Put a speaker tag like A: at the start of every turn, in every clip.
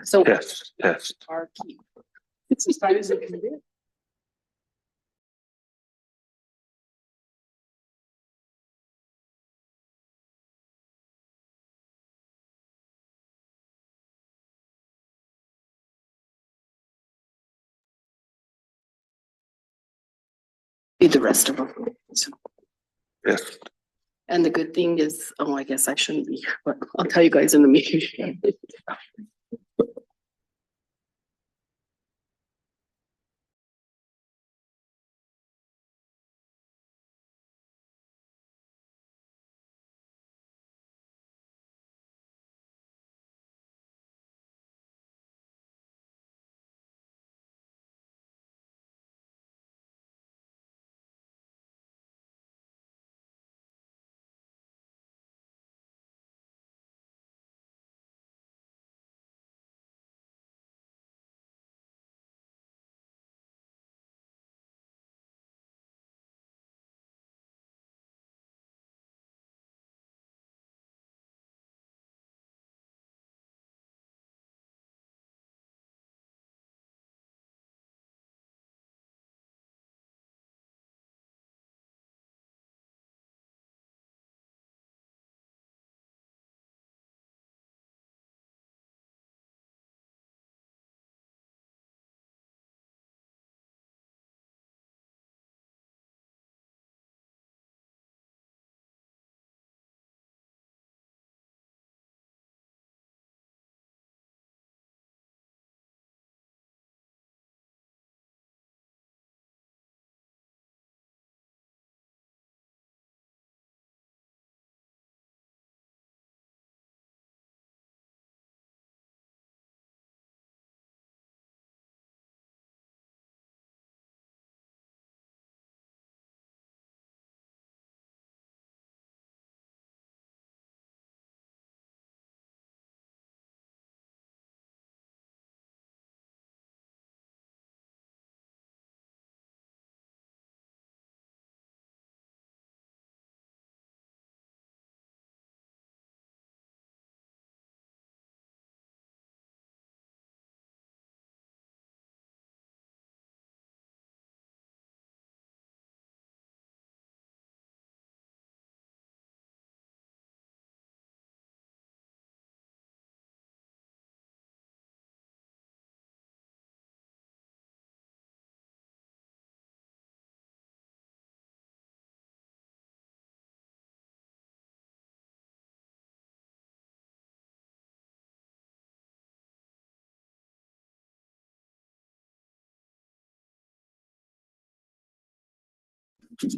A: So
B: Test.
A: our key. It's as tight as it can get. Be the rest of them. So,
B: Yes.
A: and the good thing is, oh, I guess I shouldn't be, but I'll tell you guys in the meeting.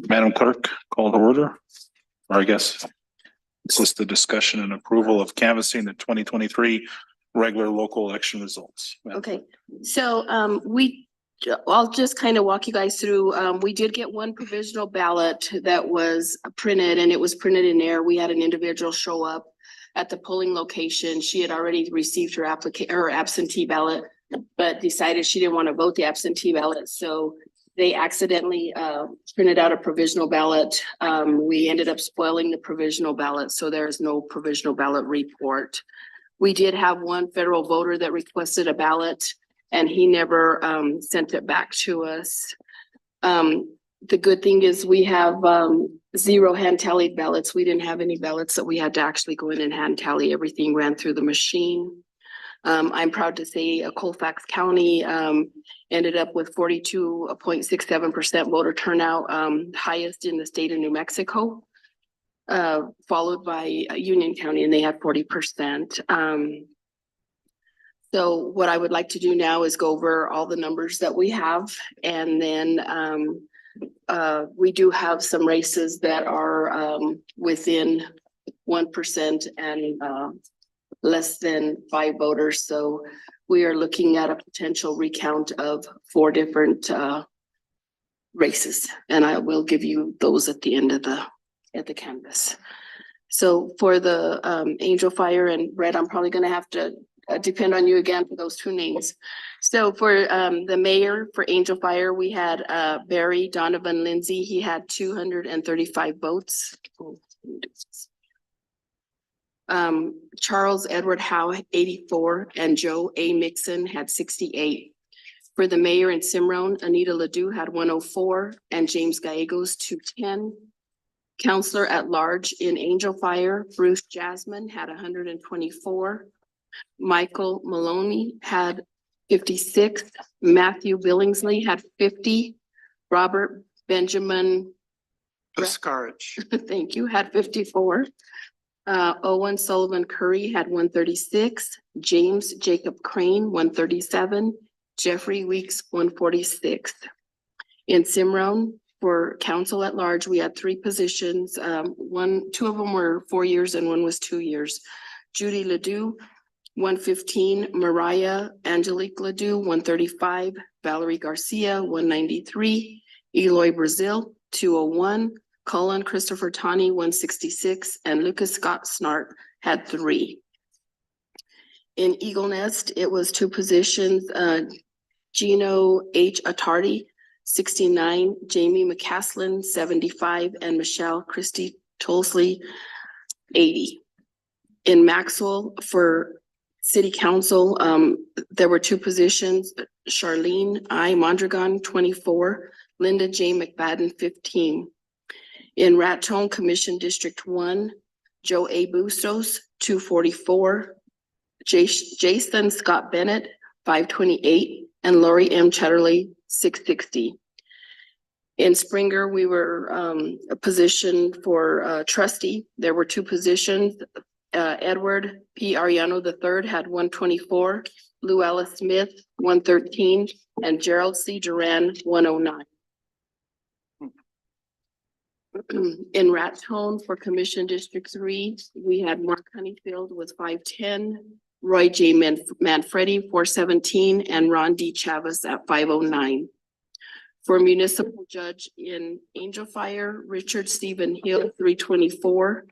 C: Madam Clerk, call to order. Or I guess this is the discussion and approval of canvassing the 2023 regular local election results.
A: Okay, so I'll just kind of walk you guys through. We did get one provisional ballot that was printed, and it was printed in there. We had an individual show up at the polling location. She had already received her absentee ballot, but decided she didn't want to vote the absentee ballot. So they accidentally printed out a provisional ballot. We ended up spoiling the provisional ballot, so there's no provisional ballot report. We did have one federal voter that requested a ballot, and he never sent it back to us. The good thing is we have 0 hand tallied ballots. We didn't have any ballots that we had to actually go in and hand tally. Everything ran through the machine. I'm proud to say Colfax County ended up with 42.67% voter turnout, highest in the state of New Mexico, followed by Union County, and they had 40%. So what I would like to do now is go over all the numbers that we have, and then we do have some races that are within 1% and less than 5 voters. So we are looking at a potential recount of 4 different races, and I will give you those at the end of the canvas. So for the Angel Fire and Red, I'm probably going to have to depend on you again for those 2 names. So for the mayor for Angel Fire, we had Barry Donovan Lindsay. He had 235 votes. Charles Edward Howe, 84, and Joe A. Mixon had 68. For the mayor in Cimarron, Anita Ledoux had 104 and James Gallegos 210. Counselor at large in Angel Fire, Bruce Jasmine had 124. Michael Maloney had 56. Matthew Billingsley had 50. Robert Benjamin,
B: Discourage.
A: thank you, had 54. Owen Sullivan Curry had 136. James Jacob Crane, 137. Jeffrey Weeks, 146. In Cimarron, for council at large, we had 3 positions. Two of them were 4 years and one was 2 years. Judy Ledoux, 115. Mariah Angelique Ledoux, 135. Valerie Garcia, 193. Eloy Brazil, 201. Colin Christopher Tani, 166, and Lucas Scott Snart had 3. In Eagle Nest, it was 2 positions, Gino H. Atardi, 69, Jamie McCaslin, 75, and Michelle Christie Tolsley, 80. In Maxwell, for city council, there were 2 positions, Charlene I. Mondragon, 24, Linda J. McFadden, 15. In Raton Commission District 1, Joe A. Bustos, 244, Jason Scott Bennett, 528, and Lori M. Chatterley, 660. In Springer, we were a position for trustee. There were 2 positions. Edward P. Ariano III had 124, Luella Smith, 113, and Gerald C. Duran, 109. In Raton for Commission District 3, we had Mark Honeyfield with 510, Roy J. Manfredi, 417, and Ron D. Chavez at 509. For municipal judge in Angel Fire, Richard Stephen Hill, 324.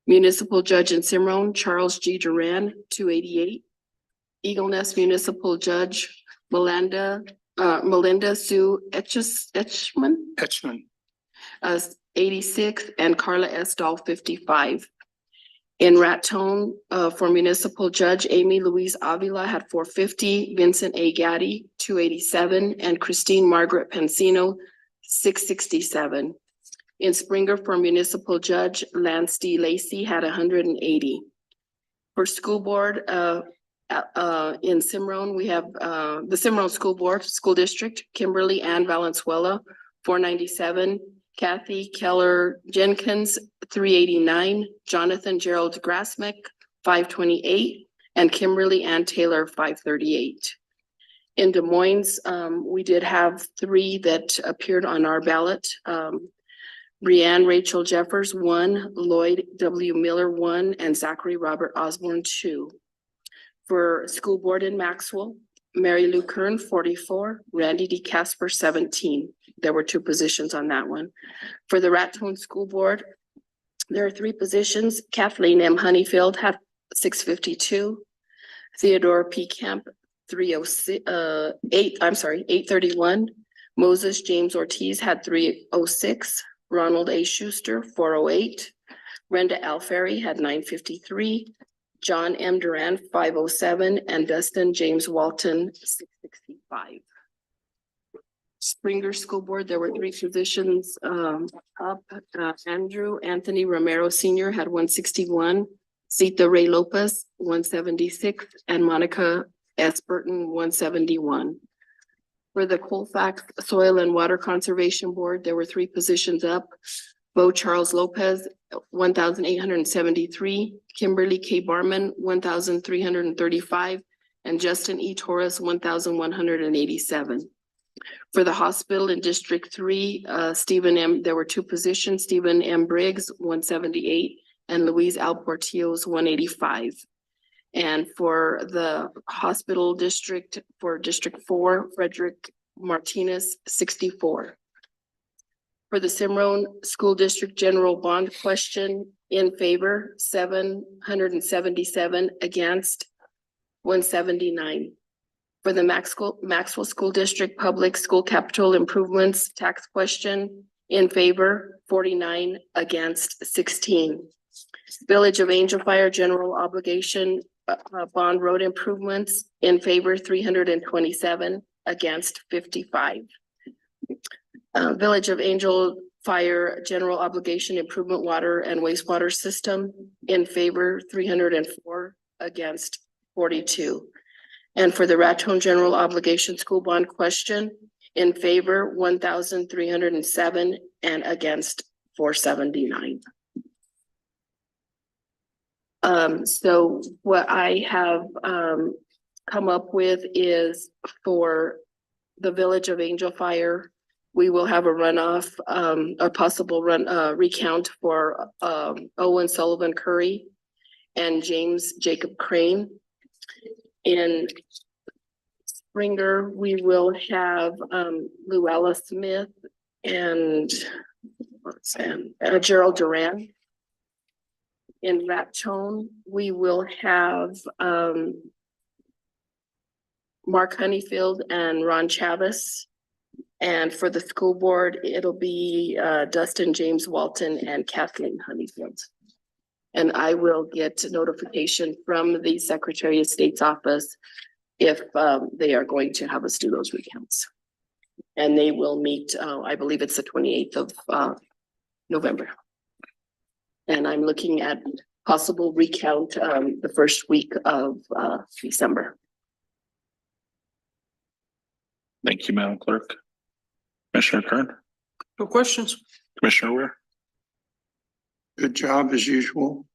A: Municipal judge in Cimarron, Charles G. Duran, 288. Eagle Nest municipal judge, Melinda Sue Etchman, 86, and Carla S. Dahl, 55. In Raton, for municipal judge, Amy Louise Avila had 450, Vincent A. Gaddy, 287, and Christine Margaret Pansino, 667. In Springer, for municipal judge, Lance D. Lacey had 180. For school board, in Cimarron, we have the Cimarron School Board, School District, Kimberly Ann Valenzuela, 497. Kathy Keller Jenkins, 389, Jonathan Gerald Grassmick, 528, and Kimberly Ann Taylor, 538. In Des Moines, we did have 3 that appeared on our ballot. Brianne Rachel Jeffers, 1, Lloyd W. Miller, 1, and Zachary Robert Osborne, 2. For school board in Maxwell, Mary Lou Kern, 44, Randy D. Casper, 17. There were 2 positions on that one. For the Raton School Board, there are 3 positions. Kathleen M. Honeyfield had 652. Theodore P. Camp, 831. Moses James Ortiz had 306. Ronald A. Schuster, 408. Brenda Alferry had 953. John M. Duran, 507, and Dustin James Walton, 665. Springer School Board, there were 3 positions up. Andrew Anthony Romero Senior had 161, Zita Ray Lopez, 176, and Monica S. Burton, 171. For the Colfax Soil and Water Conservation Board, there were 3 positions up. Bo Charles Lopez, 1,873, Kimberly K. Barman, 1,335, and Justin E. Torres, 1,187. For the hospital in District 3, there were 2 positions, Stephen M. Briggs, 178, and Louise Al Portillo's, 185. And for the hospital district, for District 4, Frederick Martinez, 64. For the Cimarron School District General Bond question, in favor, 777, against 179. For the Maxwell School District Public School Capital Improvements Tax question, in favor, 49, against 16. Village of Angel Fire General Obligation Bond Road Improvements in favor 327, against 55. Village of Angel Fire General Obligation Improvement Water and Wastewater System in favor 304, against 42. And for the Raton General Obligation School Bond Question, in favor 1,307 and against 479. So what I have come up with is for the Village of Angel Fire, we will have a runoff, a possible recount for Owen Sullivan Curry and James Jacob Crane. In Springer, we will have Luella Smith and Gerald Duran. In Raton, we will have Mark Honeyfield and Ron Chavis. And for the school board, it'll be Dustin James Walton and Kathleen Honeyfield. And I will get notification from the Secretary of State's office if they are going to have us do those recounts. And they will meet, I believe it's the 28th of November. And I'm looking at possible recount the first week of December.
C: Thank you, Madam Clerk. Commissioner Kern,
B: No questions.
C: Commissioner Ware.
B: Good job as usual,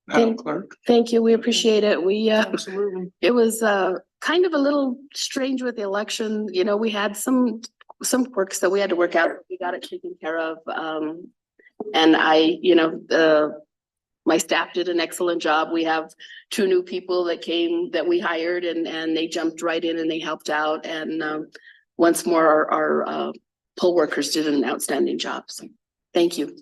B: Madam Clerk.
A: Thank you. We appreciate it. We
B: Absolutely.
A: it was kind of a little strange with the election. You know, we had some quirks that we had to work out. We got it taken care of. And my staff did an excellent job. We have 2 new people that came that we hired and they jumped right in and they helped out. And once more, our poll workers did an outstanding job. So thank you.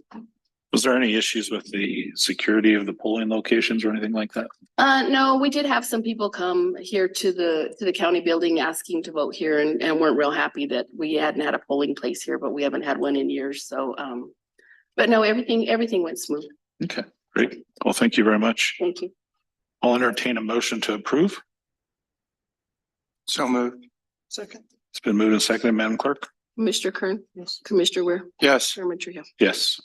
C: Was there any issues with the security of the polling locations or anything like that?
A: No, we did have some people come here to the county building asking to vote here and weren't real happy that we hadn't had a polling place here, but we haven't had one in years. So, but no, everything went smooth.
C: Okay, great. Well, thank you very much.
A: Thank you.
C: I'll entertain a motion to approve.
B: So moved. Second.
C: It's been moved and seconded, Madam Clerk.
A: Mr. Kern,
B: Yes.
A: Commissioner Ware,
B: Yes.
A: Chairman Trio.
C: Yes.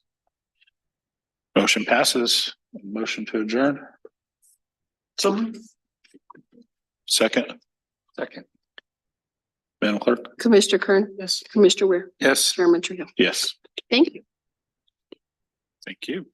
C: Motion passes. Motion to adjourn.
B: So moved.
C: Second,
B: Second.
C: Madam Clerk.
A: Commissioner Kern,
B: Yes.
A: Commissioner Ware,
B: Yes.
A: Chairman Trio.
C: Yes.
A: Thank you.
C: Thank you.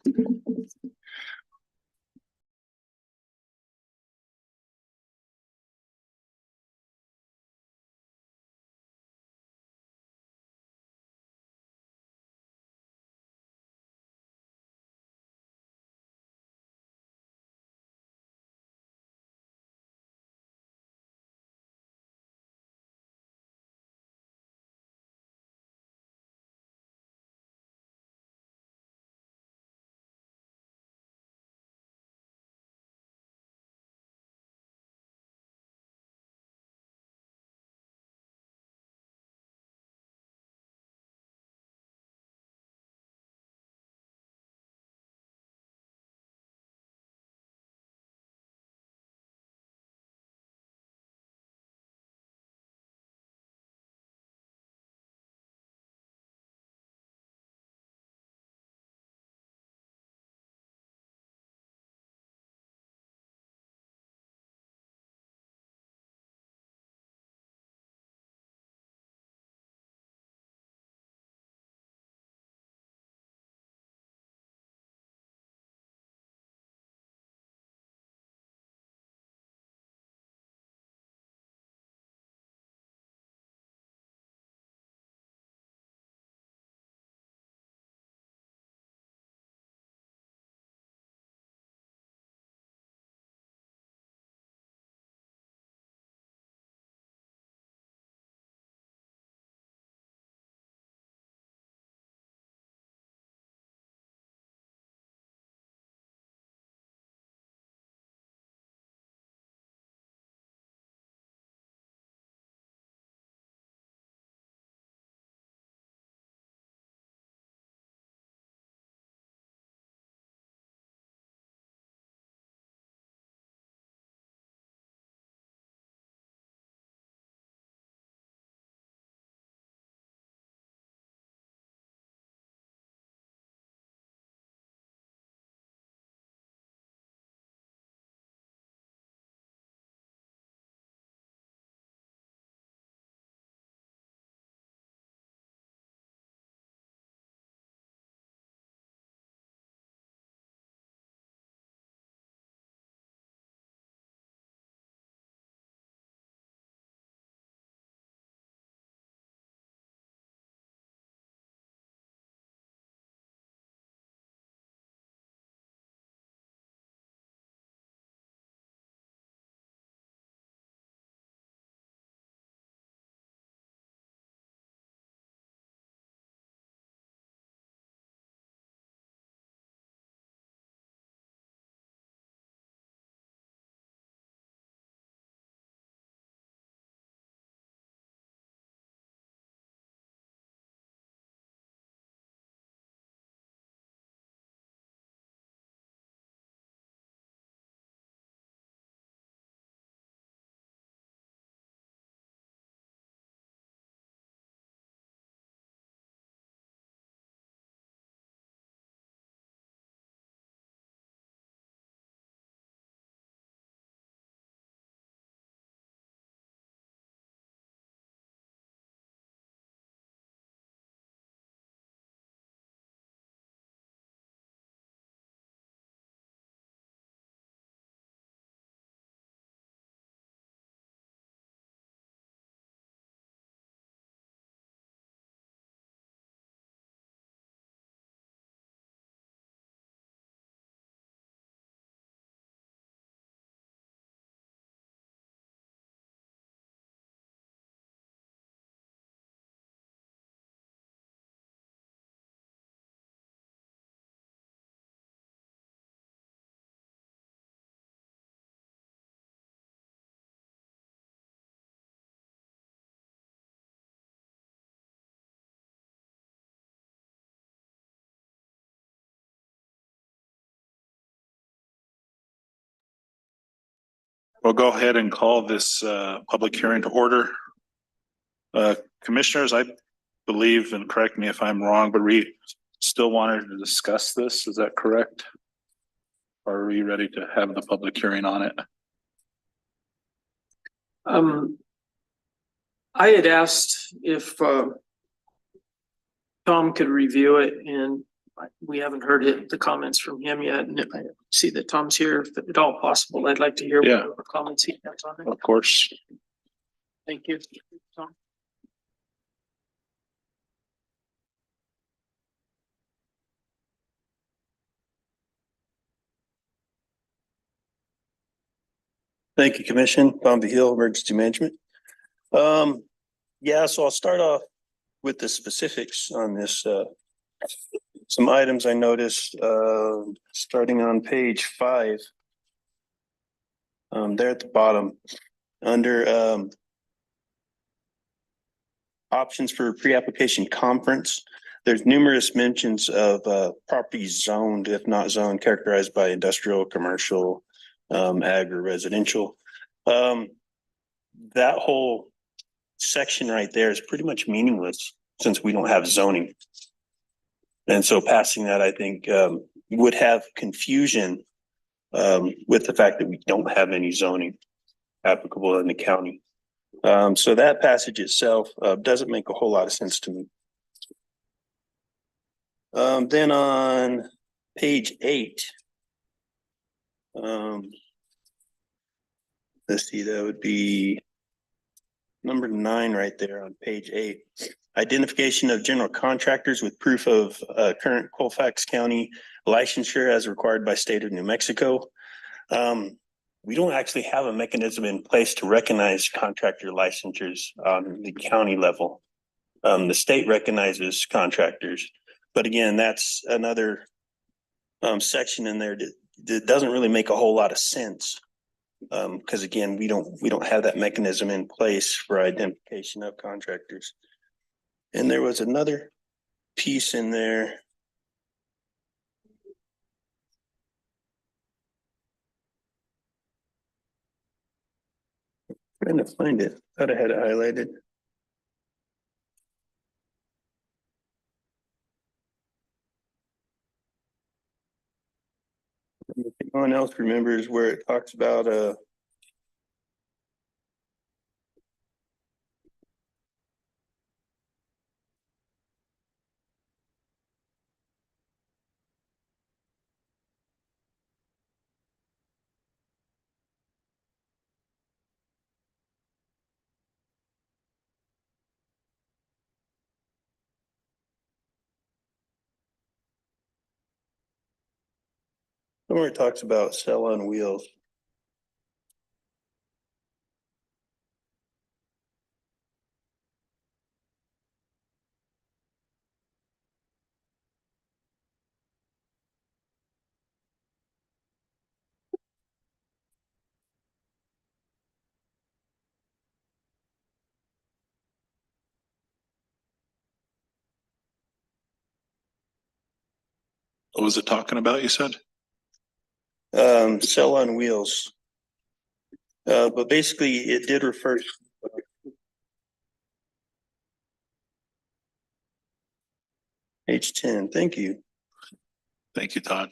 C: We'll go ahead and call this public hearing to order. Commissioners, I believe, and correct me if I'm wrong, but we still wanted to discuss this. Is that correct? Or are we ready to have the public hearing on it?
B: I had asked if Tom could review it, and we haven't heard the comments from him yet. And I see that Tom's here. If at all possible, I'd like to hear
C: Yeah.
B: what comments he has on it.
C: Of course.
B: Thank you, Tom.
D: Thank you, Commission. Tom Hill, Emergency Management. Yeah, so I'll start off with the specifics on this. Some items I noticed, starting on page 5. There at the bottom, under options for pre-application conference, there's numerous mentions of properties zoned, if not zoned, characterized by industrial, commercial, ag or residential. That whole section right there is pretty much meaningless since we don't have zoning. And so passing that, I think, would have confusion with the fact that we don't have any zoning applicable in the county. So that passage itself doesn't make a whole lot of sense to me. Then on page 8, let's see, that would be number 9 right there on page 8. Identification of general contractors with proof of current Colfax County licensure as required by state of New Mexico. We don't actually have a mechanism in place to recognize contractor licensures on the county level. The state recognizes contractors, but again, that's another section in there that doesn't really make a whole lot of sense. Because again, we don't have that mechanism in place for identification of contractors. And there was another piece in there. Trying to find it. Thought I had it highlighted. If anyone else remembers where it talks about somewhere it talks about cell on wheels.
C: What was it talking about, you said?
D: Cell on wheels. But basically it did refer to page 10. Thank you.
C: Thank you, Todd.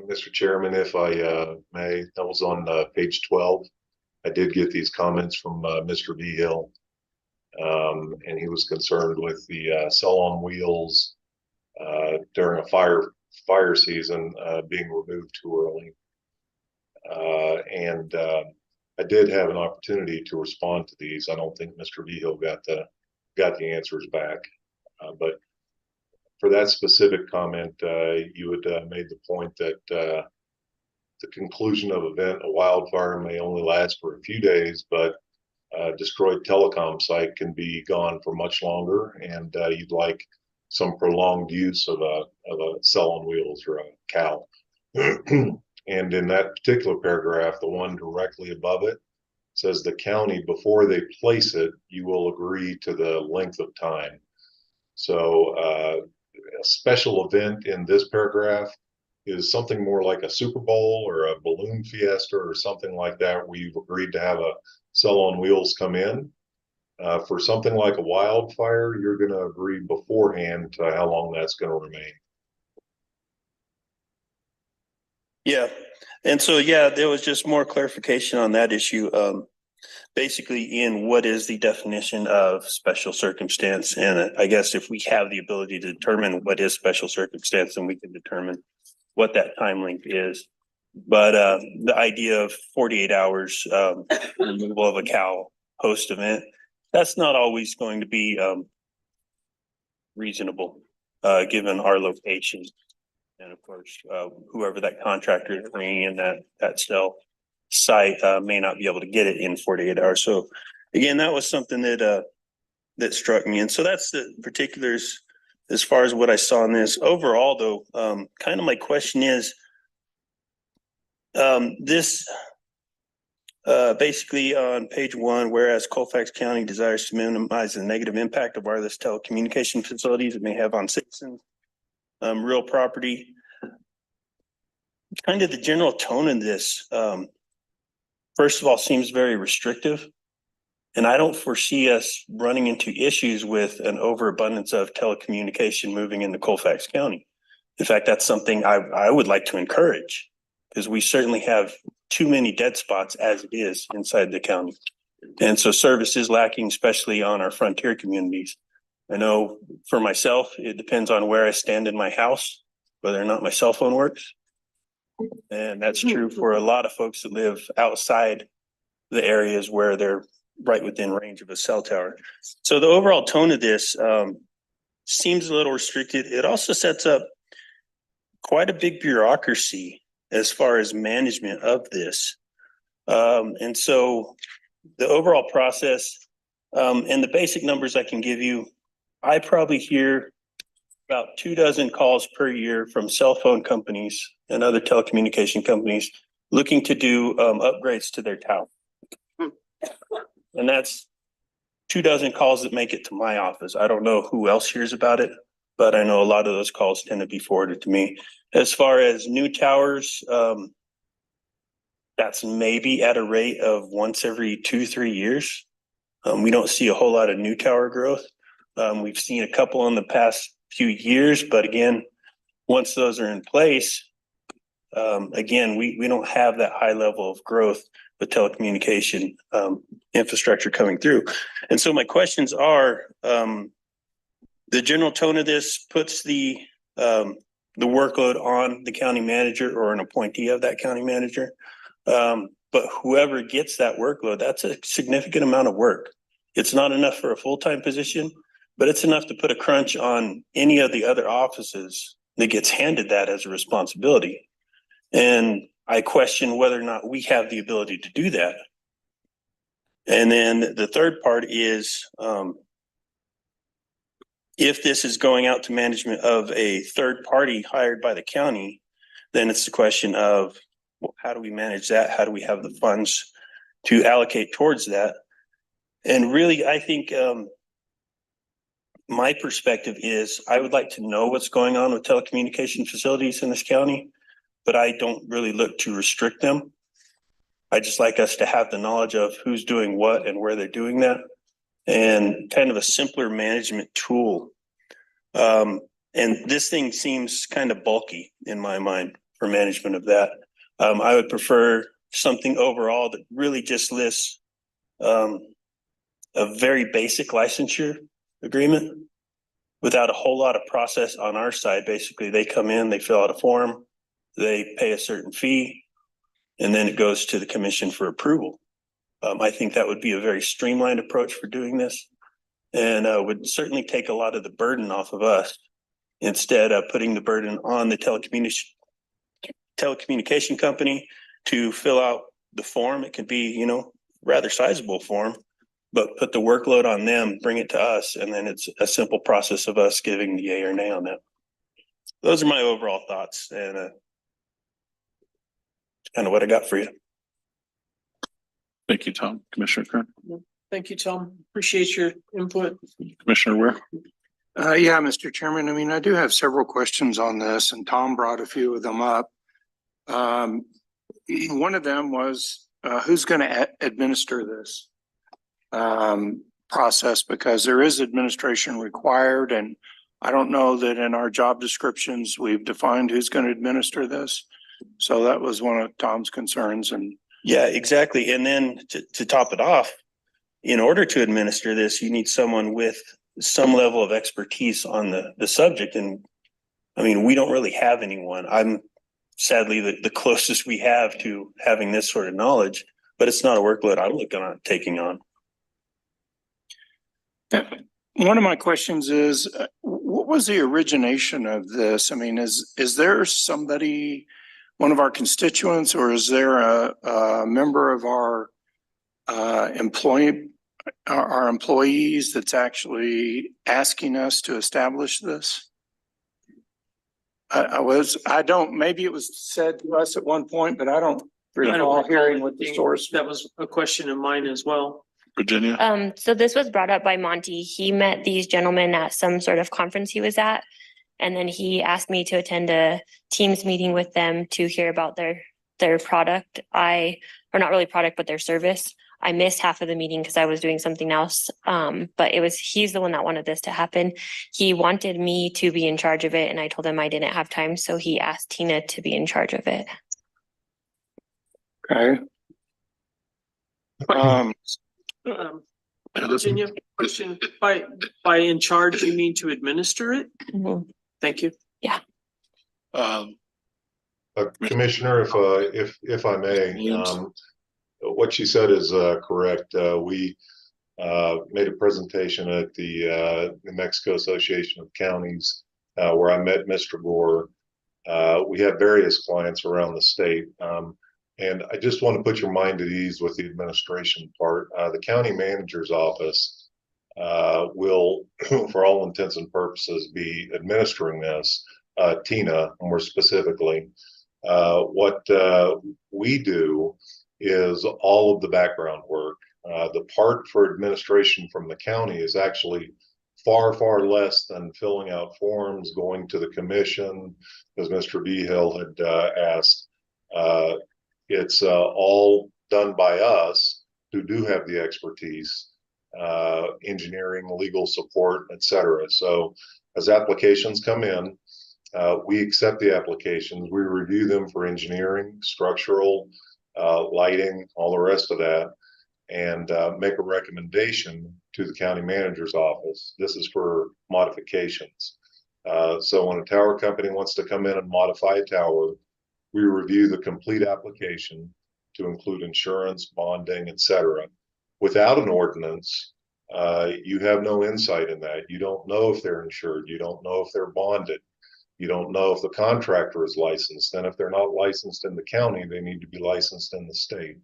E: Mr. Chairman, if I may, that was on page 12. I did get these comments from Mr. Hill, and he was concerned with the cell on wheels during a fire season being removed too early. And I did have an opportunity to respond to these. I don't think Mr. Hill got the answers back, but for that specific comment, you had made the point that the conclusion of event, a wildfire may only last for a few days, but destroyed telecom site can be gone for much longer, and you'd like some prolonged use of a cell on wheels or a CAL. And in that particular paragraph, the one directly above it says the county, before they place it, you will agree to the length of time. So a special event in this paragraph is something more like a Super Bowl or a balloon fiesta or something like that, where you've agreed to have a cell on wheels come in. For something like a wildfire, you're going to agree beforehand to how long that's going to remain.
D: Yeah. And so, yeah, there was just more clarification on that issue. Basically in what is the definition of special circumstance. And I guess if we have the ability to determine what is special circumstance, then we can determine what that time length is. But the idea of 48 hours removal of a cow post event, that's not always going to be reasonable given our location. And of course, whoever that contractor is bringing in that cell site may not be able to get it in 48 hours. So again, that was something that that struck me. And so that's the particulars as far as what I saw in this. Overall, though, kind of my question is, this basically on page 1, whereas Colfax County desires to minimize the negative impact of wireless telecommunication facilities it may have on citizens, real property, kind of the general tone in this, first of all, seems very restrictive. And I don't foresee us running into issues with an overabundance of telecommunication moving into Colfax County. In fact, that's something I would like to encourage, because we certainly have too many dead spots as it is inside the county. And so service is lacking, especially on our frontier communities. I know for myself, it depends on where I stand in my house, whether or not my cell phone works. And that's true for a lot of folks that live outside the areas where they're right within range of a cell tower. So the overall tone of this seems a little restricted. It also sets up quite a big bureaucracy as far as management of this. And so the overall process and the basic numbers I can give you, I probably hear about 24 calls per year from cell phone companies and other telecommunication companies looking to do upgrades to their tower. And that's 24 calls that make it to my office. I don't know who else hears about it, but I know a lot of those calls tend to be forwarded to me. As far as new towers, that's maybe at a rate of once every 2-3 years. We don't see a whole lot of new tower growth. We've seen a couple in the past few years, but again, once those are in place, again, we don't have that high level of growth with telecommunication infrastructure coming through. And so my questions are, the general tone of this puts the workload on the county manager or an appointee of that county manager. But whoever gets that workload, that's a significant amount of work. It's not enough for a full-time position, but it's enough to put a crunch on any of the other offices that gets handed that as a responsibility. And I question whether or not we have the ability to do that. And then the third part is, if this is going out to management of a third party hired by the county, then it's the question of, well, how do we manage that? How do we have the funds to allocate towards that? And really, I think my perspective is I would like to know what's going on with telecommunication facilities in this county, but I don't really look to restrict them. I just like us to have the knowledge of who's doing what and where they're doing that, and kind of a simpler management tool. And this thing seems kind of bulky in my mind for management of that. I would prefer something overall that really just lists a very basic licensure agreement without a whole lot of process on our side. Basically, they come in, they fill out a form, they pay a certain fee, and then it goes to the commission for approval. I think that would be a very streamlined approach for doing this, and would certainly take a lot of the burden off of us, instead of putting the burden on the telecommunication company to fill out the form. It could be, you know, rather sizable form, but put the workload on them, bring it to us, and then it's a simple process of us giving the yay or nay on that. Those are my overall thoughts, and kind of what I got for you.
C: Thank you, Tom. Commissioner Kern,
B: Thank you, Tom. Appreciate your input.
C: Commissioner Ware.
F: Yeah, Mr. Chairman, I mean, I do have several questions on this and Tom brought a few of them up. One of them was, who's going to administer this process? Because there is administration required, and I don't know that in our job descriptions, we've defined who's going to administer this. So that was one of Tom's concerns. And
D: Yeah, exactly. And then to top it off, in order to administer this, you need someone with some level of expertise on the subject. And I mean, we don't really have anyone. I'm sadly the closest we have to having this sort of knowledge, but it's not a workload I'm looking at taking on.
F: one of my questions is, what was the origination of this? I mean, is there somebody, one of our constituents, or is there a member of our employees that's actually asking us to establish this? Maybe it was said to us at one point, but I don't recall hearing what the source.
B: That was a question of mine as well.
C: Virginia.
G: So this was brought up by Monty. He met these gentlemen at some sort of conference he was at. And then he asked me to attend a Teams meeting with them to hear about their product. Or not really product, but their service. I missed half of the meeting because I was doing something else. But he's the one that wanted this to happen. He wanted me to be in charge of it, and I told him I didn't have time. So he asked Tina to be in charge of it.
F: Okay.
B: Virginia, question, by in charge, you mean to administer it?
G: Mhm.
B: Thank you.
E: Commissioner, if I may, what she said is correct. We made a presentation at the New Mexico Association of Counties where I met Mr. Gore. We have various clients around the state. And I just want to put your mind at ease with the administration part. The county manager's office will, for all intents and purposes, be administering this. Tina, more specifically, what we do is all of the background work. The part for administration from the county is actually far, far less than filling out forms, going to the commission, as Mr. Behill had asked. It's all done by us who do have the expertise, engineering, legal support, etc. So as applications come in, we accept the applications, we review them for engineering, structural, lighting, all the rest of that, and make a recommendation to the county manager's office. This is for modifications. So when a tower company wants to come in and modify a tower, we review the complete application to include insurance, bonding, etc. Without an ordinance, you have no insight in that. You don't know if they're insured. You don't know if they're bonded. You don't know if the contractor is licensed. And if they're not licensed in the county, they need to be licensed in the state.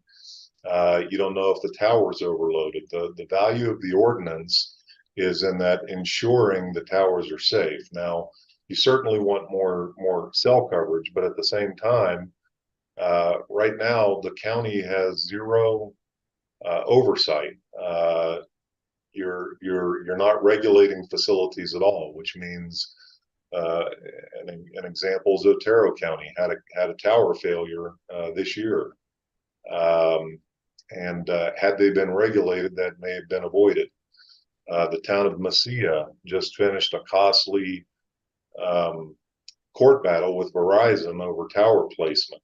E: You don't know if the tower is overloaded. The value of the ordinance is in that ensuring the towers are safe. Now, you certainly want more cell coverage, but at the same time, right now the county has zero oversight. You're not regulating facilities at all, which means an example is Otero County had a tower failure this year, and had they been regulated, that may have been avoided. The town of Mesilla just finished a costly court battle with Verizon over tower placement.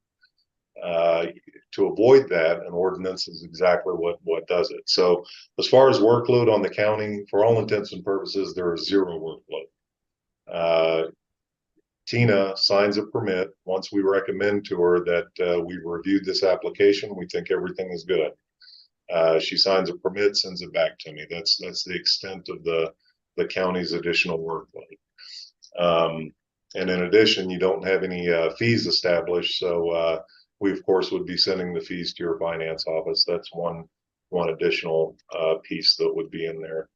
E: To avoid that, an ordinance is exactly what does it. So as far as workload on the county, for all intents and purposes, there is zero workload. Tina signs a permit. Once we recommend to her that we've reviewed this application, we think everything is good. She signs a permit, sends it back to me. That's the extent of the county's additional workload. And in addition, you don't have any fees established, so we of course would be sending the fees to your finance office. That's one additional piece that would be in there.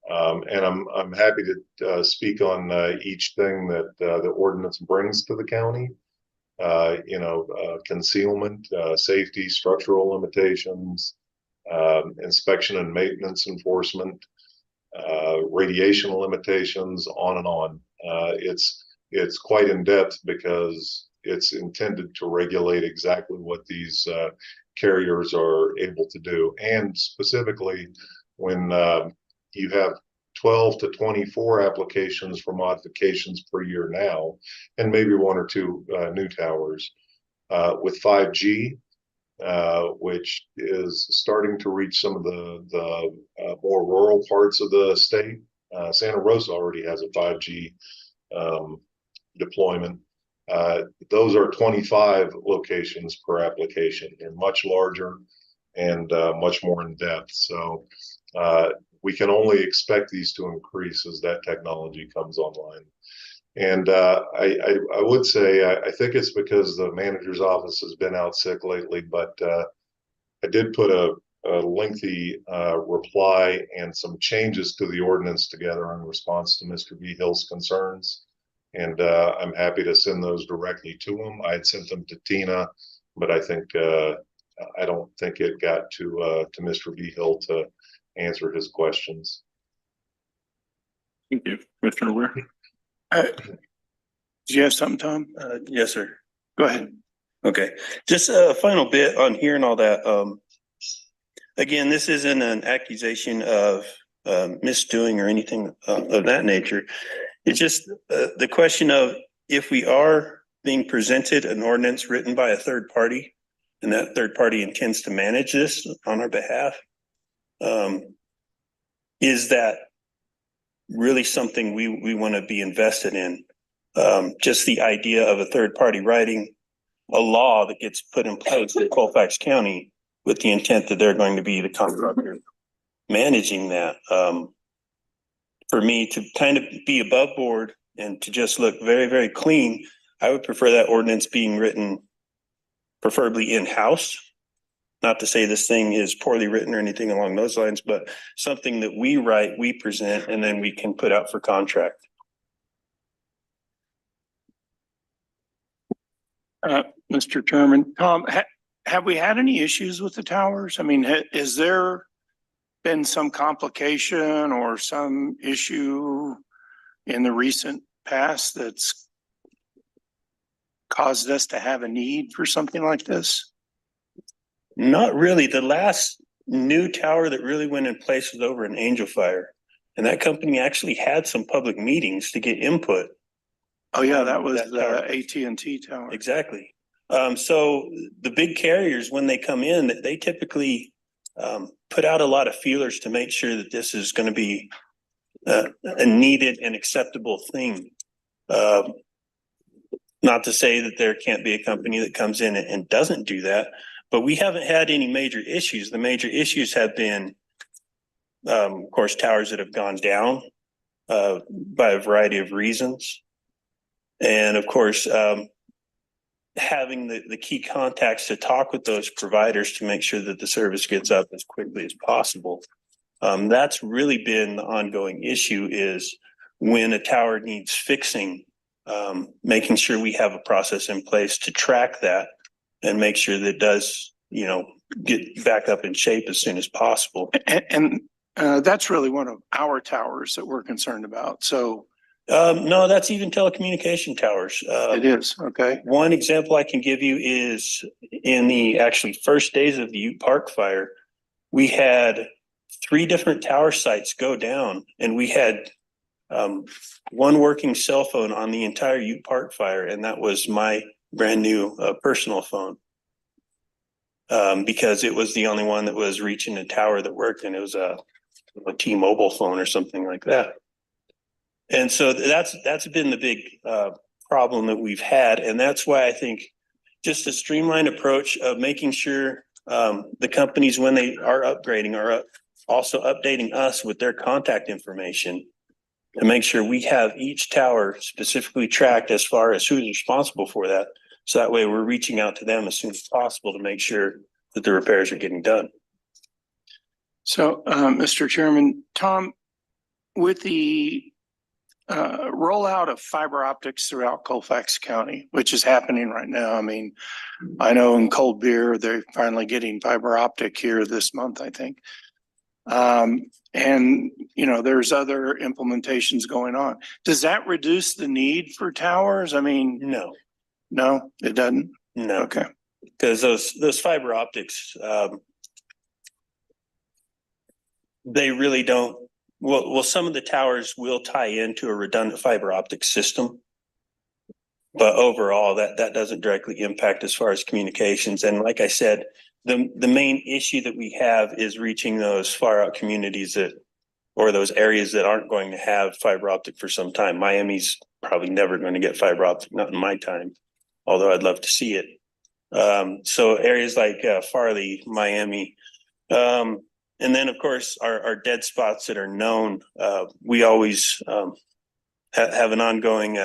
E: And I'm happy to speak on each thing that the ordinance brings to the county. Concealment, safety, structural limitations, inspection and maintenance enforcement, radiation limitations, on and on. It's quite in depth because it's intended to regulate exactly what these carriers are able to do. And specifically, when you have 12 to 24 applications for modifications per year now, and maybe one or two new towers, with 5G, which is starting to reach some of the more rural parts of the state. Santa Rosa already has a 5G deployment. Those are 25 locations per application. They're much larger and much more in depth. So we can only expect these to increase as that technology comes online. And I would say I think it's because the manager's office has been out sick lately, but I did put a lengthy reply and some changes to the ordinance together in response to Mr. Hill's concerns. And I'm happy to send those directly to him. I had sent them to Tina, but I think I don't think it got to Mr. Hill to answer his questions.
C: Thank you, Mr. Ware.
F: Do you have something, Tom?
D: Yes, sir.
F: Go ahead.
D: Okay, just a final bit on hearing all that. Again, this isn't an accusation of misdoing or anything of that nature. It's just the question of if we are being presented an ordinance written by a third party, and that third party intends to manage this on our behalf, is that really something we want to be invested in? Just the idea of a third party writing a law that gets put in place in Colfax County with the intent that they're going to be the contractor managing that. For me to kind of be above board and to just look very, very clean, I would prefer that ordinance being written preferably in-house. Not to say this thing is poorly written or anything along those lines, but something that we write, we present, and then we can put out for contract.
F: Mr. Chairman, Tom, have we had any issues with the towers? I mean, is there been some complication or some issue in the recent past that's caused us to have a need for something like this?
D: Not really. The last new tower that really went in place was over in Angel Fire. And that company actually had some public meetings to get input.
F: Oh yeah, that was
D: That
F: the
D: tower.
F: AT&T tower.
D: Exactly. So the big carriers, when they come in, they typically put out a lot of feelers to make sure that this is going to be a needed and acceptable thing. Not to say that there can't be a company that comes in and doesn't do that, but we haven't had any major issues. The major issues have been, of course, towers that have gone down by a variety of reasons. And of course, having the key contacts to talk with those providers to make sure that the service gets up as quickly as possible. That's really been the ongoing issue, is when a tower needs fixing, making sure we have a process in place to track that and make sure that it does, get back up in shape as soon as possible.
F: And that's really one of our towers that we're concerned about. So
D: no, that's even telecommunication towers.
F: it is. Okay.
D: One example I can give you is in the actually first days of the Ute Park fire, we had 3 different tower sites go down, and we had one working cell phone on the entire Ute Park fire, and that was my brand new personal phone, because it was the only one that was reaching a tower that worked, and it was a T-Mobile phone or something like that. And so that's been the big problem that we've had. And that's why I think just a streamlined approach of making sure the companies, when they are upgrading, are also updating us with their contact information to make sure we have each tower specifically tracked as far as who's responsible for that. So that way we're reaching out to them as soon as possible to make sure that the repairs are getting done.
F: So, Mr. Chairman, Tom, with the rollout of fiber optics throughout Colfax County, which is happening right now. I mean, I know in Cold Beer, they're finally getting fiber optic here this month, I think. And, you know, there's other implementations going on. Does that reduce the need for towers? I mean, no, it doesn't.
D: No,
F: Okay.
D: because those fiber optics, they really don't. Well, some of the towers will tie into a redundant fiber optic system, but overall, that doesn't directly impact as far as communications. And like I said, the main issue that we have is reaching those far out communities or those areas that aren't going to have fiber optic for some time. Miami's probably never going to get fiber optic, not in my time, although I'd love to see it. So areas like Farley, Miami, and then of course our dead spots that are known. We always have an ongoing,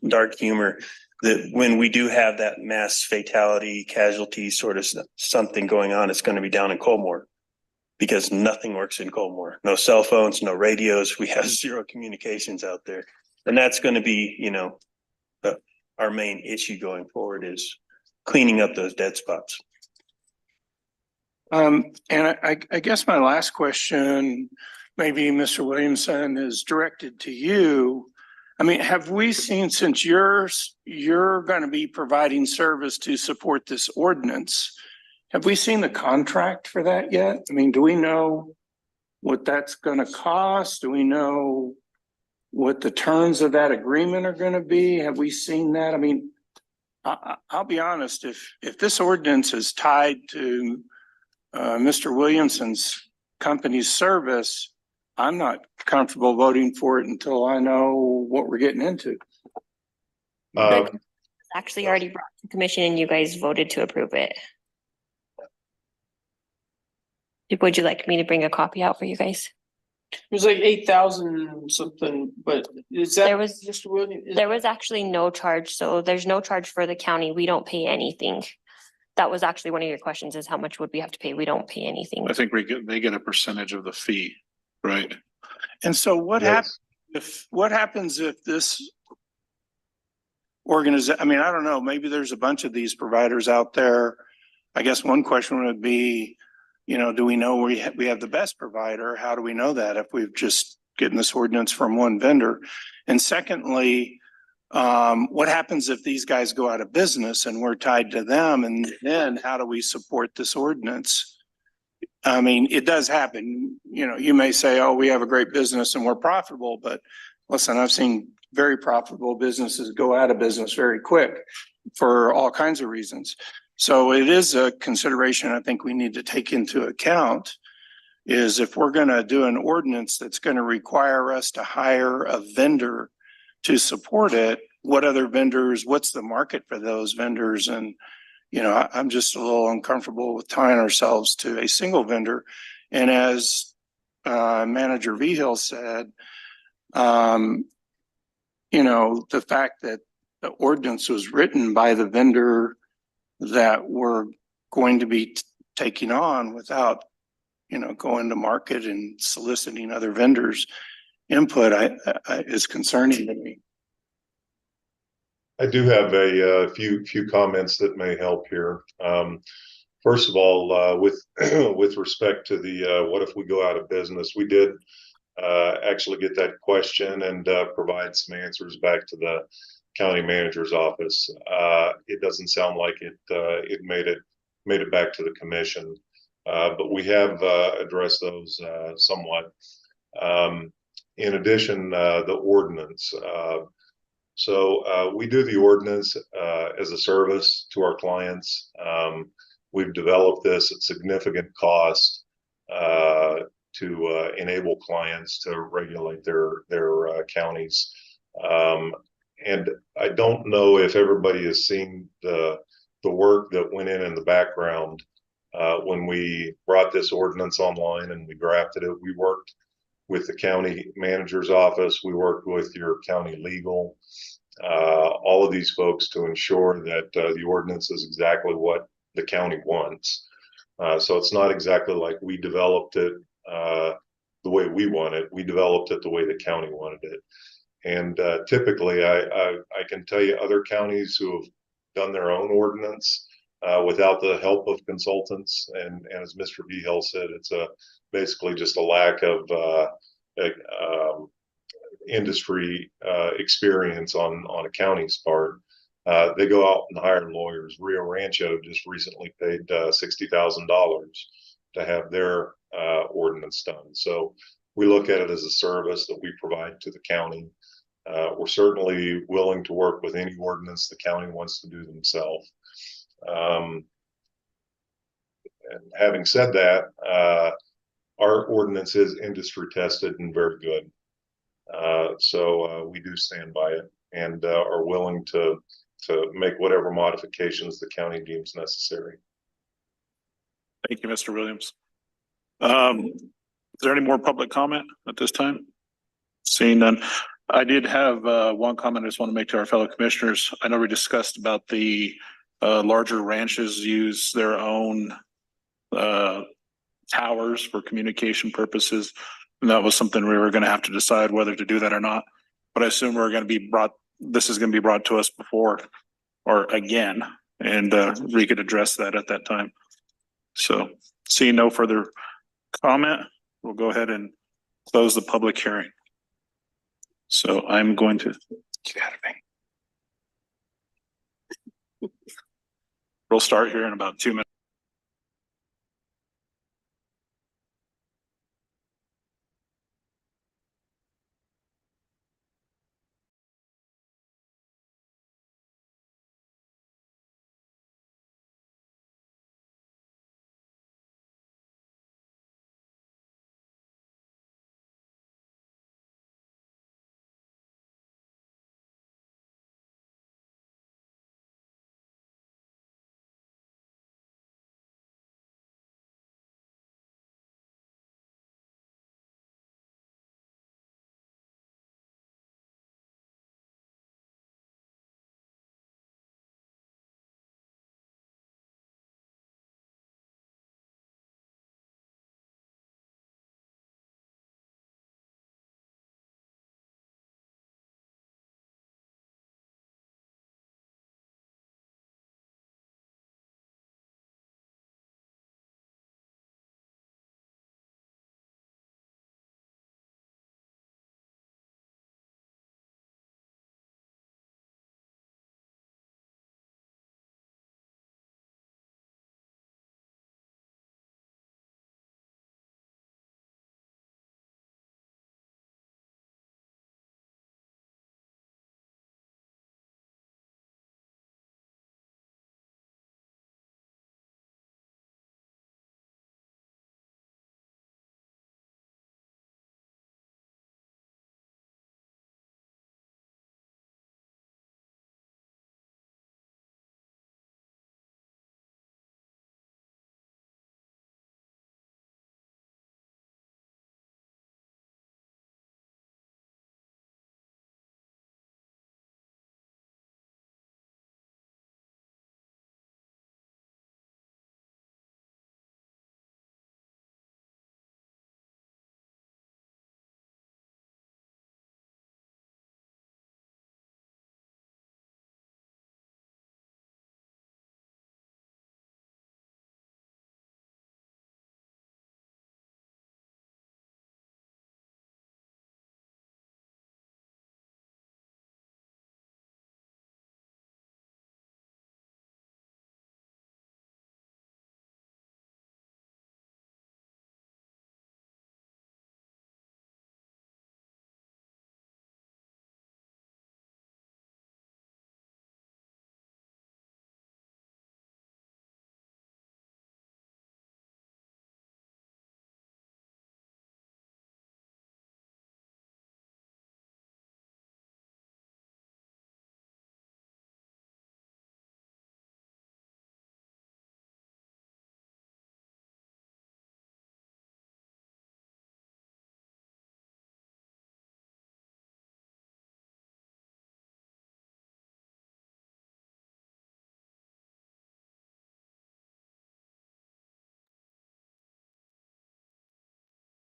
D: dark humor that when we do have that mass fatality, casualty sort of something going on, it's going to be down in Colmore because nothing works in Colmore. No cell phones, no radios. We have zero communications out there, and that's going to be, our main issue going forward is cleaning up those dead spots.
F: And I guess my last question, maybe Mr. Williamson, is directed to you. I mean, have we seen, since you're going to be providing service to support this ordinance, have we seen the contract for that yet? I mean, do we know what that's going to cost? Do we know what the terms of that agreement are going to be? Have we seen that? I mean, I'll be honest, if this ordinance is tied to Mr. Williamson's company's service, I'm not comfortable voting for it until I know what we're getting into.
G: Actually already brought to commission and you guys voted to approve it. Would you like me to bring a copy out for you guys?
B: It was like 8,000 something, but is that?
G: There was-
B: Mr. Williams?
G: There was actually no charge, so there's no charge for the county. We don't pay anything. That was actually one of your questions, is how much would we have to pay? We don't pay anything.
C: I think they get a percentage of the fee, right?
F: And so what
E: Yes.
F: happens if this organization, I mean, I don't know, maybe there's a bunch of these providers out there. I guess one question would be, do we know we have the best provider? How do we know that if we've just getting this ordinance from one vendor? And secondly, what happens if these guys go out of business and we're tied to them? And then how do we support this ordinance? I mean, it does happen. You may say, oh, we have a great business and we're profitable, but listen, I've seen very profitable businesses go out of business very quick for all kinds of reasons. So it is a consideration I think we need to take into account, is if we're going to do an ordinance that's going to require us to hire a vendor to support it, what other vendors, what's the market for those vendors? And, I'm just a little uncomfortable with tying ourselves to a single vendor. And as Manager Vigil said, the fact that the ordinance was written by the vendor that we're going to be taking on without, going to market and soliciting other vendors' input, is concerning to me.
E: I do have a few comments that may help here. First of all, with respect to the what if we go out of business, we did actually get that question and provide some answers back to the county manager's office. It doesn't sound like it made it back to the commission, but we have addressed those somewhat. In addition, the ordinance. So we do the ordinance as a service to our clients. We've developed this at significant cost to enable clients to regulate their counties. And I don't know if everybody has seen the work that went in the background when we brought this ordinance online and we drafted it. We worked with the county manager's office. We worked with your county legal, all of these folks to ensure that the ordinance is exactly what the county wants. So it's not exactly like we developed it the way we want it. We developed it the way the county wanted it. And typically, I can tell you other counties who have done their own ordinance without the help of consultants. And as Mr. Behill said, it's basically just a lack of industry experience on a county's part. They go out and hire lawyers. Rio Rancho just recently paid $60,000 to have their ordinance done. So we look at it as a service that we provide to the county. We're certainly willing to work with any ordinance the county wants to do themselves. And having said that, our ordinance is industry tested and very good. So we do stand by it and are willing to make whatever modifications the county deems necessary.
C: Thank you, Mr. Williams. Is there any more public comment at this time? Seeing none. I did have one comment I just want to make to our fellow commissioners. I know we discussed about the larger ranches use their own towers for communication purposes. And that was something we were going to have to decide whether to do that or not. But I assume this is going to be brought to us before or again, and we could address that at that time. So seeing no further comment, we'll go ahead and close the public hearing. So I'm going to get out of me. We'll start here in about 2 minutes.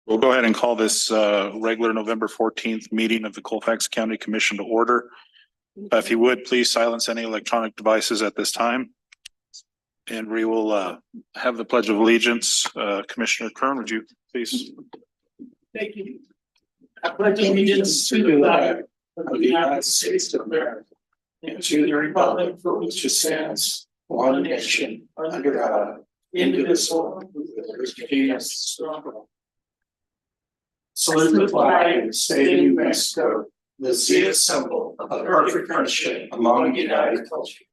C: We'll go ahead and call this regular November 14th meeting of the Colfax County Commission to order. If you would, please silence any electronic devices at this time. And we will have the Pledge of Allegiance. Commissioner Kern, would you please?
B: Thank you. I pledge allegiance to the flag of the United States of America and to the republic for which it stands, one nation, under God, indivisible, with liberty and struggle. Salute the flag of the state of New Mexico, the seated symbol of perfect friendship among united cultures.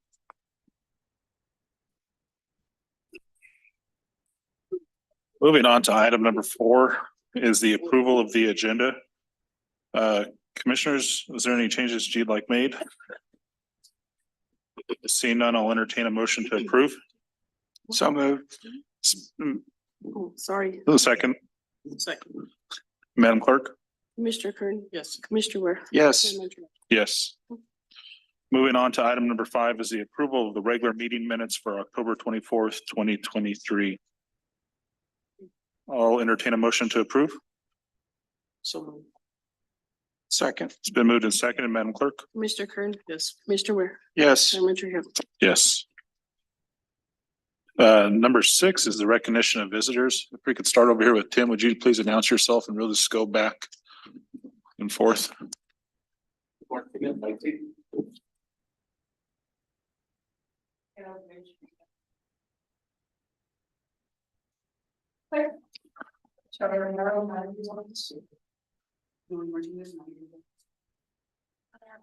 C: Moving on to item number 4 is the approval of the agenda. Commissioners, is there any changes you'd like made? Seeing none, I'll entertain a motion to approve.
F: So moved.
A: Oh, sorry,
C: The second,
B: Second.
C: Madam Clerk?
A: Commissioner Kern,
B: Yes.
A: Commissioner Ware.
F: Yes.
C: Yes. Moving on to item number 5 is the approval of the regular meeting minutes for October 24th, 2023. I'll entertain a motion to approve.
B: So.
F: Second.
C: It's been moved and seconded, Madam Clerk?
A: Commissioner Kern,
B: Yes.
A: Commissioner Ware.
F: Yes.
A: Elementary Hill.
C: Yes. Number 6 is the recognition of visitors. If we could start over here with Tim, would you please announce yourself and we'll just go back and forth?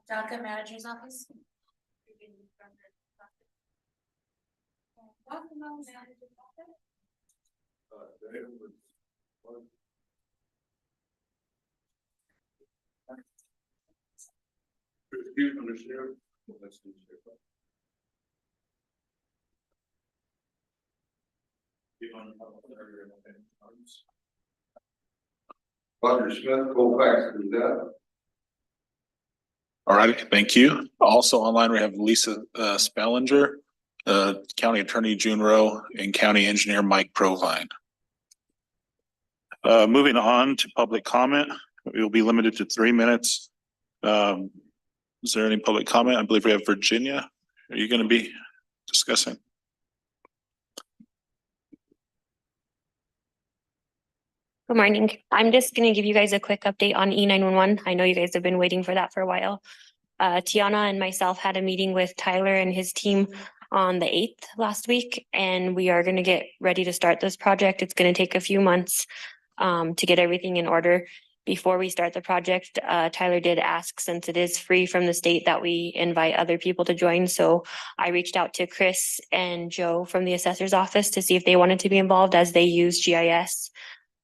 H: Docket Manager's Office.
I: Roger Smith, Colfax, is that?
C: All right, thank you. Also online, we have Lisa Spellinger, County Attorney June Rowe, and County Engineer Mike Provine. Moving on to public comment, we will be limited to 3 minutes. Is there any public comment? I believe we have Virginia. Are you going to be discussing?
G: Good morning. I'm just gonna give you guys a quick update on E911. I know you guys have been waiting for that for a while. Tiana and myself had a meeting with Tyler and his team on the 8th last week, and we are gonna get ready to start this project. It's gonna take a few months to get everything in order. Before we start the project, Tyler did ask, since it is free from the state, that we invite other people to join. So I reached out to Chris and Joe from the assessor's office to see if they wanted to be involved, as they use GIS.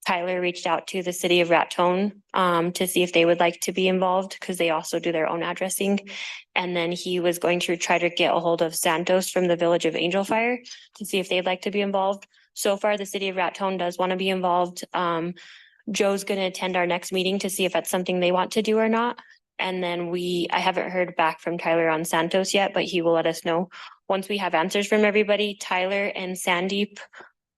G: Tyler reached out to the city of Raton to see if they would like to be involved, because they also do their own addressing. And then he was going to try to get a hold of Santos from the village of Angel Fire to see if they'd like to be involved. So far, the city of Raton does want to be involved. Joe's going to attend our next meeting to see if that's something they want to do or not. And then I haven't heard back from Tyler on Santos yet, but he will let us know. Once we have answers from everybody, Tyler and Sandeep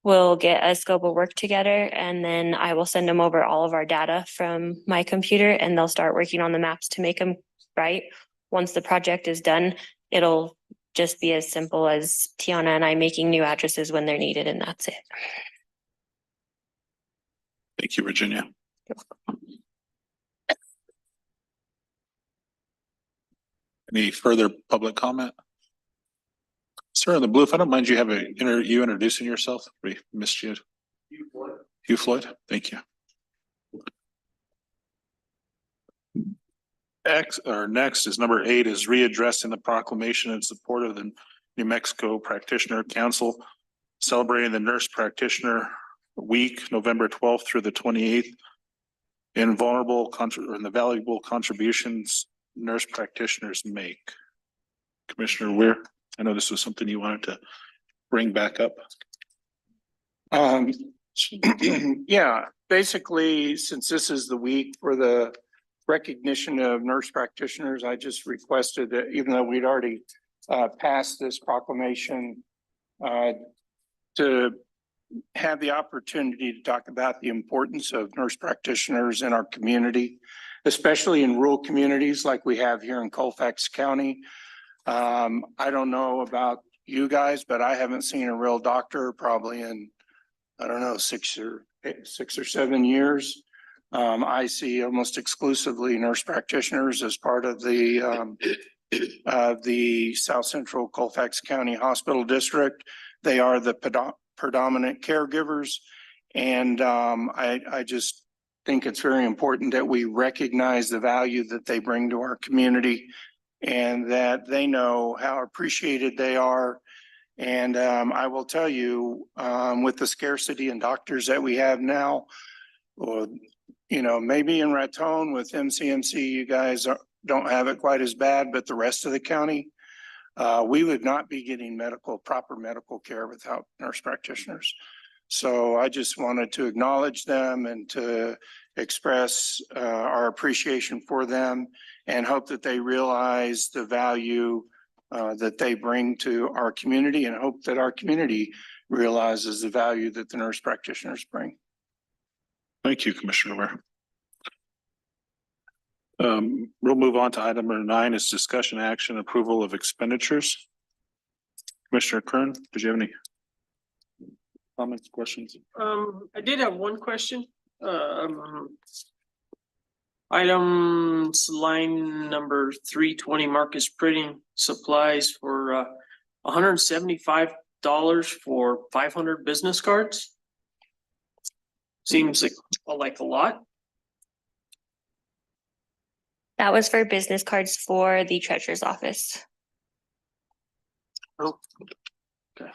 G: will get a scope of work together, and then I will send them over all of our data from my computer, and they'll start working on the maps to make them right. Once the project is done, it'll just be as simple as Tiana and I making new addresses when they're needed, and that's it.
C: Thank you, Virginia. Any further public comment? Sir, in the blue, if I don't mind, you introducing yourself. We missed you. Hugh Floyd, thank you. Next is number 8, is readdressing the proclamation in support of the New Mexico Practitioner Council, celebrating the Nurse Practitioner Week, November 12th through the 28th. And the valuable contributions nurse practitioners make. Commissioner Weir, I know this was something you wanted to bring back up.
F: Yeah, basically, since this is the week for the recognition of nurse practitioners, I just requested that, even though we'd already passed this proclamation, to had the opportunity to talk about the importance of nurse practitioners in our community, especially in rural communities like we have here in Colfax County. I don't know about you guys, but I haven't seen a real doctor probably in, I don't know, 6 or 7 years. I see almost exclusively nurse practitioners as part of the South Central Colfax County Hospital District. They are the predominant caregivers. And I just think it's very important that we recognize the value that they bring to our community and that they know how appreciated they are. And I will tell you, with the scarcity in doctors that we have now, you know, maybe in Raton with MCMC, you guys don't have it quite as bad, but the rest of the county, we would not be getting proper medical care without nurse practitioners. So I just wanted to acknowledge them and to express our appreciation for them and hope that they realize the value that they bring to our community, and hope that our community realizes the value that the nurse practitioners bring.
C: Thank you, Commissioner Ware. We'll move on to item number 9 is discussion action approval of expenditures. Commissioner Kern, did you have any comments, questions?
J: I did have one question. Items line number 320, Marcus Printing Supplies for $175 for 500 business cards. Seems like a lot.
G: That was for business cards for the treasurer's office.
J: Oh, okay.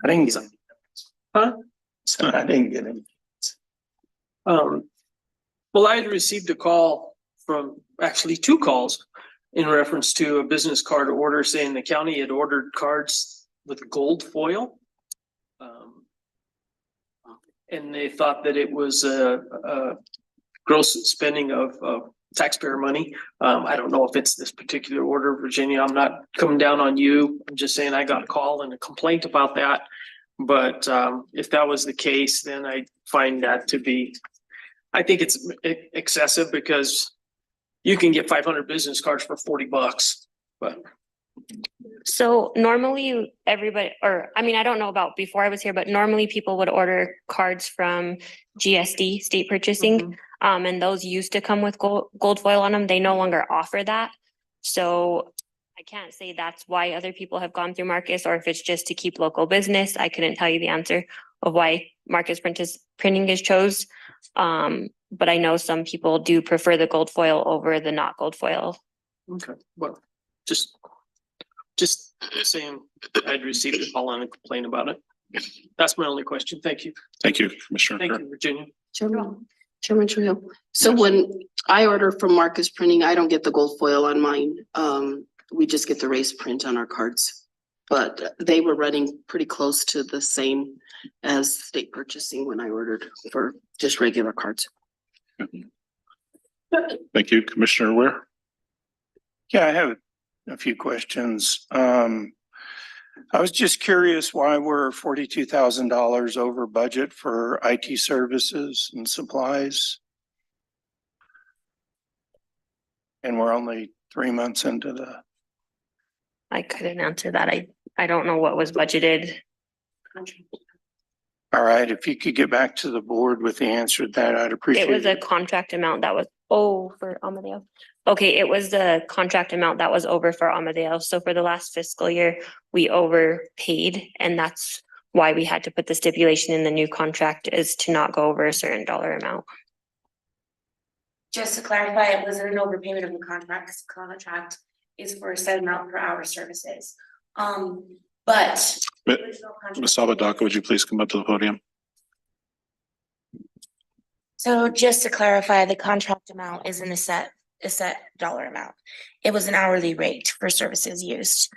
F: I didn't get it.
J: Huh?
F: I didn't get it.
J: Well, I had received a call actually 2 calls in reference to a business card order saying the county had ordered cards with gold foil. And they thought that it was a gross spending of taxpayer money. I don't know if it's this particular order, Virginia. I'm not coming down on you. I'm just saying I got a call and a complaint about that. But if that was the case, then I find that to be, I think it's excessive, because you can get 500 business cards for $40, but.
G: So normally everybody, or I mean, I don't know about before I was here, but normally people would order cards from GSD, state purchasing. And those used to come with gold foil on them. They no longer offer that. So I can't say that's why other people have gone through Marcus, or if it's just to keep local business. I couldn't tell you the answer of why Marcus Printing is chose. But I know some people do prefer the gold foil over the not gold foil.
J: Okay, well, just saying I'd received a call and a complaint about it. That's my only question. Thank you.
C: Thank you, Commissioner
J: Thank
C: Kern.
J: you, Virginia.
A: Chairman Trujillo. So when I order from Marcus Printing, I don't get the gold foil on mine. We just get the raised print on our cards. But they were running pretty close to the same as state purchasing when I ordered for just regular cards.
C: Thank you, Commissioner Ware.
F: Yeah, I have a few questions. I was just curious why we're $42,000 over budget for IT services and supplies. And we're only 3 months into the.
G: I couldn't answer that. I don't know what was budgeted.
F: All right, if you could get back to the board with the answer to that, I'd appreciate
G: It was a contract amount that was, for Amadeo. Okay, it was the contract amount that was over for Amadeo. So for the last fiscal year, we overpaid, and that's why we had to put the stipulation in the new contract, is to not go over a certain dollar amount.
H: Just to clarify, it wasn't an overpayment of the contract, because the contract is for a set amount per hour services. But.
C: Ms. Sabadaka, would you please come up to the podium?
H: So just to clarify, the contract amount isn't a set dollar amount. It was an hourly rate for services used.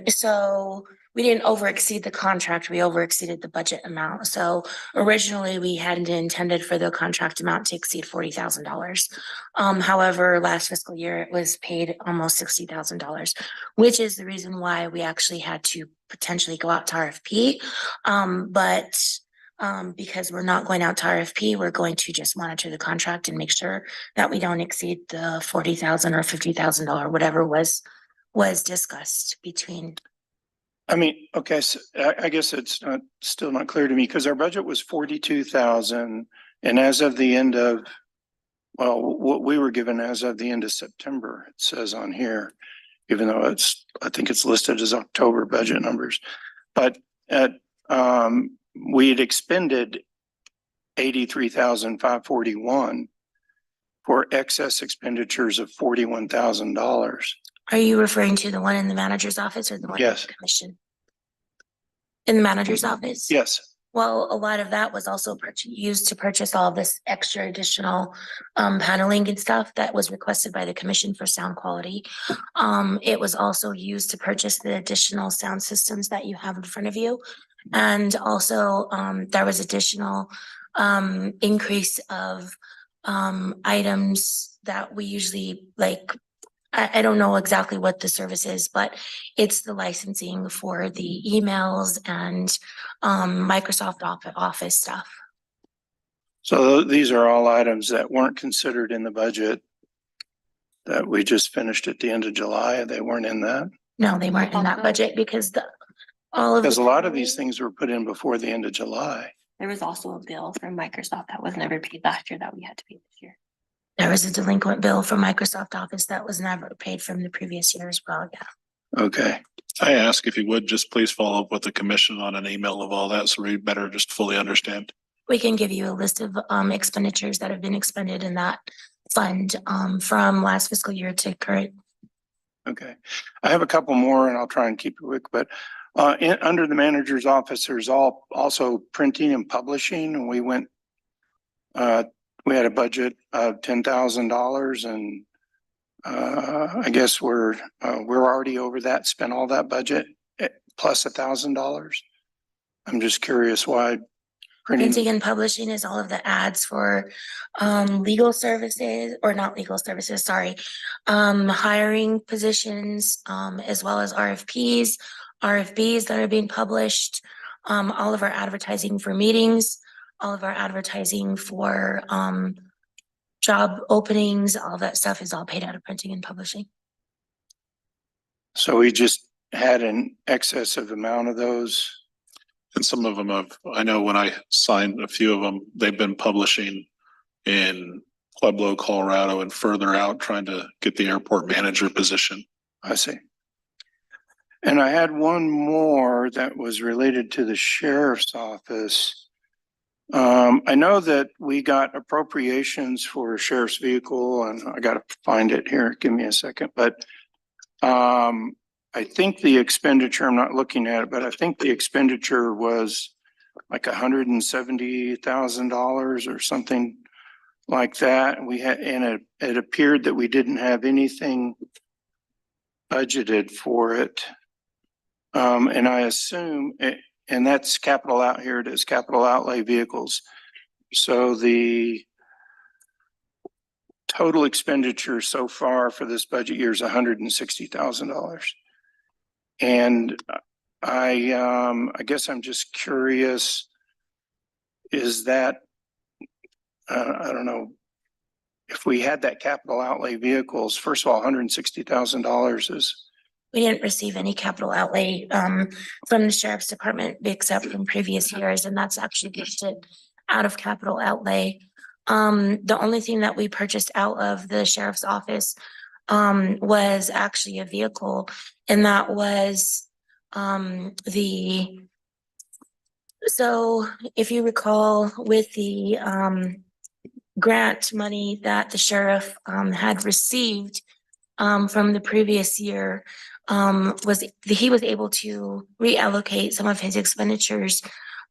H: So we didn't over exceed the contract, we over exceeded the budget amount. So originally we hadn't intended for the contract amount to exceed $40,000. However, last fiscal year it was paid almost $60,000, which is the reason why we actually had to potentially go out to RFP. Because we're not going out to RFP, we're going to just monitor the contract and make sure that we don't exceed the $40,000 or $50,000, whatever was discussed between.
F: I mean, okay, so I guess it's still not clear to me because our budget was 42,000 and as of the end of, well, what we were given as of the end of September, it says on here, even though I think it's listed as October budget numbers, but we had expended 83,541 for excess expenditures of $41,000.
H: Are you referring to the one in the manager's office or the one in
F: Yes.
H: the commission? In the manager's office?
F: Yes.
H: Well, a lot of that was also used to purchase all of this extra additional paneling and stuff that was requested by the commission for sound quality. It was also used to purchase the additional sound systems that you have in front of you. And also there was additional increase of items that we usually like. I don't know exactly what the service is, but it's the licensing for the emails and Microsoft Office stuff.
F: So these are all items that weren't considered in the budget that we just finished at the end of July. They weren't in that.
H: No, they weren't in that budget because
F: Because a lot of these things were put in before the end of July.
G: There was also a bill from Microsoft that was never paid last year that we had to pay this year.
H: There was a delinquent bill from Microsoft Office that was never paid from the previous year as well. Yeah.
F: Okay.
C: I ask if you would just please follow up with the commission on an email of all that so we better just fully understand.
H: We can give you a list of expenditures that have been expended in that fund from last fiscal year to current.
F: Okay. I have a couple more and I'll try and keep it quick, but under the manager's office, there's also printing and publishing. And we went, we had a budget of $10,000 and I guess we're already over that, spent all that budget plus $1,000. I'm just curious why
H: Printing and publishing is all of the ads for legal services or not legal services, sorry. Hiring positions as well as RFPs that are being published, all of our advertising for meetings, all of our advertising for job openings, all that stuff is all paid out of printing and publishing.
F: So we just had an excessive amount of those.
C: And some of them have, I know when I signed a few of them, they've been publishing in Pueblo, Colorado and further out trying to get the airport manager position.
F: I see. And I had one more that was related to the sheriff's office. I know that we got appropriations for a sheriff's vehicle and I got to find it here. Give me a second, but I think the expenditure, I'm not looking at it, but I think the expenditure was like $170,000 or something like that. We had, and it appeared that we didn't have anything budgeted for it. And I assume and that's capital out here. It is capital outlay vehicles. So the total expenditure so far for this budget year is $160,000. And I guess I'm just curious, is that, I don't know, if we had that capital outlay vehicles, first of all, $160,000 is.
H: We didn't receive any capital outlay from the sheriff's department except from previous years, and that's actually listed out of capital outlay. The only thing that we purchased out of the sheriff's office was actually a vehicle, and that was so if you recall with the grant money that the sheriff had received from the previous year, he was able to reallocate some of his expenditures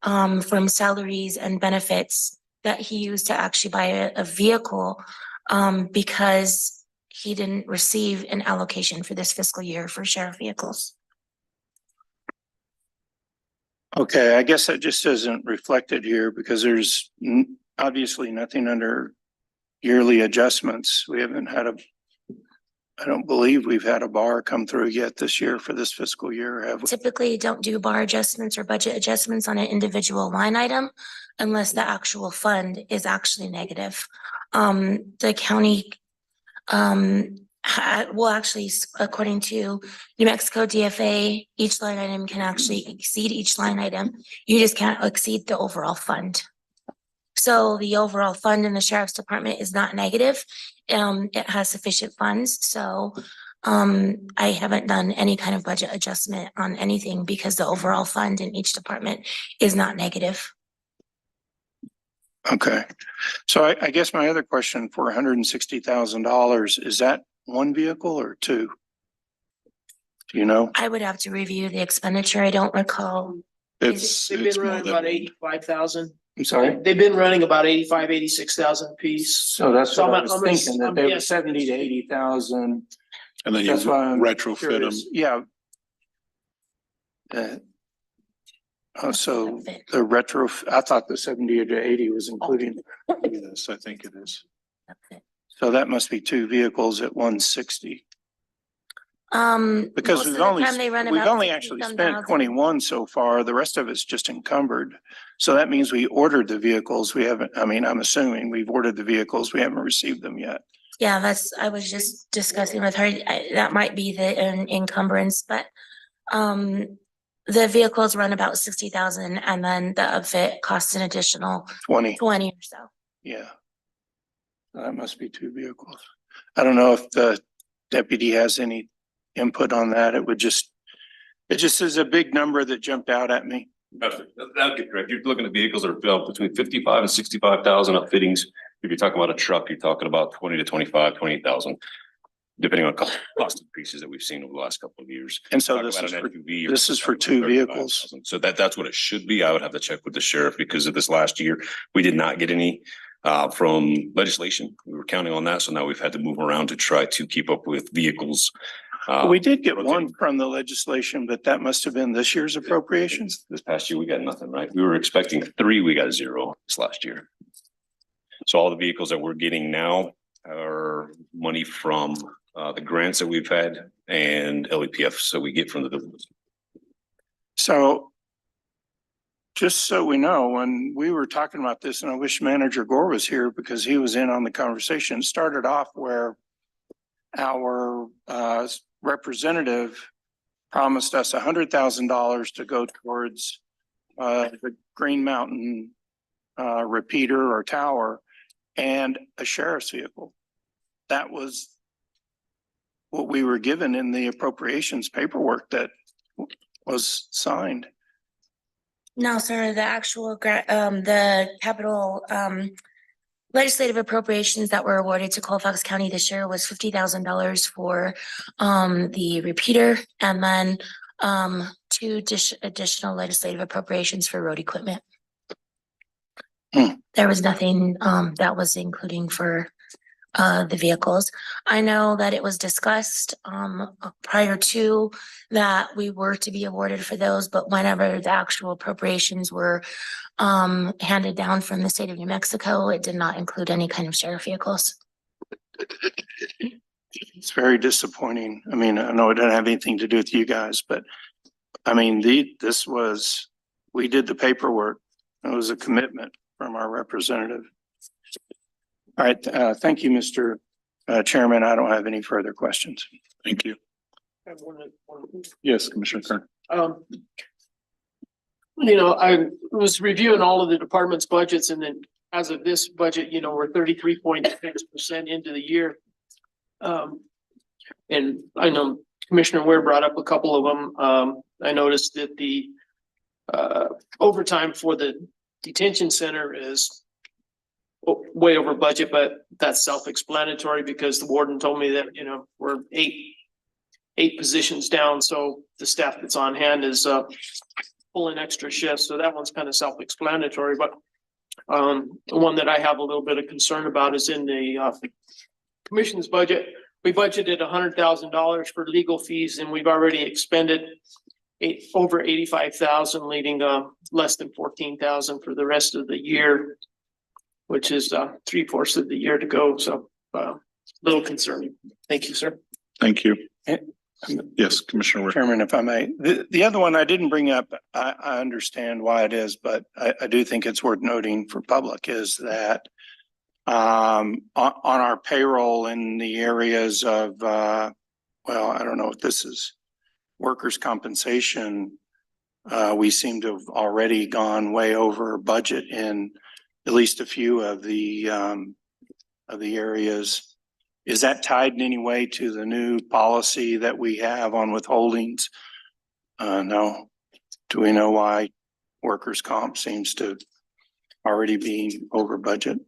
H: from salaries and benefits that he used to actually buy a vehicle because he didn't receive an allocation for this fiscal year for sheriff vehicles.
F: Okay, I guess that just isn't reflected here because there's obviously nothing under yearly adjustments. We haven't had I don't believe we've had a bar come through yet this year for this fiscal year, have we?
H: Typically don't do bar adjustments or budget adjustments on an individual line item unless the actual fund is actually negative. The county well, actually, according to New Mexico DFA, each line item can actually exceed each line item. You just can't exceed the overall fund. So the overall fund in the sheriff's department is not negative. It has sufficient funds, so I haven't done any kind of budget adjustment on anything because the overall fund in each department is not negative.
F: Okay, so I guess my other question for $160,000, is that one vehicle or two? Do you know?
H: I would have to review the expenditure. I don't recall.
C: It's,
J: They've
C: it's
J: been
C: more
J: running
C: than
J: about
C: one.
J: 85,000.
F: I'm sorry?
J: They've been running about 86,000 a piece.
F: So that's
J: So
F: what I
J: I'm-
F: was
J: I'm
F: thinking, that they were
J: guessing
F: 70 to 80,000.
C: And then you
F: That's why I'm
C: retrofit them.
F: curious. Yeah. So the retro, I thought the 70 to 80 was including,
C: Yes, I think it is.
F: so that must be two vehicles at 160. Because
H: Most
F: we've
H: of the
F: only,
H: time they run
F: we've
H: about
F: only actually spent
H: 60-some thousand.
F: 21 so far. The rest of it's just encumbered. So that means we ordered the vehicles. We haven't, I mean, I'm assuming we've ordered the vehicles. We haven't received them yet.
H: Yeah, I was just discussing with her, that might be the encumbrance, but the vehicles run about 60,000 and then the outfit costs an additional
F: 20.
H: 20 or so.
F: Yeah. That must be two vehicles. I don't know if the deputy has any input on that. It just is a big number that jumped out at me.
K: That'll get correct. You're looking at vehicles that are built between 55 and 65,000 up fittings. If you're talking about a truck, you're talking about 20 to 25, 28,000, depending on cost increases that we've seen over the last couple of years.
F: And so
K: Talk
F: this
K: about
F: is
K: an
F: for,
K: SUV,
F: this is for
K: you're talking
F: two
K: about
F: vehicles.
K: 35,000. So that's what it should be. I would have to check with the sheriff because of this last year. We did not get any from legislation. We were counting on that. So now we've had to move around to try to keep up with vehicles.
F: We did get
K: rotating.
F: one from the legislation, but that must have been this year's appropriations.
K: This past year, we got nothing, right? We were expecting 3, we got 0 this last year. So all the vehicles that we're getting now are money from the grants that we've had and LEPF, so we get from the business.
F: So just so we know, when we were talking about this, and I wish Manager Gore was here because he was in on the conversation, it started off where our representative promised us $100,000 to go towards the Green Mountain repeater or tower and a sheriff's vehicle. That was what we were given in the appropriations paperwork that was signed.
H: No, sir, the actual the capital legislative appropriations that were awarded to Colfax County this year was $50,000 for the repeater and then two additional legislative appropriations for road equipment. There was nothing that was including for the vehicles. I know that it was discussed prior to that we were to be awarded for those, but whenever the actual appropriations were handed down from the state of New Mexico, it did not include any kind of sheriff vehicles.
F: It's very disappointing. I mean, I know it doesn't have anything to do with you guys, but I mean, we did the paperwork. It was a commitment from our representative. All right, thank you, Mr. Chairman. I don't have any further questions.
C: Thank you.
J: I have one.
C: Yes, Commissioner Kern.
J: You know, I was reviewing all of the department's budgets and then as of this budget, you know, we're 33.6% into the year. And I know Commissioner Ware brought up a couple of them. I noticed that the overtime for the detention center is way over budget, but that's self-explanatory because the warden told me that, you know, we're eight positions down. So the staff that's on hand is pulling extra shifts. So that one's kind of self-explanatory, but the one that I have a little bit of concern about is in the commission's budget. We budgeted $100,000 for legal fees and we've already expended over 85,000, leaving less than 14,000 for the rest of the year, which is 3/4 of the year to go. So a little concerning. Thank you, sir.
C: Thank you. Yes, Commissioner Ware.
F: Chairman, if I may, the other one I didn't bring up, I understand why it is, but I do think it's worth noting for public is that on our payroll in the areas of, well, I don't know what this is, workers' compensation, we seem to have already gone way over budget in at least a few of the areas. Is that tied in any way to the new policy that we have on withholdings? No. Do we know why workers' comp seems to already be over budget?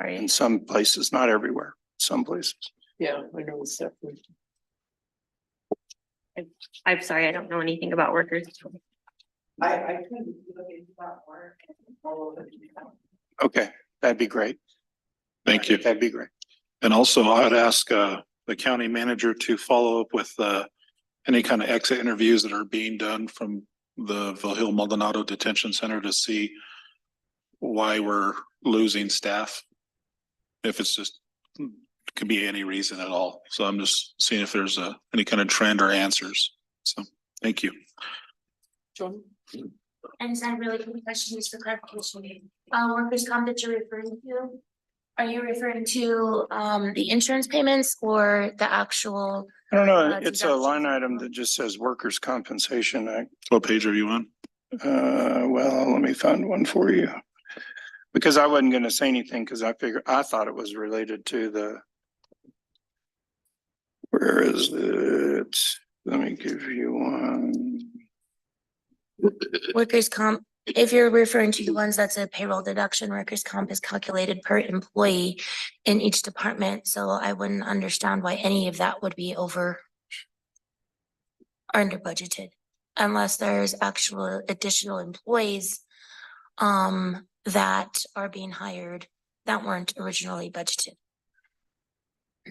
F: In some places, not everywhere, some places.
J: Yeah, I know it's definitely.
G: I'm sorry, I don't know anything about workers.
J: I couldn't look into that more.
F: Okay, that'd be great.
C: Thank you.
F: That'd be great.
C: And also I'd ask the county manager to follow up with any kind of exit interviews that are being done from the Valhil Maldonado Detention Center to see why we're losing staff. If it's just, could be any reason at all. So I'm just seeing if there's any kind of trend or answers. So thank you.
J: John?
H: And it's not really good question, just for clarification. Workers' comp that you're referring to, are you referring to the insurance payments or the actual?
F: I don't know, it's a
H: deductions?
F: line item that just says workers' compensation.
C: What page are you on?
F: Well, let me find one for you. Because I wasn't gonna say anything because I thought it was related to the. Where is it? Let me give you one.
H: Workers' comp, if you're referring to the ones that's a payroll deduction, workers' comp is calculated per employee in each department, so I wouldn't understand why any of that would be over. Or under budgeted, unless there's actual additional employees. That are being hired that weren't originally budgeted.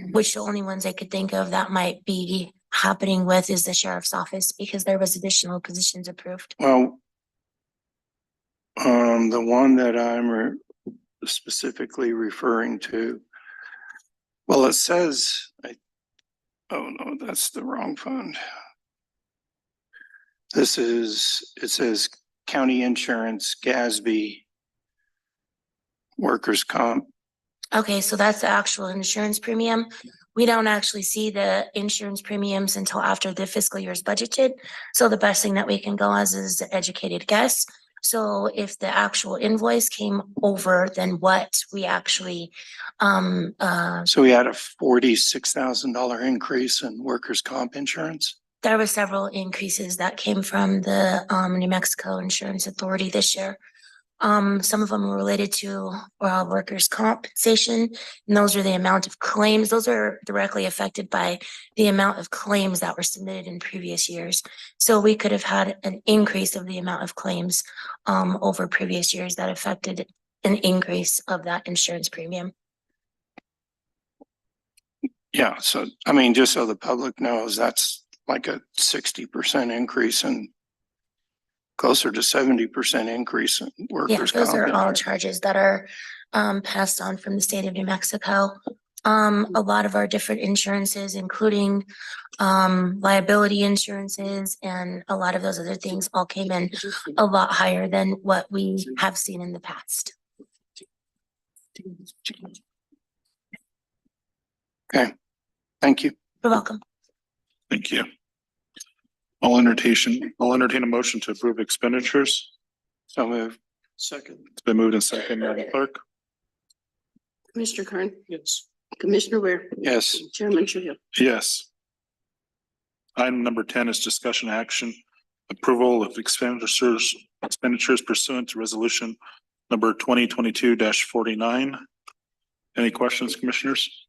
H: Which the only ones I could think of that might be happening with is the sheriff's office, because there was additional positions approved.
F: Well. The one that I'm specifically referring to. Well, it says, oh no, that's the wrong fund. It says county insurance, GASB. Workers' comp.
H: Okay, so that's the actual insurance premium. We don't actually see the insurance premiums until after the fiscal year is budgeted. So the best thing that we can go as is an educated guess. So if the actual invoice came over, then what we actually,
F: So we had a $46,000 increase in workers' comp insurance.
H: there were several increases that came from the New Mexico Insurance Authority this year. Some of them were related to workers' compensation, and those are the amount of claims. Those are directly affected by the amount of claims that were submitted in previous years. So we could have had an increase of the amount of claims over previous years that affected an increase of that insurance premium.
F: Yeah, so I mean, just so the public knows, that's like a 60% increase and closer to 70% increase in
H: Yeah,
F: workers'
H: those are all
F: comp.
H: charges that are passed on from the state of New Mexico. A lot of our different insurances, including liability insurances and a lot of those other things all came in a lot higher than what we have seen in the past.
F: Okay, thank you.
H: You're welcome.
C: Thank you. I'll entertain a motion to approve expenditures.
F: So move.
J: Second.
C: It's been moved and seconded, Madam Clerk.
A: Commissioner Kern,
J: Yes.
A: Commissioner Ware,
F: Yes.
A: Chairman Truhill.
C: Yes. Item number 10 is discussion action, approval of expenditures pursuant to resolution number 2022-49. Any questions, commissioners?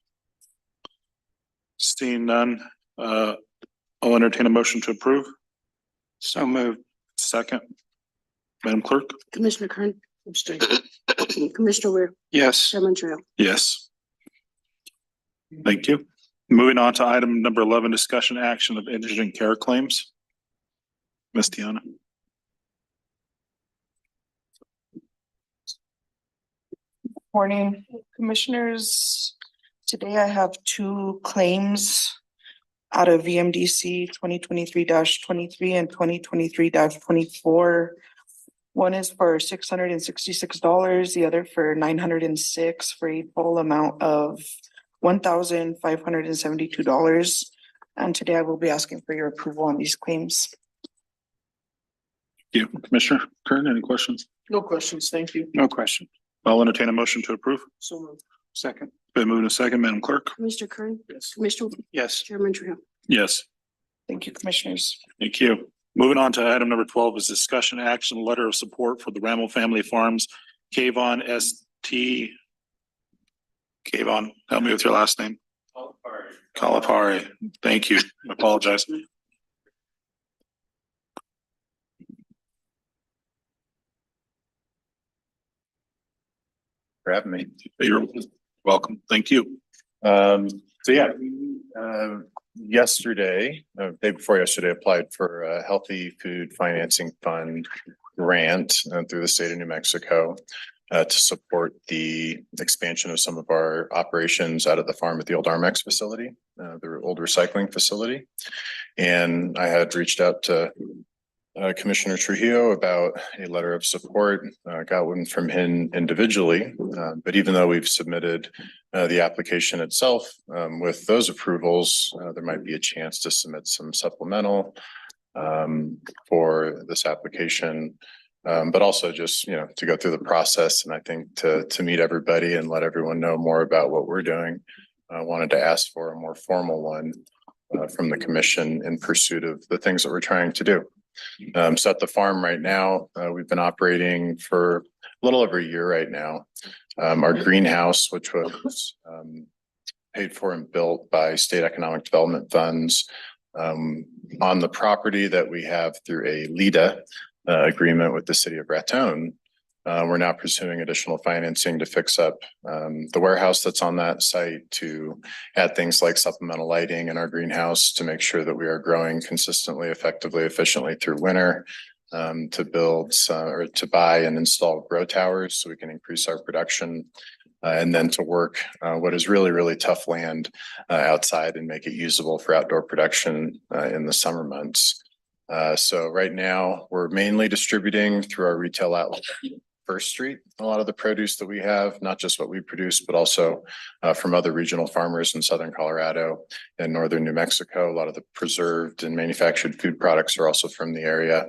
C: Seeing none, I'll entertain a motion to approve.
F: So moved.
C: Second. Madam Clerk?
A: Commissioner Kern. Commissioner Ware,
F: Yes.
A: Chairman Truhill.
C: Yes. Thank you. Moving on to item number 11, discussion action of indigent care claims. Ms. Tiana.
L: Morning, Commissioners. Today I have two claims out of VMDC 2023-23 and 2023-24. One is for $666, the other for $906, for a total amount of $1,572. And today I will be asking for your approval on these claims.
C: Thank you. Commissioner Kern, any questions?
J: No questions, thank you.
F: No question.
C: I'll entertain a motion to approve.
J: So moved.
F: Second.
C: Been moved and second, Madam Clerk?
A: Commissioner Kern?
J: Yes.
A: Commissioner,
F: Yes.
A: Chairman Truhill?
C: Yes.
L: Thank you, Commissioners.
C: Thank you. Moving on to item number 12 is discussion action letter of support for the Ramel Family Farms Kavon ST. Kavon, help me with your last name. Kalapari. Thank you. I apologize.
M: For having me.
C: You're welcome. Thank you.
M: So yeah, yesterday, day before yesterday, applied for a Healthy Food Financing Fund grant through the state of New Mexico to support the expansion of some of our operations out of the farm at the old Armex facility, the old recycling facility. And I had reached out to Commissioner Trujillo about a letter of support, got one from him individually. But even though we've submitted the application itself with those approvals, there might be a chance to submit some supplemental for this application. But also just, you know, to go through the process, and I think to meet everybody and let everyone know more about what we're doing. I wanted to ask for a more formal one from the commission in pursuit of the things that we're trying to do. So at the farm right now, we've been operating for a little over a year right now. Our greenhouse, which was paid for and built by state economic development funds on the property that we have through a LEDA agreement with the city of Raton. We're now pursuing additional financing to fix up the warehouse that's on that site, to add things like supplemental lighting in our greenhouse to make sure that we are growing consistently, effectively, efficiently through winter, to build or to buy and install grow towers so we can increase our production, and then to work what is really, really tough land outside and make it usable for outdoor production in the summer months. So right now we're mainly distributing through our retail outlet, First Street, a lot of the produce that we have, not just what we produce, but also from other regional farmers in southern Colorado and northern New Mexico. A lot of the preserved and manufactured food products are also from the area.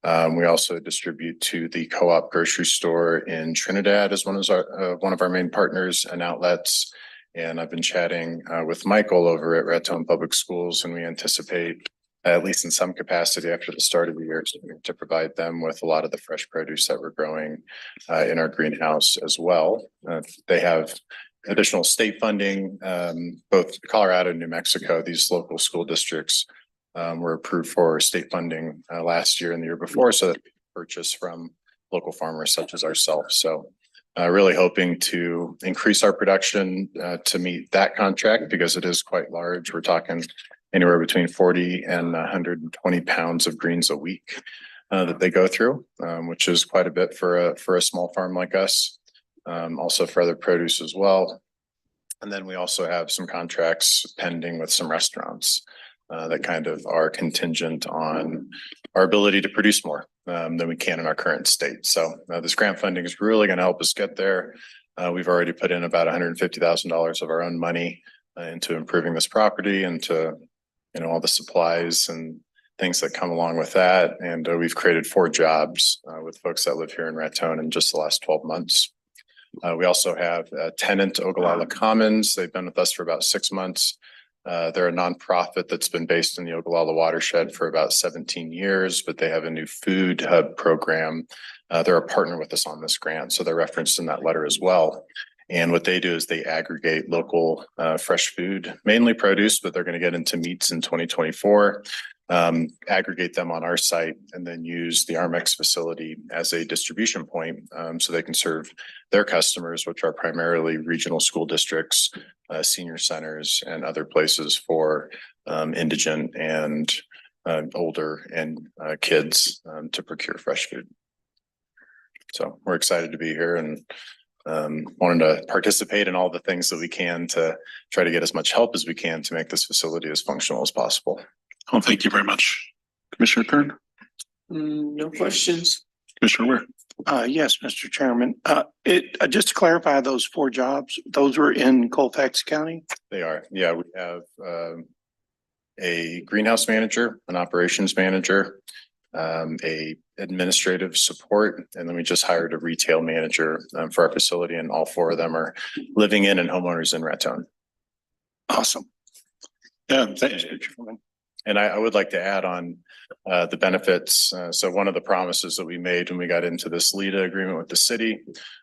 M: We also distribute to the Co-op grocery store in Trinidad as one of our main partners and outlets. And I've been chatting with Michael over at Raton Public Schools, and we anticipate, at least in some capacity after the start of the year, to provide them with a lot of the fresh produce that we're growing in our greenhouse as well. They have additional state funding, both Colorado and New Mexico. These local school districts were approved for state funding last year and the year before, so that we purchase from local farmers such as ourselves. So really hoping to increase our production to meet that contract, because it is quite large. We're talking anywhere between 40 and 120 pounds of greens a week that they go through, which is quite a bit for a small farm like us. Also for other produce as well. And then we also have some contracts pending with some restaurants that kind of are contingent on our ability to produce more than we can in our current state. So this grant funding is really going to help us get there. We've already put in about $150,000 of our own money into improving this property and to, you know, all the supplies and things that come along with that. And we've created 4 jobs with folks that live here in Raton in just the last 12 months. We also have a tenant, Ogallala Commons. They've been with us for about 6 months. They're a nonprofit that's been based in the Ogallala watershed for about 17 years, but they have a new food hub program. They're a partner with us on this grant, so they're referenced in that letter as well. And what they do is they aggregate local fresh food, mainly produce, but they're going to get into meats in 2024, aggregate them on our site, and then use the Armex facility as a distribution point so they can serve their customers, which are primarily regional school districts, senior centers, and other places for indigent and older and kids to procure fresh food. So we're excited to be here and wanting to participate in all the things that we can to try to get as much help as we can to make this facility as functional as possible.
C: Well, thank you very much. Commissioner Kern,
J: No questions.
C: Commissioner Ware.
F: Yes, Mr. Chairman. Just to clarify, those 4 jobs, those were in Colfax County?
M: They are. Yeah, we have a greenhouse manager, an operations manager, a administrative support, and then we just hired a retail manager for our facility, and all 4 of them are living in and homeowners in Raton.
F: Awesome.
C: Yeah,
M: And I would like to add on the benefits. So one of the promises that we made when we got into this LEDA agreement with the city,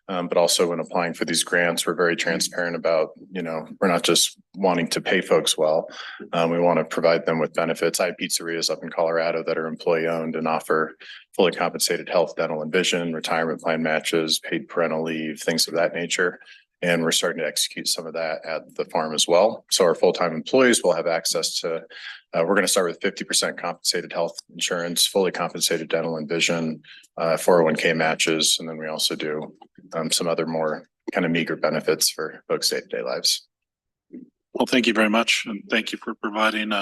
M: but also when applying for these grants, we're very transparent about, we're not just wanting to pay folks well. We want to provide them with benefits. I have pizzerias up in Colorado that are employee owned and offer fully compensated health, dental, and vision, retirement plan matches, paid parental leave, things of that nature. And we're starting to execute some of that at the farm as well. So our full-time employees will have access to, we're going to start with 50% compensated health insurance, fully compensated dental and vision, 401k matches. And then we also do some other more kind of meager benefits for folks' day-to-day lives.
C: Well, thank you very much. And thank you for providing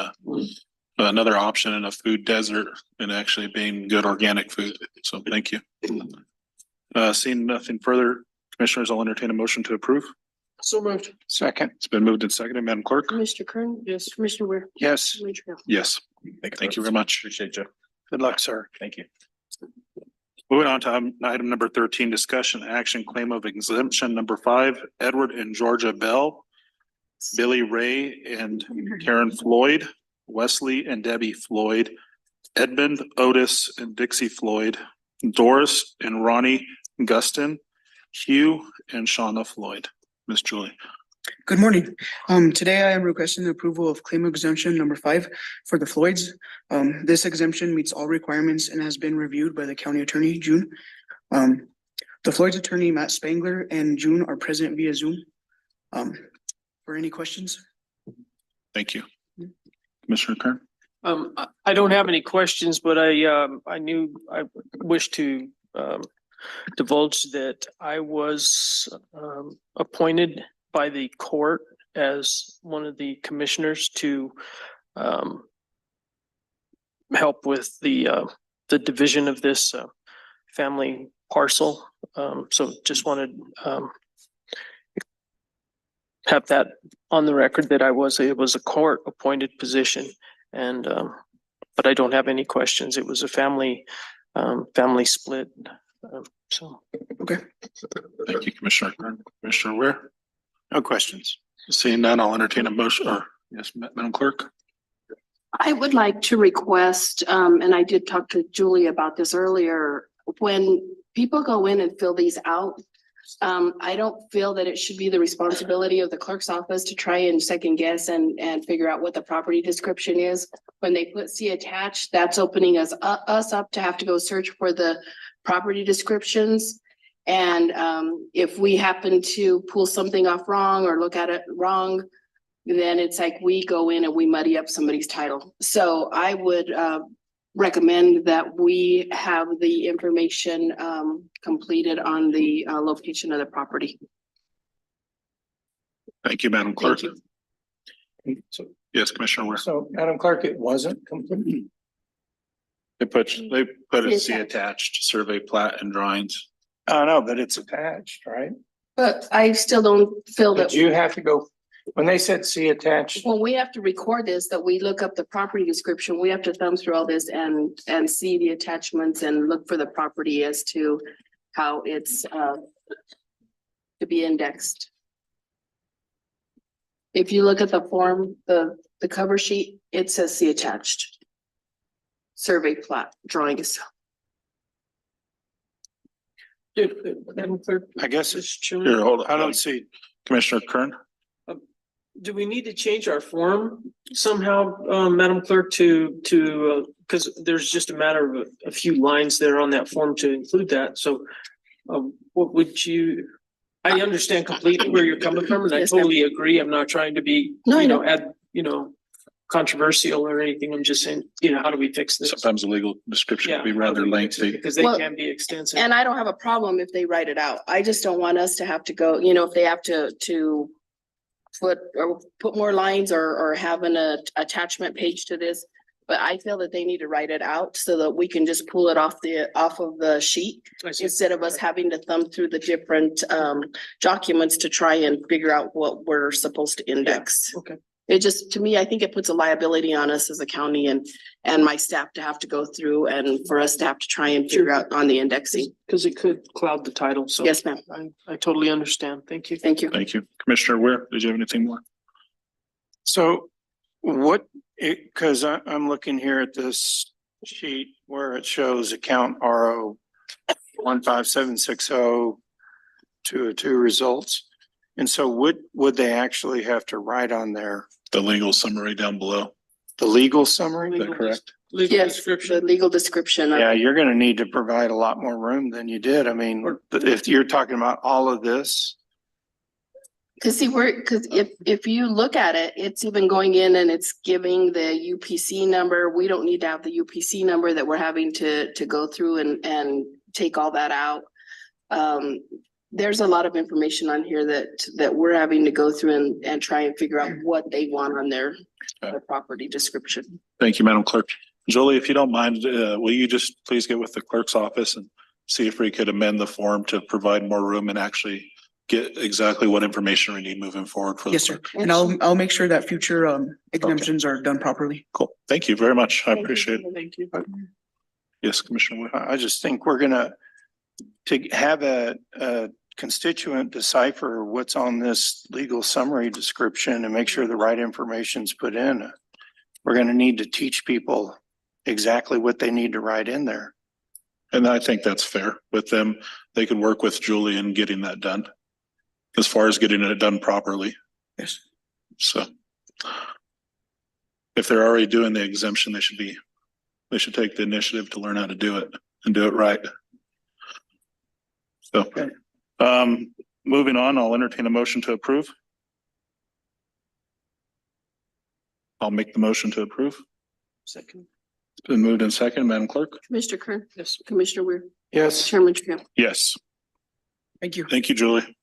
C: another option in a food desert and actually being good organic food. So thank you. Seeing nothing further, Commissioners, I'll entertain a motion to approve.
J: So moved.
F: Second.
C: It's been moved and seconded. Madam Clerk?
A: Commissioner Kern?
J: Yes.
A: Commissioner Ware?
F: Yes.
A: Commissioner Hill?
C: Yes. Thank you very much.
M: Appreciate you.
F: Good luck, sir.
M: Thank you.
C: Moving on to item number 13, discussion action claim of exemption number 5, Edward and Georgia Bell, Billy Ray and Karen Floyd, Wesley and Debbie Floyd, Edmund Otis and Dixie Floyd, Doris and Ronnie Gustin, Hugh and Shauna Floyd. Miss Julie.
N: Good morning. Today I am requesting the approval of claim exemption number 5 for the Floyds. This exemption meets all requirements and has been reviewed by the county attorney, June. The Floyd's attorney, Matt Spangler, and June are present via Zoom. For any questions?
C: Thank you. Commissioner Kern.
J: I don't have any questions, but I wish to divulge that I was appointed by the court as one of the commissioners to help with the division of this family parcel. So just wanted have that on the record that it was a court appointed position, and but I don't have any questions. It was a family split. So
N: okay.
C: Thank you, Commissioner Kern. Commissioner Ware.
F: No questions.
C: Seeing none, I'll entertain a motion. Yes, Madam Clerk.
A: I would like to request, and I did talk to Julie about this earlier, when people go in and fill these out, I don't feel that it should be the responsibility of the clerk's office to try and second guess and figure out what the property description is. When they put C attached, that's opening us up to have to go search for the property descriptions. And if we happen to pull something off wrong or look at it wrong, then it's like we go in and we muddy up somebody's title. So I would recommend that we have the information completed on the location of the property.
C: Thank you, Madam Clerk.
A: Thank
C: So, yes, Commissioner Ware.
F: So, Madam Clerk, it wasn't complete.
C: They put a C attached survey plat and drawings.
F: I know, but it's attached, right?
A: But I still don't feel
F: But
A: that
F: you have to go, when they said see attached,
A: when we have to record this, that we look up the property description, we have to thumb through all this and see the attachments and look for the property as to how it's to be indexed. If you look at the form, the cover sheet, it says see attached. Survey plat drawings.
J: Madam Clerk,
F: I guess it's
J: Mr.
C: Here,
J: Chairman,
C: hold on.
F: I don't see.
C: Commissioner Kern.
J: do we need to change our form somehow, Madam Clerk, to because there's just a matter of a few lines there on that form to include that. So what would you, I understand completely where you're coming from, and I
A: Yes, ma'am.
J: totally agree. I'm not trying to be,
A: No, I know.
J: add, controversial or anything. I'm just saying, you know, how do we fix this?
C: Sometimes the legal description can be
J: Yeah, how do
C: rather
J: we fix it?
C: lengthy.
J: Because they
A: Well,
J: can be extensive.
A: And I don't have a problem if they write it out. I just don't want us to have to go, you know, if they have to put more lines or have an attachment page to this. But I feel that they need to write it out so that we can just pull it off of the sheet
J: I see.
A: instead of us having to thumb through the different documents to try and figure out what we're supposed to index.
J: Okay.
A: It just, to me, I think it puts a liability on us as a county and my staff to have to go through and for us to have to try and figure out on the indexing.
J: Because it could cloud the title. So
A: Yes, ma'am.
J: I totally understand. Thank you.
A: Thank you.
C: Thank you. Commissioner Ware, did you have anything more?
F: So what, cause I'm looking here at this sheet where it shows account RO 15760 results. And so would they actually have to write on there
C: The legal summary down below.
F: the legal summary?
C: Is that correct?
J: Legal
A: Yes,
J: description.
A: the legal description.
F: Yeah, you're gonna need to provide a lot more room than you did. I mean, if you're talking about all of this.
A: Cause see, cause if you look at it, it's even going in and it's giving the UPC number. We don't need to have the UPC number that we're having to go through and take all that out. There's a lot of information on here that we're having to go through and try and figure out what they want on their property description.
C: Thank you, Madam Clerk. Jolie, if you don't mind, will you just please get with the clerk's office and see if we could amend the form to provide more room and actually get exactly what information we need moving forward for the
N: Yes, sir.
C: clerk.
N: And I'll make sure that future exemptions are done properly.
C: Cool. Thank you very much. I
A: Thank you.
C: appreciate it.
J: Thank you.
C: Yes, Commissioner Ware.
F: I just think we're gonna, to have a constituent decipher what's on this legal summary description and make sure the right information's put in. We're gonna need to teach people exactly what they need to write in there.
C: And I think that's fair with them. They could work with Julie in getting that done. As far as getting it done properly.
N: Yes.
C: So. If they're already doing the exemption, they should take the initiative to learn how to do it and do it right. So, moving on, I'll entertain a motion to approve. I'll make the motion to approve.
J: Second.
C: It's been moved in second, Madam Clerk.
A: Commissioner Kern?
J: Yes.
A: Commissioner Weir?
F: Yes.
A: Chairman Trio?
C: Yes.
N: Thank you.
C: Thank you, Julie.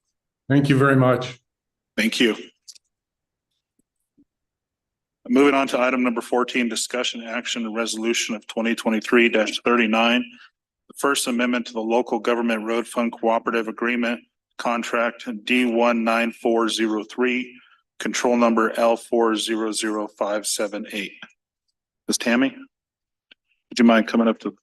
I: Thank you very much.
C: Thank you. Moving on to item number 14, discussion action and resolution of 2023-39. The First Amendment to the Local Government Road Fund Cooperative Agreement Contract D19403, control number L400578. Ms. Tammy, would you mind coming up to?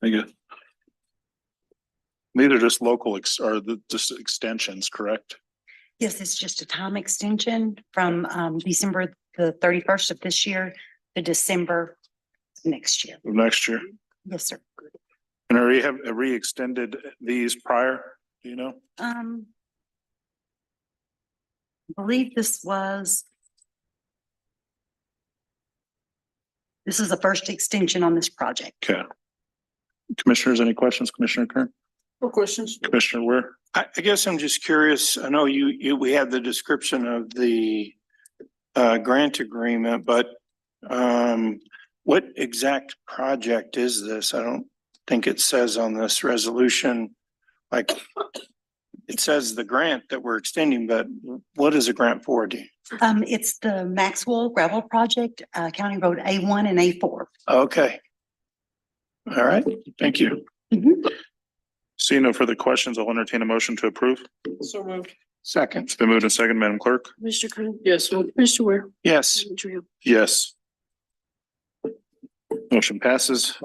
C: Thank you. These are just local just extensions, correct?
O: Yes, it's just a time extension from December the 31st of this year to December next year.
C: Next year.
O: Yes, sir.
C: And have we extended these prior, do you know?
O: I believe this is the first extension on this project.
C: Okay. Commissioners, any questions? Commissioner Kern?
J: No questions.
C: Commissioner Ware?
F: I guess I'm just curious. I know we had the description of the grant agreement, but what exact project is this? I don't think it says on this resolution, like it says the grant that we're extending, but what is a grant for?
O: It's the Maxwell Gravel Project, County Road A1 and A4.
F: Okay. All right, thank you.
C: Seeing no further questions, I'll entertain a motion to approve.
J: So moved.
F: Second.
C: It's been moved and second, Madam Clerk.
A: Commissioner Kern?
J: Yes.
A: Commissioner Weir?
F: Yes.
A: Chairman Trio?
C: Yes. Motion passes.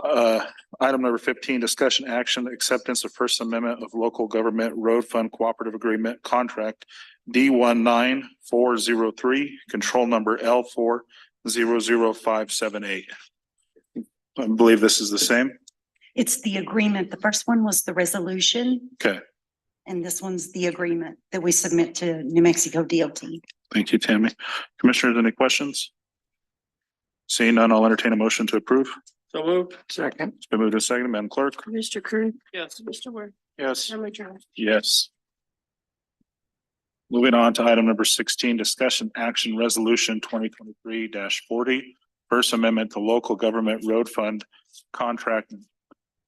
C: Item number 15, discussion action, acceptance of First Amendment of Local Government Road Fund Cooperative Agreement Contract D19403, control number L400578. I believe this is the same.
O: It's the agreement. The first one was the resolution.
C: Okay.
O: And this one's the agreement that we submit to New Mexico DOT.
C: Thank you, Tammy. Commissioners, any questions? Seeing none, I'll entertain a motion to approve.
J: So moved.
F: Second.
C: It's been moved and seconded, Madam Clerk?
A: Mr. Kern,
J: Yes.
A: Mr. Ware,
F: Yes.
A: Chairman Jones.
C: Yes. Moving on to item number 16, discussion action resolution 2023-40. First Amendment to Local Government Road Fund Contract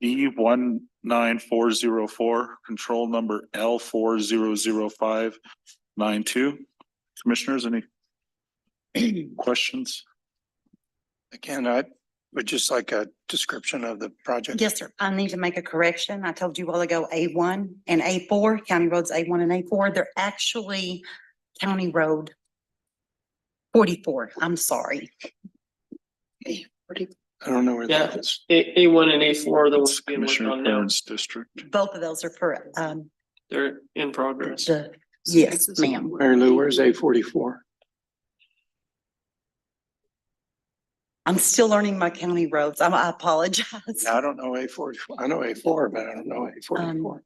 C: D19404, control number L400592. Commissioners, any questions?
F: Again, I would just like a description of the project.
O: Yes, sir. I need to make a correction. I told you a while ago, A1 and A4, county roads A1 and A4, they're actually county road 44. I'm sorry.
F: I don't know where that
J: Yeah.
F: is.
J: A1 and A4 are the
C: It's
J: ones being worked
C: Commissioner
J: on now.
C: Kern's district.
O: Both of those are for,
J: They're in progress.
O: yes, ma'am.
F: Mary Lou, where's A44?
O: I'm still learning my county roads. I apologize.
F: I don't know A44. I know A4, but I don't know A44.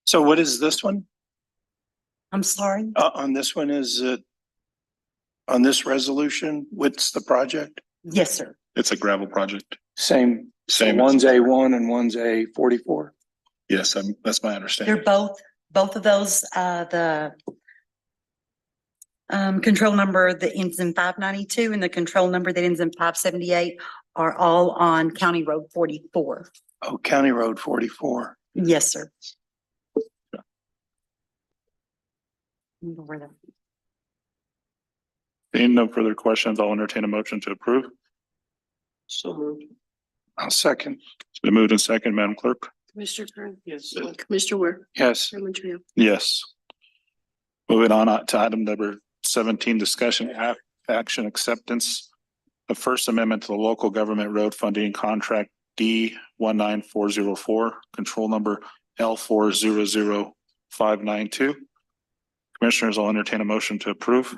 F: So what is this one?
O: I'm sorry.
F: On this one, is it on this resolution? What's the project?
O: Yes, sir.
C: It's a gravel project.
F: Same.
C: Same.
F: One's A1 and one's A44.
C: Yes, that's my understanding.
O: They're both of those, the control number that ends in 592 and the control number that ends in 578 are all on County Road 44.
F: Oh, County Road 44.
O: Yes, sir.
C: Seeing no further questions, I'll entertain a motion to approve.
J: So moved.
F: I'll second.
C: It's been moved and seconded, Madam Clerk?
A: Commissioner Kern,
J: Yes.
A: Commissioner Ware,
F: Yes.
A: Chairman Jones.
C: Yes. Moving on to item number 17, discussion action acceptance of First Amendment to the Local Government Road Funding Contract D19404, control number L400592. Commissioners, I'll entertain a motion to approve.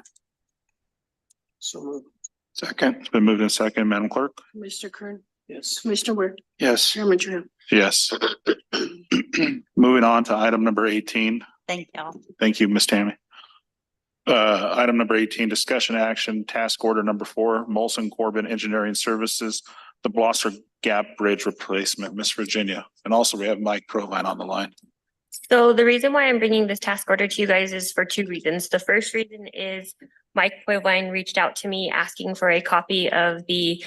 J: So moved.
F: Second.
C: It's been moved and seconded, Madam Clerk?
A: Commissioner Kern,
J: Yes.
A: Commissioner Ware,
F: Yes.
A: Chairman Jones.
C: Yes. Moving on to item number 18.
O: Thank y'all.
C: Thank you, Ms. Tammy. Item number 18, discussion action, task order number 4, Molson Corbin Engineering Services, the Blosser Gap Bridge replacement, Miss Virginia. And also we have Mike Provine on the line.
G: So the reason why I'm bringing this task order to you guys is for two reasons. The first reason is Mike Provine reached out to me asking for a copy of the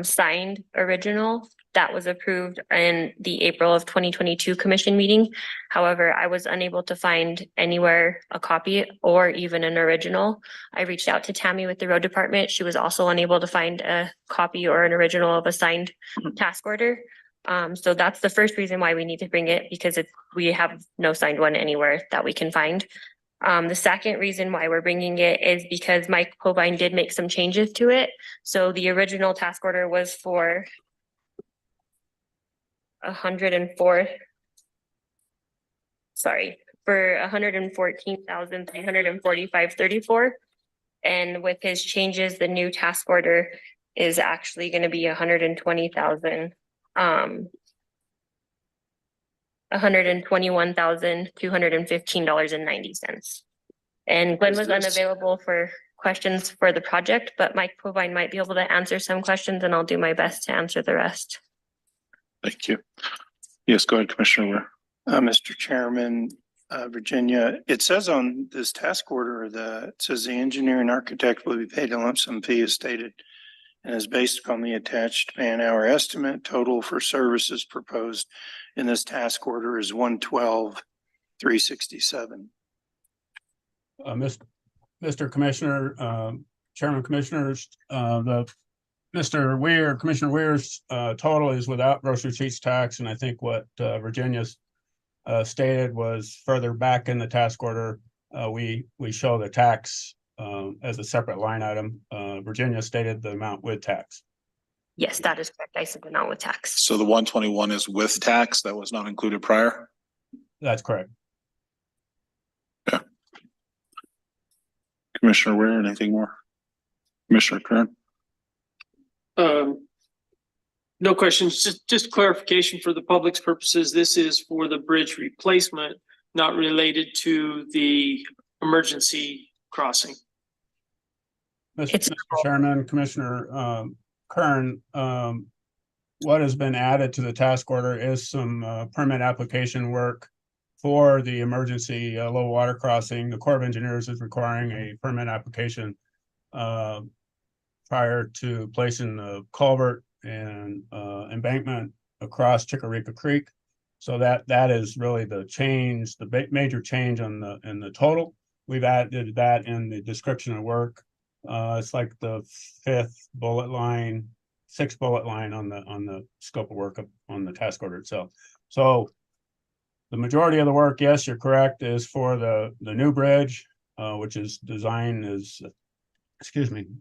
G: signed original that was approved in the April of 2022 commission meeting. However, I was unable to find anywhere a copy or even an original. I reached out to Tammy with the road department. She was also unable to find a copy or an original of a signed task order. So that's the first reason why we need to bring it, because we have no signed one anywhere that we can find. The second reason why we're bringing it is because Mike Provine did make some changes to it. So the original task order was for 114,345.34. And with his changes, the new task order is actually going to be $121,215.90. And Glenn was unavailable for questions for the project, but Mike Provine might be able to answer some questions and I'll do my best to answer the rest.
C: Thank you. Yes, go ahead, Commissioner Ware.
F: Mr. Chairman, Virginia, it says on this task order that it says the engineer and architect will be paid a lump sum fee as stated and is based upon the attached man-hour estimate. Total for services proposed in this task order is $112,367.
I: Mr. Commissioner, Chairman Commissioners, Commissioner Weir's total is without gross receipts tax, and I think what Virginia's stated was further back in the task order, we show the tax as a separate line item. Virginia stated the amount with tax.
G: Yes, that is correct. I said the amount with tax.
C: So the 121 is with tax, that was not included prior?
I: That's correct.
C: Yeah. Commissioner Ware, anything more? Commissioner Kern?
J: No questions, just clarification for the public's purposes. This is for the bridge replacement, not related to the emergency crossing.
I: Mr. Chairman, Commissioner Kern, what has been added to the task order is some permit application work for the emergency low water crossing. The Corps of Engineers is requiring a permit application prior to placing the culvert and embankment across Chickarica Creek. So that is really the change, the major change in the total. We've added that in the description of work. It's like the sixth bullet line on the scope of work on the task order itself. So the majority of the work, yes, you're correct, is for the new bridge, which is design is,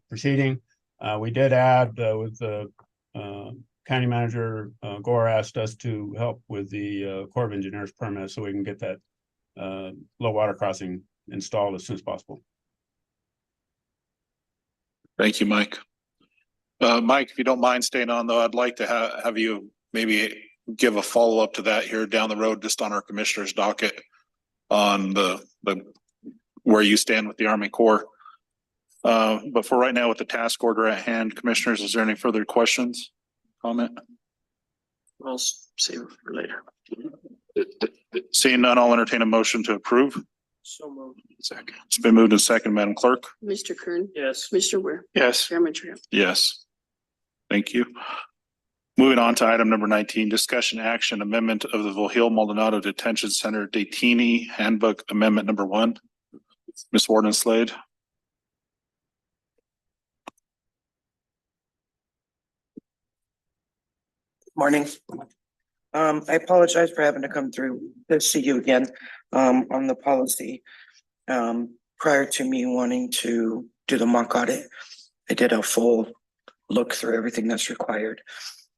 I: proceeding. We did add with the county manager, Gore asked us to help with the Corps of Engineers permit so we can get that low water crossing installed as soon as possible.
C: Thank you, Mike. Mike, if you don't mind staying on though, I'd like to have you maybe give a follow-up to that here down the road, just on our commissioner's docket on the where you stand with the Army Corps. But for right now, with the task order at hand, commissioners, is there any further questions, comment?
J: I'll save it for later.
C: Seeing none, I'll entertain a motion to approve.
J: So moved.
C: Second. It's been moved and second, Madam Clerk.
A: Mr. Kern,
J: Yes.
A: Commissioner Ware,
F: Yes.
A: Chairman Trio.
C: Yes. Thank you. Moving on to item number 19, discussion action amendment of the Vojil Maldonado Detention Center Detainee Handbook Amendment number 1. Ms. Warden Slade.
L: Morning. I apologize for having to come through to see you again, on the policy. Prior to me wanting to do the mock audit, I did a full look through everything that's required.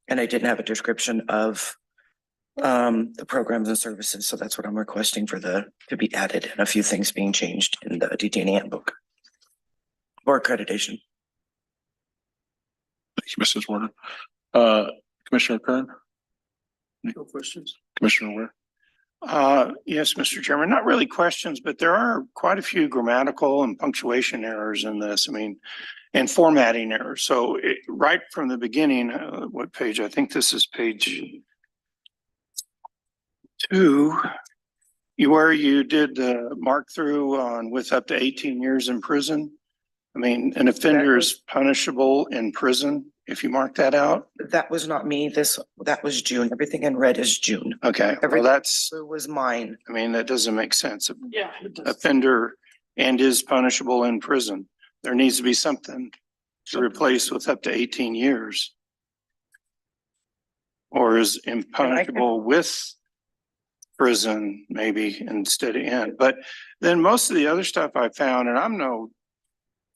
L: And I didn't have a description of the programs and services, so that's what I'm requesting to be added, and a few things being changed in the detainee handbook or accreditation.
C: Thank you, Mrs. Warden. Commissioner Kern.
J: No questions.
C: Commissioner Ware.
F: Yes, Mr. Chairman, not really questions, but there are quite a few grammatical and punctuation errors in this. I mean, and formatting errors. So right from the beginning, what page? I think this is page 2, where you did mark through on with up to 18 years in prison. I mean, an offender is punishable in prison if you mark that out.
L: That was not me. That was June. Everything in red is June.
F: Okay, well,
L: Everything
F: that's,
L: was mine.
F: I mean, that doesn't make sense.
J: Yeah. It does.
F: Offender and is punishable in prison. There needs to be something to replace with up to 18 years. Or is impunishable with prison, maybe instead of in. But then most of the other stuff I found, and I'm no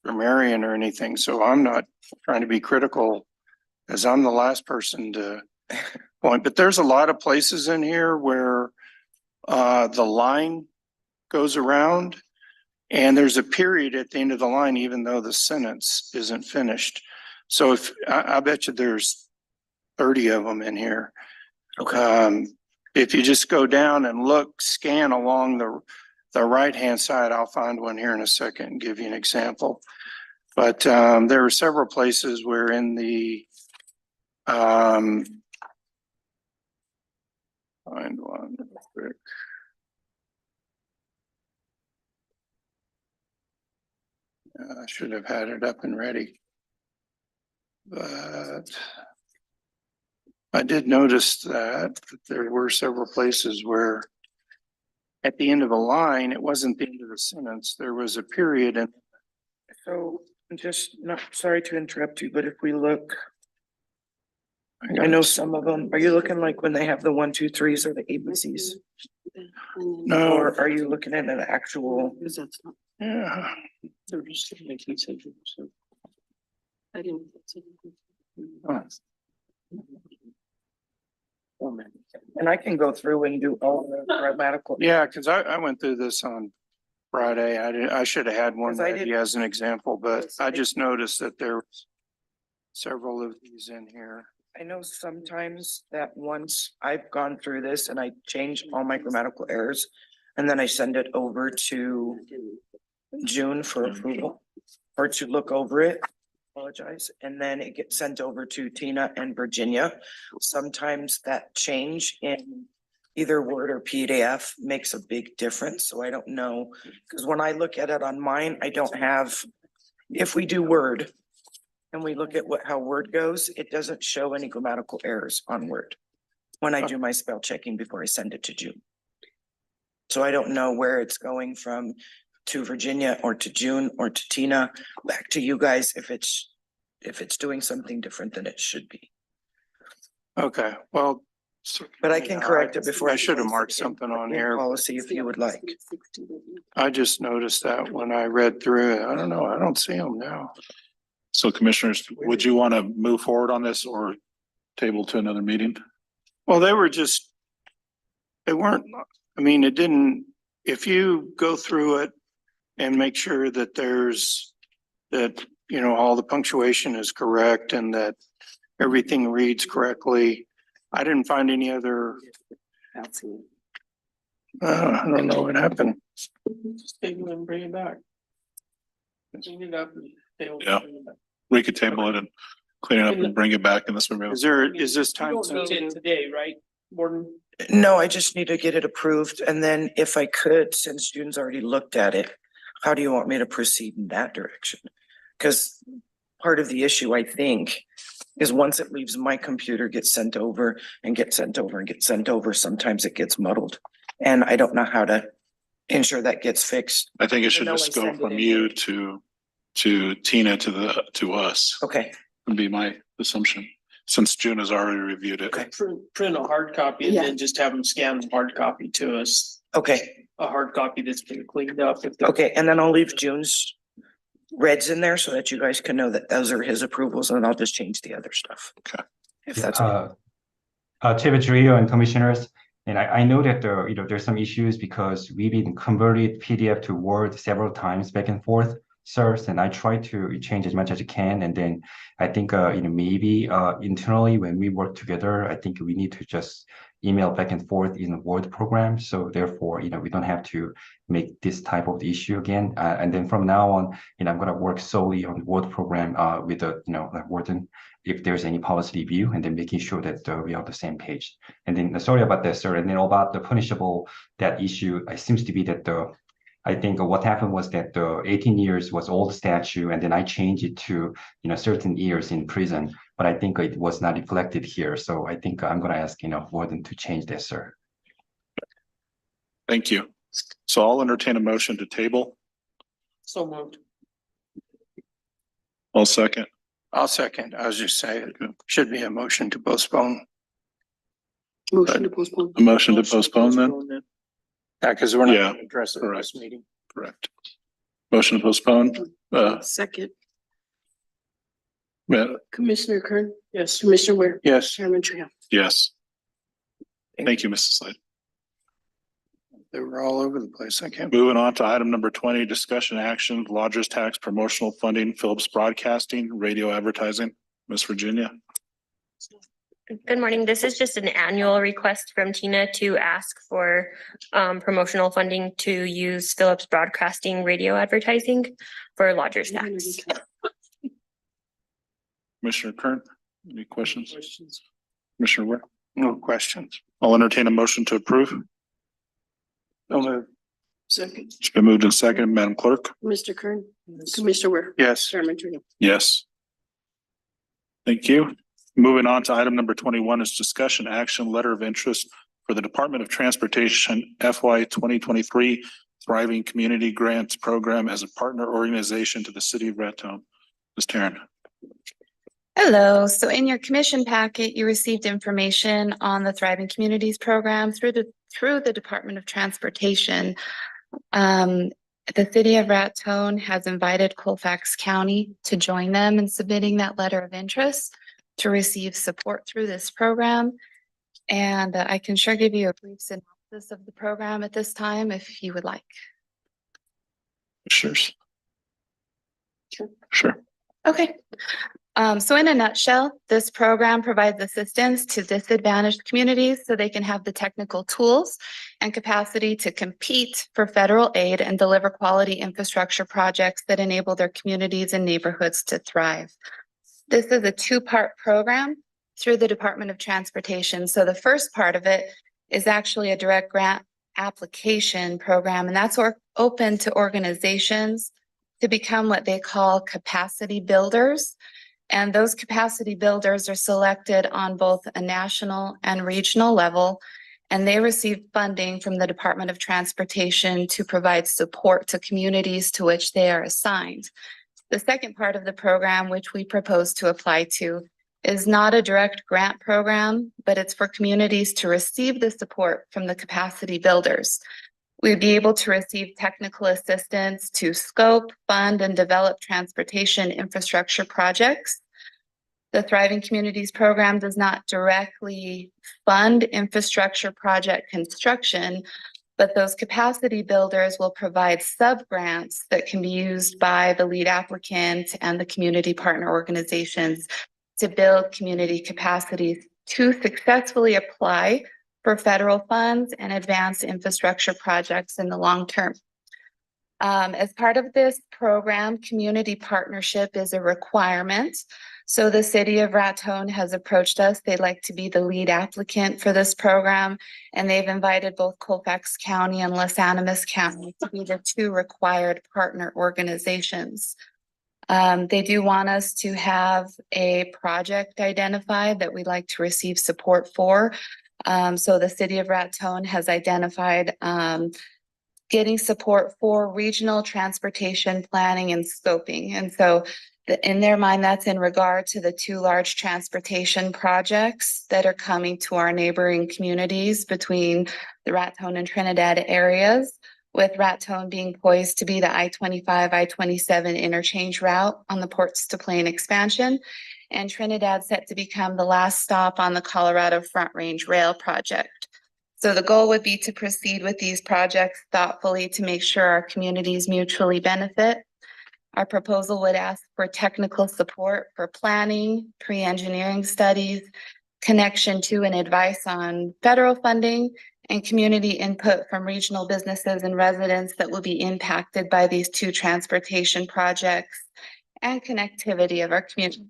F: grammarian or anything, so I'm not trying to be critical, as I'm the last person to point, but there's a lot of places in here where the line goes around and there's a period at the end of the line, even though the sentence isn't finished. So if I bet you there's 30 of them in here.
L: Okay.
F: If you just go down and scan along the right-hand side, I'll find one here in a second and give you an example. But there are several places where in the find one real quick. I should have had it up and ready. But I did notice that there were several places where at the end of a line, it wasn't the end of the sentence. There was a period. And
L: So just not sorry to interrupt you, but if we look, I know some of them, are you looking like when they have the 1, 2, 3s or the ABCs?
F: No.
L: Or are you looking at an actual?
F: Yeah.
J: They're just making sense. So
A: I didn't.
L: And I can go through and do all the grammatical.
F: Yeah, because I went through this on Friday. I should have had one
L: 'Cause I
F: ready as an example, but I just noticed that there was several of these in here.
L: I know sometimes that once I've gone through this and I change all my grammatical errors, and then I send it over to June for approval or to look over it. apologize, and then it gets sent over to Tina and Virginia. Sometimes that change in either Word or PDF makes a big difference, so I don't know. Because when I look at it on mine, I don't have, if we do Word and we look at how Word goes, it doesn't show any grammatical errors on Word when I do my spell checking before I send it to June. So I don't know where it's going from to Virginia or to June or to Tina, back to you guys, if it's doing something different than it should be.
F: Okay, well.
L: But I can correct it before.
F: I should have marked something on here.
L: Policy if you would like.
F: I just noticed that when I read through it. I don't know. I don't see them now.
C: So commissioners, would you want to move forward on this or table to another meeting?
F: Well, they weren't, I mean, it didn't, if you go through it and make sure that all the punctuation is correct and that everything reads correctly. I didn't find any other. I don't know what happened.
J: Just table it and bring it back. Clean it up and table it
C: Yeah.
J: and bring it back.
C: We could table it and clean it up and bring it back in this room.
F: Is this
J: You
F: time?
J: don't need it today, right, Gordon?
L: No, I just need to get it approved, and then if I could, since June's already looked at it, how do you want me to proceed in that direction? Because part of the issue, I think, is once it leaves my computer, gets sent over and gets sent over and gets sent over, sometimes it gets muddled. And I don't know how to ensure that gets fixed.
C: I think it should
L: Even though
C: just
L: I
C: go
L: send it
C: from
L: in
C: you
L: here.
C: to Tina to us.
L: Okay,
C: Would be my assumption, since June has already reviewed it.
L: Okay.
J: Print a hard copy and
A: Yeah.
J: then just have them scan the hard copy to us.
L: okay,
J: A hard copy that's been cleaned up. If they're-
L: okay, and then I'll leave June's reds in there so that you guys can know that those are his approvals, and I'll just change the other stuff.
C: Okay.
L: If that's.
P: Chair Trio and commissioners, and I know that there's some issues because we've been converted PDF to Word several times back and forth, sirs, and I try to change as much as I can. And then I think maybe internally when we work together, I think we need to just email back and forth in a Word program. So therefore, we don't have to make this type of issue again. And then from now on, I'm going to work solely on the Word program with the Warden, if there's any policy review, and then making sure that we are on the same page. And then sorry about that, sir. And then about the punishable, that issue, it seems to be that I think what happened was that the 18 years was old statute, and then I changed it to certain years in prison. But I think it was not reflected here, so I think I'm going to ask Warden to change this, sir.
C: Thank you. So I'll entertain a motion to table.
J: So moved.
C: I'll second.
F: I'll second. I was just saying, it should be a motion to postpone.
A: Motion to postpone.
C: A motion to postpone then?
F: Yeah, because we're not
C: Yeah,
F: going to address it in this meeting.
C: Correct. Motion to postpone.
A: Second,
C: Yeah,
A: Commissioner Kern. Yes. Commissioner Ware.
F: Yes,
A: Chairman Trio.
C: yes. Thank you, Mrs. Slade.
F: they were all over the place. I can't.
C: Moving on to item number 20, discussion action, lodgers tax promotional funding, Phillips Broadcasting, radio advertising. Miss Virginia.
G: Good morning. This is just an annual request from Tina to ask for promotional funding to use Phillips Broadcasting radio advertising for lodgers tax.
C: Commissioner Kern, any questions? Commissioner Ware?
F: No questions.
C: I'll entertain a motion to approve.
F: No move.
A: Second,
C: It's been moved and seconded. Madam Clerk?
A: Mr. Kern. Commissioner Ware.
F: Yes.
A: Chairman Trio.
C: Yes. Thank you. Moving on to item number 21 is discussion action letter of interest for the Department of Transportation FY 2023 Thriving Community Grants Program as a partner organization to the city of Raton. Ms. Taryn.
Q: Hello. So in your commission packet, you received information on the Thriving Communities Program through the Department of Transportation. The city of Raton has invited Colfax County to join them in submitting that letter of interest to receive support through this program. And I can sure give you a brief synopsis of the program at this time if you would like.
C: Sure.
Q: Sure.
C: Sure.
Q: Okay. So in a nutshell, this program provides assistance to disadvantaged communities so they can have the technical tools and capacity to compete for federal aid and deliver quality infrastructure projects that enable their communities and neighborhoods to thrive. This is a two-part program through the Department of Transportation. So the first part of it is actually a direct grant application program, and that's open to organizations to become what they call capacity builders. And those capacity builders are selected on both a national and regional level, and they receive funding from the Department of Transportation to provide support to communities to which they are assigned. The second part of the program, which we propose to apply to, is not a direct grant program, but it's for communities to receive the support from the capacity builders. We'd be able to receive technical assistance to scope, fund, and develop transportation infrastructure projects. The Thriving Communities program does not directly fund infrastructure project construction, but those capacity builders will provide sub-grants that can be used by the lead applicant and the community partner organizations to build community capacities to successfully apply for federal funds and advance infrastructure projects in the long term. As part of this program, community partnership is a requirement. So the city of Raton has approached us. They'd like to be the lead applicant for this program, and they've invited both Colfax County and Los Animas County to be the two required partner organizations. They do want us to have a project identified that we'd like to receive support for. So the city of Raton has identified getting support for regional transportation planning and scoping. And so in their mind, that's in regard to the two large transportation projects that are coming to our neighboring communities between the Raton and Trinidad areas, with Raton being poised to be the I-25, I-27 interchange route on the Ports to Plain expansion, and Trinidad set to become the last stop on the Colorado Front Range Rail project. So the goal would be to proceed with these projects thoughtfully to make sure our communities mutually benefit. Our proposal would ask for technical support for planning, pre-engineering studies, connection to and advice on federal funding, and community input from regional businesses and residents that will be impacted by these two transportation projects, and connectivity of our community.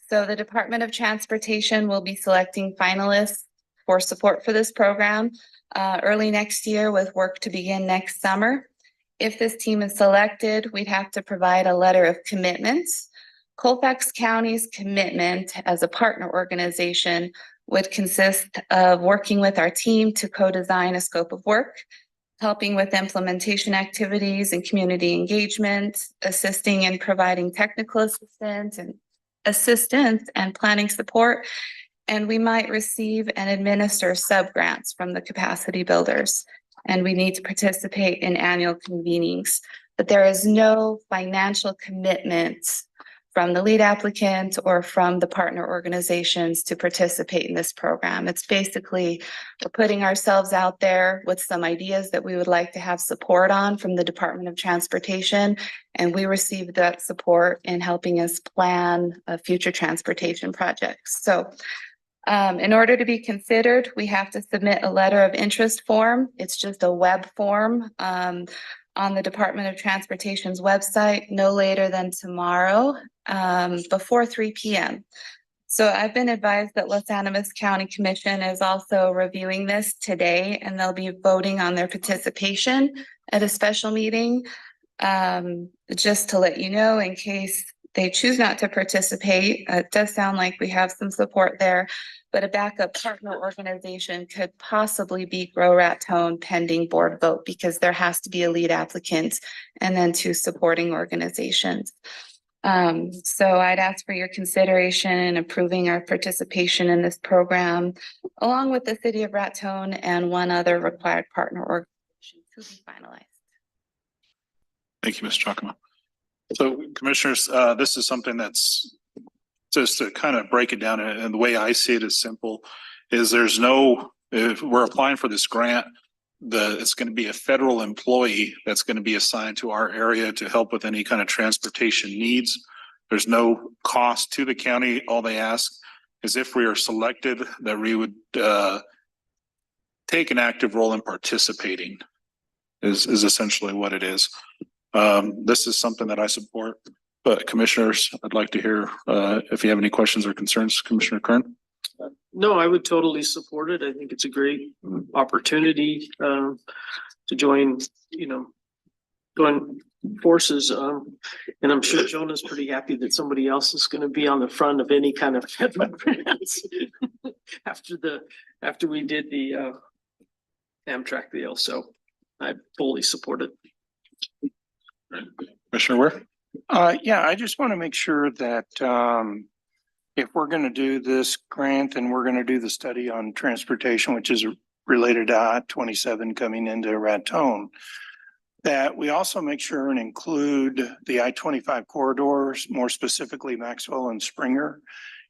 Q: So the Department of Transportation will be selecting finalists for support for this program early next year, with work to begin next summer. If this team is selected, we'd have to provide a letter of commitments. Colfax County's commitment as a partner organization would consist of working with our team to co-design a scope of work, helping with implementation activities and community engagement, assisting in providing technical assistance and planning support. And we might receive and administer sub-grants from the capacity builders. And we need to participate in annual convenings, but there is no financial commitment from the lead applicant or from the partner organizations to participate in this program. It's basically, we're putting ourselves out there with some ideas that we would like to have support on from the Department of Transportation, and we receive that support in helping us plan future transportation projects. So in order to be considered, we have to submit a letter of interest form. It's just a web form on the Department of Transportation's website no later than tomorrow before 3 p.m. So I've been advised that Los Animas County Commission is also reviewing this today, and they'll be voting on their participation at a special meeting. Just to let you know, in case they choose not to participate, it does sound like we have some support there, but a backup partner organization could possibly be Grow Raton pending board vote, because there has to be a lead applicant and then two supporting organizations. So I'd ask for your consideration in approving our participation in this program, along with the City of Raton and one other required partner organization to be finalized.
C: Thank you, Ms. Chakma. So commissioners, this is something that's, just to kind of break it down, and the way I see it is simple, is there's no, if we're applying for this grant, it's going to be a federal employee that's going to be assigned to our area to help with any kind of transportation needs. There's no cost to the county. All they ask is if we are selected, that we would take an active role in participating is essentially what it is. This is something that I support, but commissioners, I'd like to hear if you have any questions or concerns, Commissioner Kern.
J: No, I would totally support it. I think it's a great opportunity to join, join forces. And I'm sure Jonah's pretty happy that somebody else is going to be on the front of any kind of federal grants after we did the Amtrak deal. So I fully support it.
C: Commissioner Ware?
F: Yeah, I just want to make sure that if we're going to do this grant and we're going to do the study on transportation, which is related to I-27 coming into Raton, that we also make sure and include the I-25 corridors, more specifically Maxwell and Springer,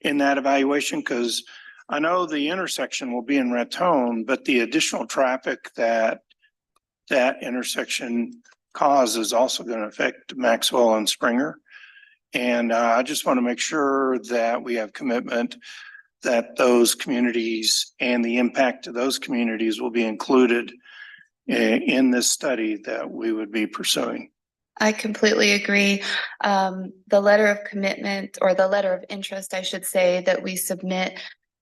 F: in that evaluation, because I know the intersection will be in Raton, but the additional traffic that intersection causes is also going to affect Maxwell and Springer. And I just want to make sure that we have commitment that those communities and the impact to those communities will be included in this study that we would be pursuing.
Q: I completely agree. The letter of commitment, or the letter of interest, I should say, that we submit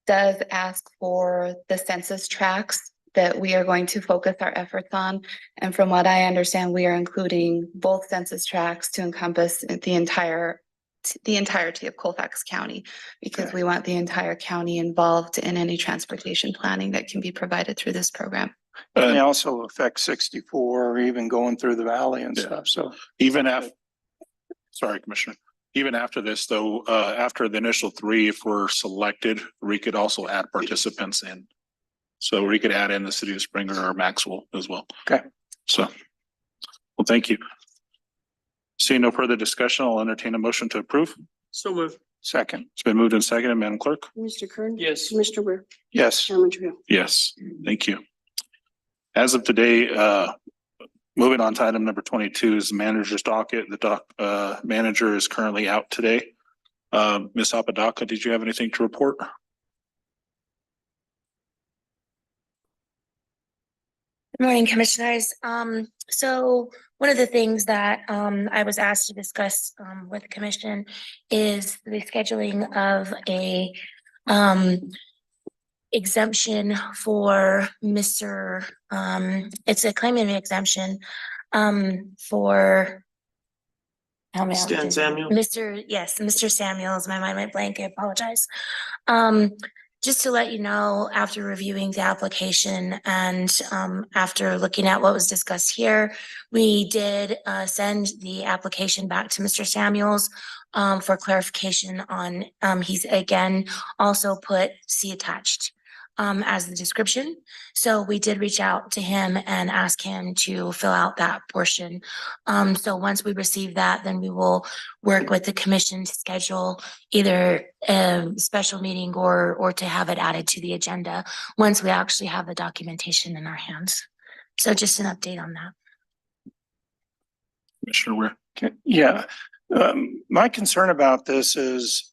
Q: does ask for the census tracts that we are going to focus our efforts on. And from what I understand, we are including both census tracts to encompass the entirety of Colfax County, because we want the entire county involved in any transportation planning that can be provided through this program.
F: And they also affect 64, or even going through the valley and stuff. So
C: even after, sorry, Commissioner, even after this though, after the initial 3, if we're selected, we could also add participants in. So we could add in the city of Springer or Maxwell as well.
F: Okay.
C: So, well, thank you. Seeing no further discussion, I'll entertain a motion to approve.
J: So moved.
F: second,
C: It's been moved and seconded, Madam Clerk?
A: Mr. Kern?
J: Yes.
A: Commissioner Ware?
F: yes.
A: Chairman Trio?
C: Yes, thank you. As of today, moving on to item number 22 is the manager's docket. The manager is currently out today. Ms. Apodaca, did you have anything to report?
H: Good morning, commissioners. So one of the things that I was asked to discuss with the commission is the scheduling of a exemption for Mr. It's a claimant exemption for help me out.
J: Stan Samuel.
H: Mr. Samuels. My mind went blank. I apologize. Just to let you know, after reviewing the application and after looking at what was discussed here, we did send the application back to Mr. Samuels for clarification on, he's again also put C attached as the description. So we did reach out to him and ask him to fill out that portion. So once we receive that, then we will work with the commission to schedule either a special meeting or to have it added to the agenda once we actually have the documentation in our hands. So just an update on that.
C: Commissioner Ware?
F: Okay, yeah. My concern about this is,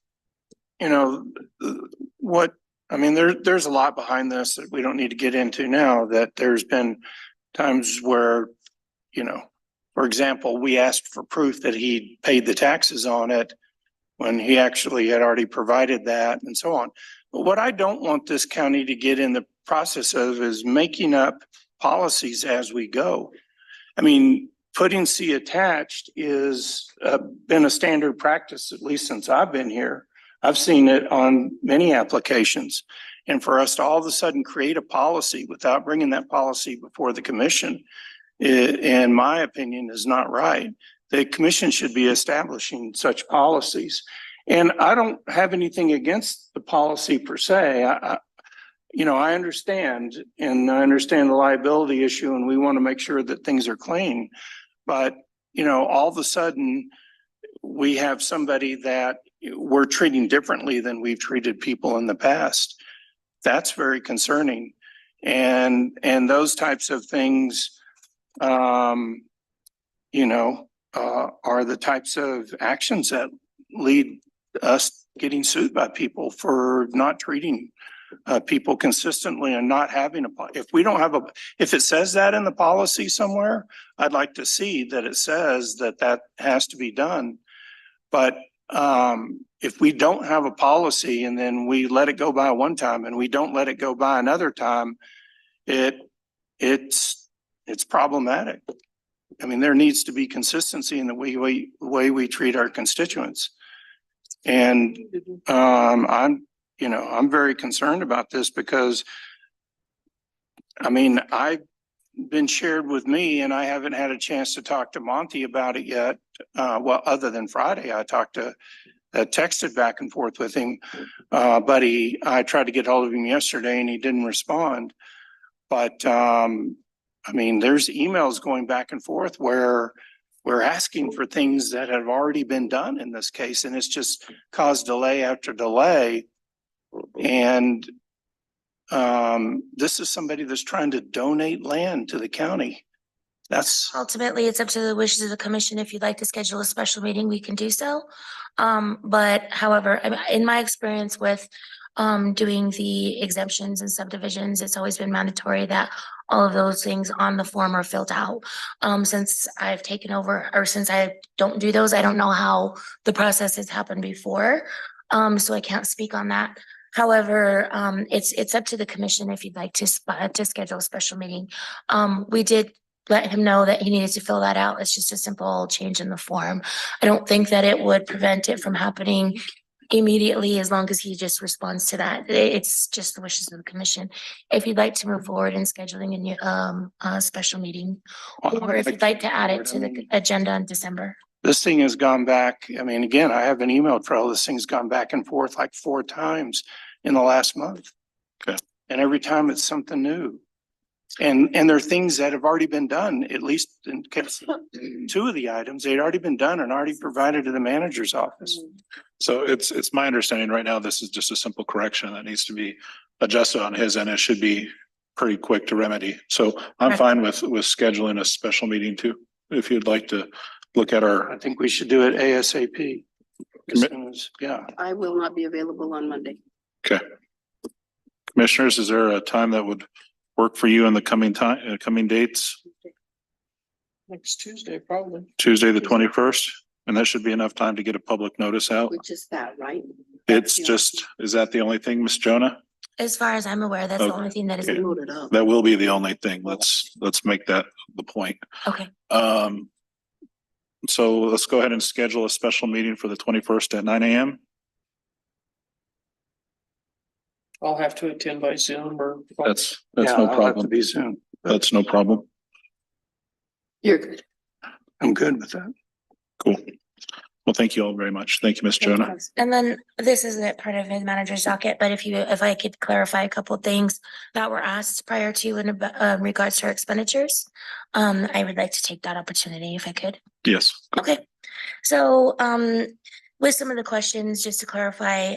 F: there's a lot behind this that we don't need to get into now, that there's been times where, for example, we asked for proof that he paid the taxes on it when he actually had already provided that and so on. But what I don't want this county to get in the process of is making up policies as we go. Putting C attached is been a standard practice, at least since I've been here. I've seen it on many applications. And for us to all of a sudden create a policy without bringing that policy before the commission, in my opinion, is not right. The commission should be establishing such policies. And I don't have anything against the policy per se. I understand, and I understand the liability issue, and we want to make sure that things are clean. But, all of a sudden, we have somebody that we're treating differently than we've treated people in the past. That's very concerning. And those types of things, are the types of actions that lead us getting sued by people for not treating people consistently and not having if we don't have if it says that in the policy somewhere, I'd like to see that it says that that has to be done. But if we don't have a policy and then we let it go by one time and we don't let it go by another time, it's problematic. I mean, there needs to be consistency in the way we treat our constituents. And I'm very concerned about this because I mean, I've been shared with me and I haven't had a chance to talk to Monty about it yet. Well, other than Friday, I texted back and forth with him. But I tried to get hold of him yesterday and he didn't respond. But I mean, there's emails going back and forth where we're asking for things that have already been done in this case, and it's just caused delay after delay. And this is somebody that's trying to donate land to the county. That's
H: Ultimately, it's up to the wishes of the commission. If you'd like to schedule a special meeting, we can do so. But however, in my experience with doing the exemptions and subdivisions, it's always been mandatory that all of those things on the form are filled out. Since I've taken over, or since I don't do those, I don't know how the process has happened before. So I can't speak on that. However, it's up to the commission if you'd like to schedule a special meeting. We did let him know that he needed to fill that out. It's just a simple change in the form. I don't think that it would prevent it from happening immediately as long as he just responds to that. It's just the wishes of the commission. If you'd like to move forward in scheduling a special meeting, or if you'd like to add it to the agenda in December.
F: This thing has gone back. I mean, again, I have an email trail. This thing's gone back and forth like 4 times in the last month.
C: Okay.
F: And every time it's something new. And there are things that have already been done, at least in case 2 of the items, they'd already been done and already provided to the manager's office.
C: So it's my understanding right now, this is just a simple correction that needs to be adjusted on his end. It should be pretty quick to remedy. So I'm fine with scheduling a special meeting too, if you'd like to look at
F: I think we should do it ASAP. As soon as, yeah.
A: I will not be available on Monday.
C: Okay. Commissioners, is there a time that would work for you in the coming dates?
J: Next Tuesday, probably.
C: Tuesday, the 21st, and that should be enough time to get a public notice out.
A: Which is that, right?
C: It's just, is that the only thing, Miss Jonah?
H: As far as I'm aware, that's the only thing that is
C: Okay.
H: loaded up.
C: That will be the only thing. Let's make that the point.
H: Okay.
C: So let's go ahead and schedule a special meeting for the 21st at 9 a.m.
J: I'll have to attend by Zoom or.
C: That's
F: Yeah,
C: no
F: I'll have
C: problem.
F: to be soon.
C: That's no problem.
A: You're good.
F: I'm good with that.
C: Cool. Well, thank you all very much. Thank you, Miss Jonah.
H: And then this isn't part of his manager's docket, but if I could clarify a couple of things that were asked prior to in regards to our expenditures, I would like to take that opportunity if I could.
C: Yes.
H: Okay. So with some of the questions, just to clarify,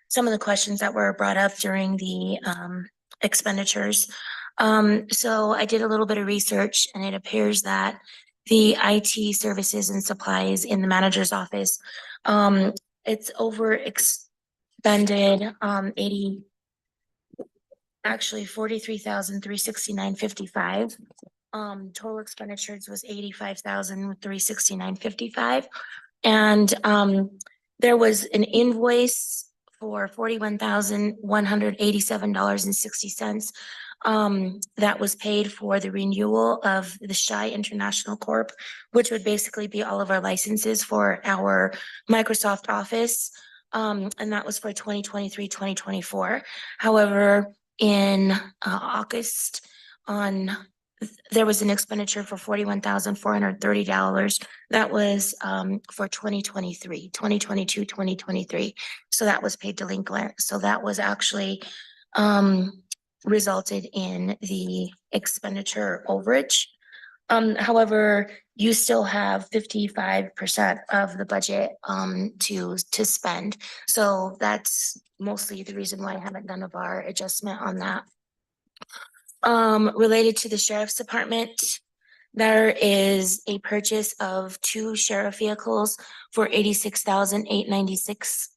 H: some of the questions that were brought up during the expenditures. So I did a little bit of research and it appears that the IT services and supplies in the manager's office, it's over expended 43,369.55. Total expenditures was 85,369.55. And there was an invoice for $41,187.60. That was paid for the renewal of the Shy International Corp, which would basically be all of our licenses for our Microsoft Office. And that was for 2023, 2024. However, in August there was an expenditure for $41,430. That was for 2023, 2022, 2023. So that was paid delinquent. So that was actually resulted in the expenditure overage. However, you still have 55% of the budget to spend. So that's mostly the reason why I haven't done a bar adjustment on that. Related to the sheriff's department, There is a purchase of 2 sheriff vehicles for 86,896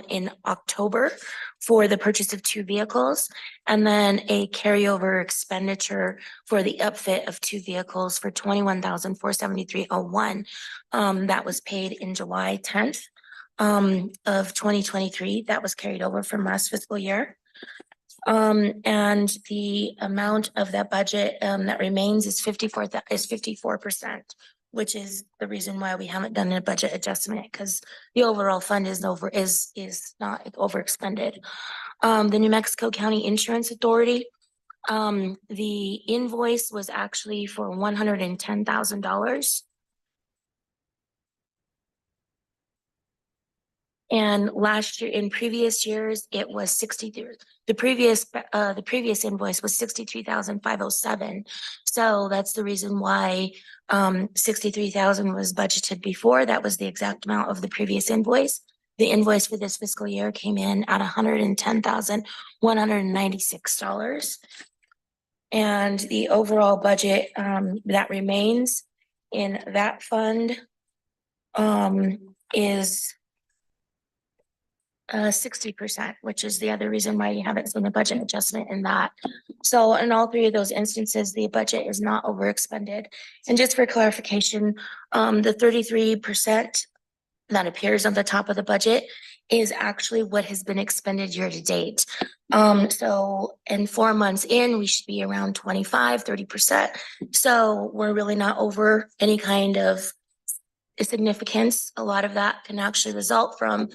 H: in October for the purchase of 2 vehicles, and then a carryover expenditure for the upfit of 2 vehicles for 21,473.01. That was paid in July 10th of 2023. That was carried over from last fiscal year. And the amount of that budget that remains is 54%, which is the reason why we haven't done a budget adjustment, because the overall fund is not overexpended. The New Mexico County Insurance Authority, the invoice was actually for $110,000. And last year, in previous years, it was 63. The previous invoice was 63,507. So that's the reason why 63,000 was budgeted before. That was the exact amount of the previous invoice. The invoice for this fiscal year came in at $110,196. And the overall budget that remains in that fund is 60%, which is the other reason why you haven't seen a budget adjustment in that. So in all 3 of those instances, the budget is not overexpended. And just for clarification, the 33% that appears on the top of the budget is actually what has been expended year to date. So in 4 months in, we should be around 25-30%. So we're really not over any kind of significance. A lot of that can actually result from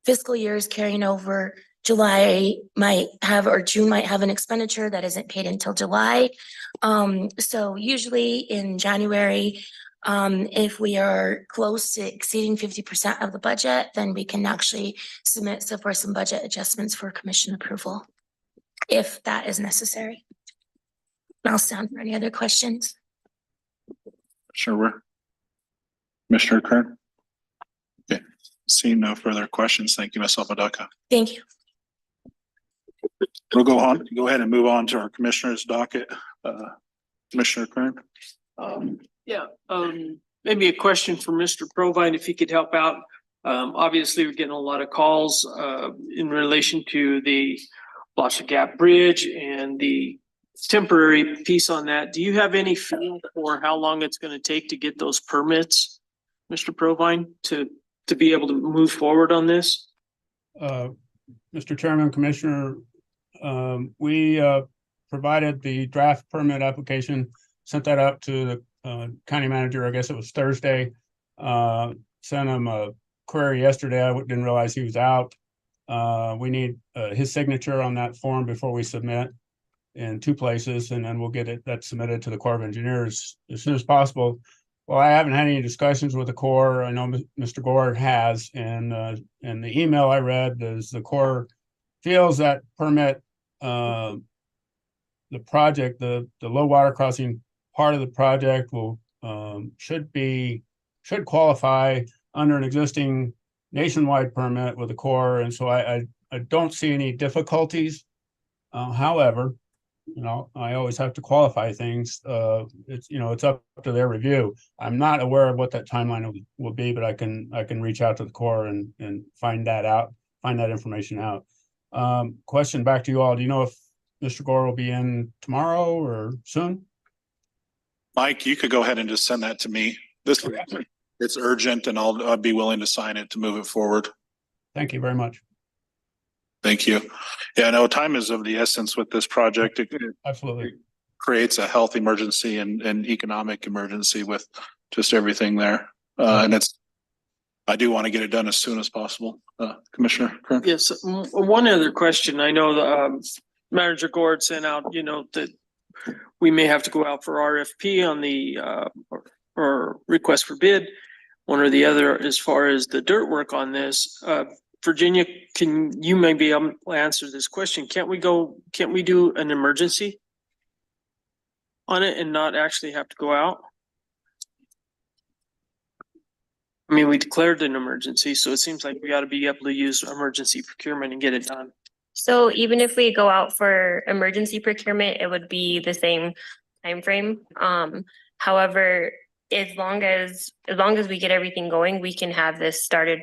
H: fiscal years carrying over. July might have, or June might have an expenditure that isn't paid until July. So usually in January, if we are close to exceeding 50% of the budget, then we can actually submit for some budget adjustments for commission approval, if that is necessary. I'll stand for any other questions.
C: Sure. Commissioner Kern? Okay, seeing no further questions. Thank you, Ms. Apodaca.
H: Thank you.
C: We'll go ahead and move on to our commissioner's docket. Commissioner Kern?
J: Maybe a question for Mr. Provine, if he could help out. Obviously, we're getting a lot of calls in relation to the Blossom Gap Bridge and the temporary piece on that. Do you have any feel for how long it's going to take to get those permits, Mr. Provine, to be able to move forward on this?
I: Mr. Chairman, Commissioner, we provided the draft permit application, sent that out to the county manager. I guess it was Thursday. Sent him a query yesterday. I didn't realize he was out. We need his signature on that form before we submit in 2 places, and then we'll get that submitted to the Corps of Engineers as soon as possible. Well, I haven't had any discussions with the Corps. I know Mr. Gore has, and the email I read is the Corps feels that permit, the project, the low water crossing part of the project will should qualify under an existing nationwide permit with the Corps, and so I don't see any difficulties. However, I always have to qualify things. It's up to their review. I'm not aware of what that timeline will be, but I can reach out to the Corps and find that information out. Question back to you all. Do you know if Mr. Gore will be in tomorrow or soon?
C: Mike, you could go ahead and just send that to me. It's urgent, and I'll be willing to sign it to move it forward.
I: Thank you very much.
C: Thank you. Yeah, no, time is of the essence with this project. It
I: absolutely
C: creates a health emergency and economic emergency with just everything there. And I do want to get it done as soon as possible. Commissioner Kern?
J: Yes, one other question. I know Manager Gord sent out, that we may have to go out for RFP on the or request for bid, one or the other, as far as the dirt work on this. Virginia, can you maybe answer this question? Can't we do an emergency on it and not actually have to go out? I mean, we declared an emergency, so it seems like we ought to be able to use emergency procurement and get it done.
G: So even if we go out for emergency procurement, it would be the same timeframe. However, as long as we get everything going, we can have this started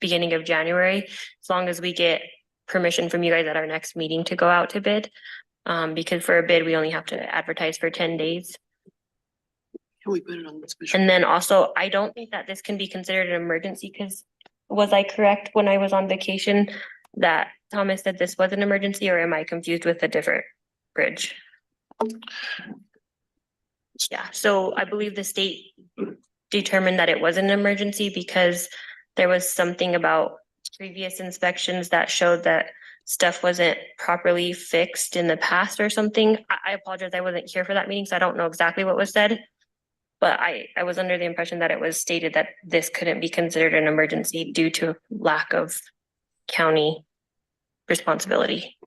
G: beginning of January, as long as we get permission from you guys at our next meeting to go out to bid. Because for a bid, we only have to advertise for 10 days.
A: Can we put it on the special?
G: And then also, I don't think that this can be considered an emergency, because was I correct when I was on vacation that Thomas said this was an emergency, or am I confused with a different bridge? Yeah, so I believe the state determined that it was an emergency because there was something about previous inspections that showed that stuff wasn't properly fixed in the past or something. I apologize, I wasn't here for that meeting, so I don't know exactly what was said. But I was under the impression that it was stated that this couldn't be considered an emergency due to lack of county responsibility.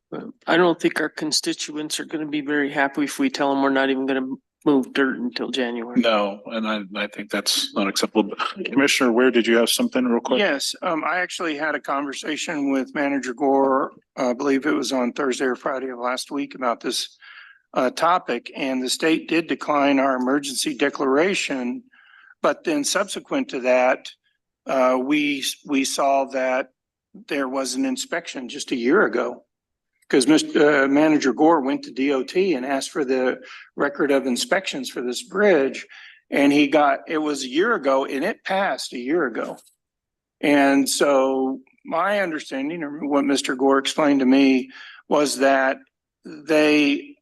J: I don't think our constituents are gonna be very happy if we tell them we're not even gonna move dirt until January.
C: No, and I think that's not acceptable. Commissioner, where did you have something real quick?
F: Yes, I actually had a conversation with Manager Gore, I believe it was on Thursday or Friday of last week, about this topic, and the state did decline our emergency declaration. But then subsequent to that, we saw that there was an inspection just a year ago. Because Manager Gore went to DOT and asked for the record of inspections for this bridge. And it was a year ago, and it passed a year ago. And so my understanding, or what Mr. Gore explained to me, was that it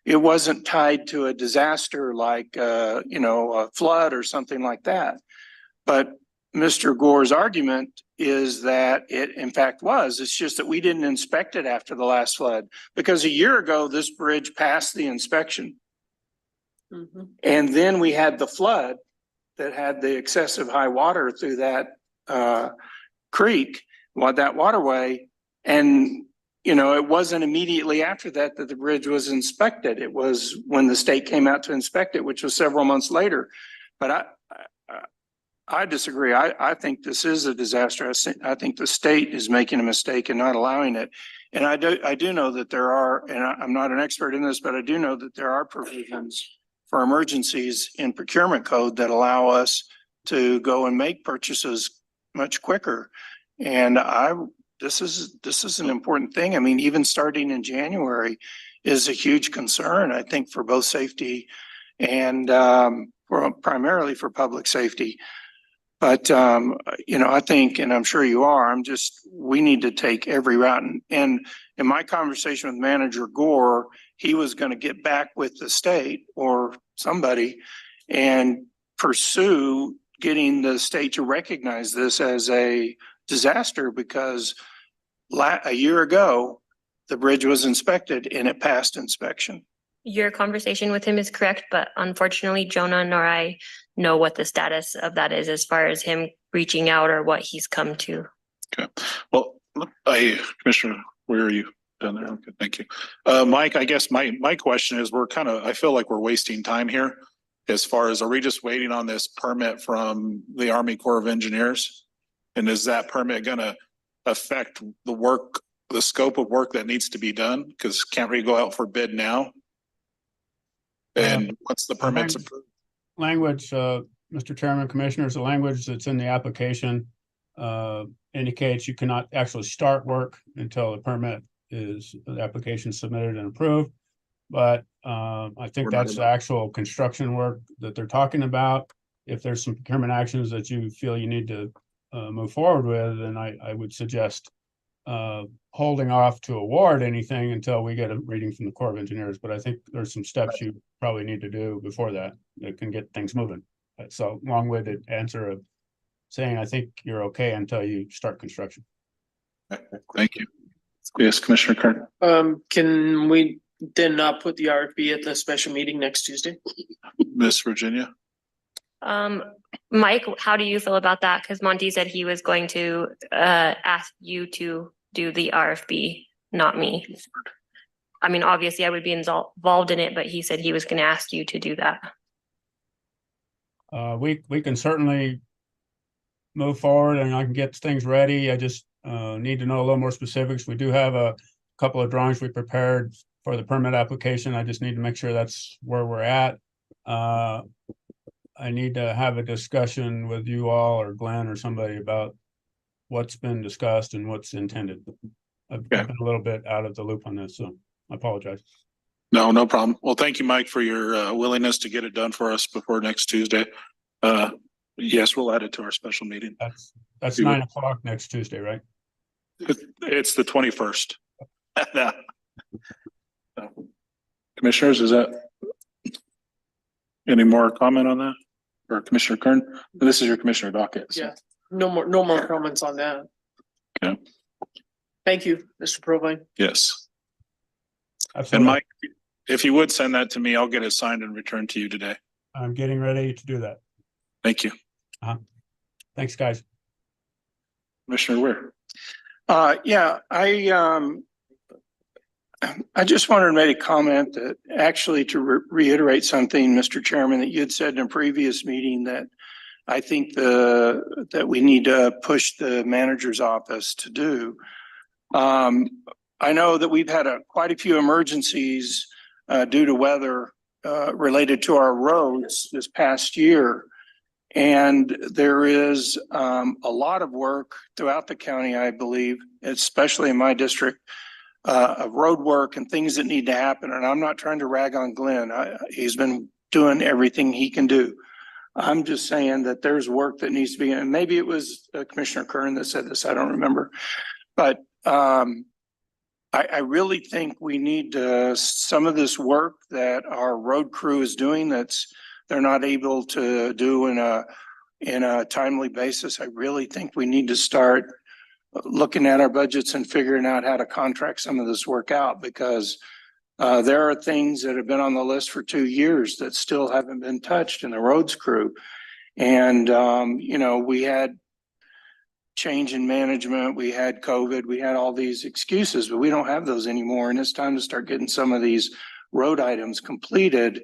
F: wasn't tied to a disaster like, a flood or something like that. But Mr. Gore's argument is that it in fact was. It's just that we didn't inspect it after the last flood, because a year ago, this bridge passed the inspection. And then we had the flood that had the excessive high water through that creek, that waterway. And, it wasn't immediately after that the bridge was inspected. It was when the state came out to inspect it, which was several months later. But I disagree. I think this is a disaster. I think the state is making a mistake in not allowing it. And I do know that there are, and I'm not an expert in this, but I do know that there are provisions for emergencies in procurement code that allow us to go and make purchases much quicker. And this is an important thing. I mean, even starting in January is a huge concern, I think, for both safety and primarily for public safety. But, I think, and I'm sure you are, we need to take every route. And in my conversation with Manager Gore, he was going to get back with the state or somebody and pursue getting the state to recognize this as a disaster, because a year ago, the bridge was inspected and it passed inspection.
G: Your conversation with him is correct, but unfortunately, Jonah nor I know what the status of that is as far as him reaching out or what he's come to.
C: Okay. Well, Commissioner, where are you? Down there. Okay, thank you. Mike, I guess my question is, I feel like we're wasting time here. As far as, are we just waiting on this permit from the Army Corps of Engineers? And is that permit going to affect the scope of work that needs to be done? Because can't we go out for bid now? And once the permit's approved?
I: Language, Mr. Chairman, Commissioners, the language that's in the application indicates you cannot actually start work until the application submitted and approved. But I think that's the actual construction work that they're talking about. If there's some procurement actions that you feel you need to move forward with, then I would suggest holding off to award anything until we get a reading from the Corps of Engineers. But I think there's some steps you probably need to do before that can get things moving. So long-winded answer of saying, I think you're okay until you start construction.
C: Thank you. Yes, Commissioner Kern.
J: Can we then not put the RFP at the special meeting next Tuesday?
C: Miss Virginia.
G: Mike, how do you feel about that? Because Monty said he was going to ask you to do the RFP, not me. I mean, obviously I would be involved in it, but he said he was going to ask you to do that.
I: We can certainly move forward and I can get things ready. I just need to know a little more specifics. We do have a couple of drawings we prepared for the permit application. I just need to make sure that's where we're at. I need to have a discussion with you all or Glenn or somebody about what's been discussed and what's intended. I've been a little bit out of the loop on this, so I apologize.
C: No, no problem. Well, thank you, Mike, for your willingness to get it done for us before next Tuesday. Yes, we'll add it to our special meeting.
I: That's 9 o'clock next Tuesday, right?
C: It's the 21st. Commissioners, is that any more comment on that? Or Commissioner Kern? This is your commissioner docket. So.
J: Yeah, no more comments on that.
C: Okay.
J: Thank you, Mr. Provine.
C: Yes.
I: Absolutely.
C: And Mike, if you would send that to me, I'll get it signed and returned to you today.
I: I'm getting ready to do that.
C: Thank you.
I: Thanks, guys.
C: Commissioner Weir.
F: Yeah, I just wanted to make a comment that actually to reiterate something, Mr. Chairman, that you had said in a previous meeting that I think that we need to push the manager's office to do. I know that we've had quite a few emergencies due to weather related to our roads this past year. And there is a lot of work throughout the county, I believe, especially in my district, of road work and things that need to happen. And I'm not trying to rag on Glenn. He's been doing everything he can do. I'm just saying that there's work that needs to be, and maybe it was Commissioner Kern that said this, I don't remember. But I really think we need some of this work that our road crew is doing they're not able to do in a timely basis. I really think we need to start looking at our budgets and figuring out how to contract some of this work out, because there are things that have been on the list for 2 years that still haven't been touched in the roads crew. And, we had change in management, we had COVID, we had all these excuses, but we don't have those anymore. And it's time to start getting some of these road items completed.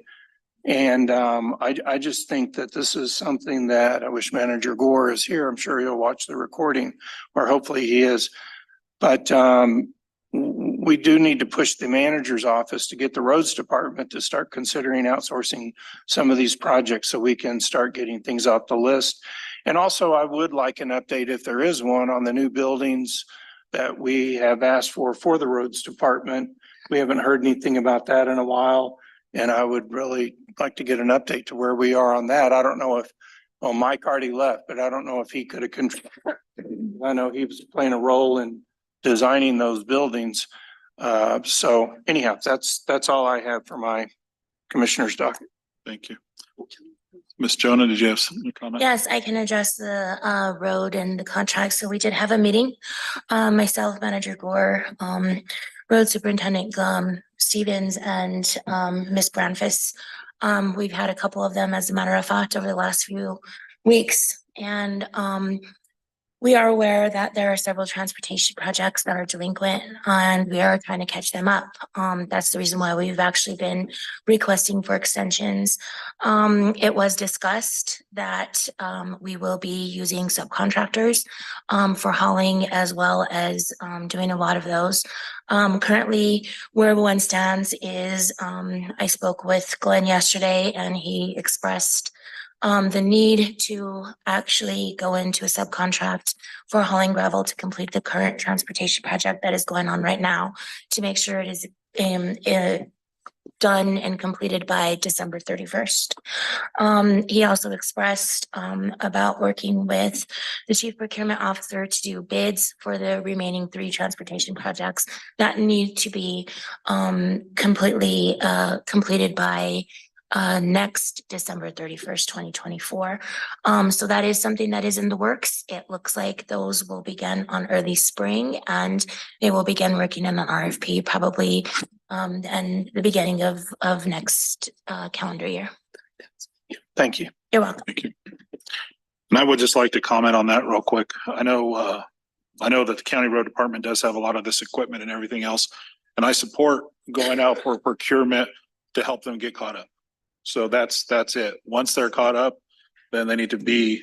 F: And I just think that this is something that I wish Manager Gore is here. I'm sure he'll watch the recording, or hopefully he is. But we do need to push the manager's office to get the roads department to start considering outsourcing some of these projects so we can start getting things off the list. And also, I would like an update, if there is one, on the new buildings that we have asked for the roads department. We haven't heard anything about that in a while. And I would really like to get an update to where we are on that. I don't know if, Mike already left, but I don't know if he could have contributed. I know he was playing a role in designing those buildings. So anyhow, that's all I have for my commissioner's docket.
C: Thank you. Ms. Jonah, did you have some comment?
H: Yes, I can address the road and the contract. So we did have a meeting. Myself, Manager Gore, Road Superintendent Stevens, and Ms. Branfus. We've had a couple of them, as a matter of fact, over the last few weeks. And we are aware that there are several transportation projects that are delinquent, and we are trying to catch them up. That's the reason why we've actually been requesting for extensions. It was discussed that we will be using subcontractors for hauling, as well as doing a lot of those. Currently, where one stands is I spoke with Glenn yesterday, and he expressed the need to actually go into a subcontract for hauling gravel to complete the current transportation project that is going on right now, to make sure it is done and completed by December 31st. He also expressed about working with the chief procurement officer to do bids for the remaining 3 transportation projects that need to be completely completed by next December 31st, 2024. So that is something that is in the works. It looks like those will begin on early spring, and they will begin working in an RFP probably and the beginning of next calendar year.
F: Thank you.
H: You're welcome.
C: Thank you. And I would just like to comment on that real quick. I know that the county road department does have a lot of this equipment and everything else, and I support going out for procurement to help them get caught up. So that's it. Once they're caught up, then they need to be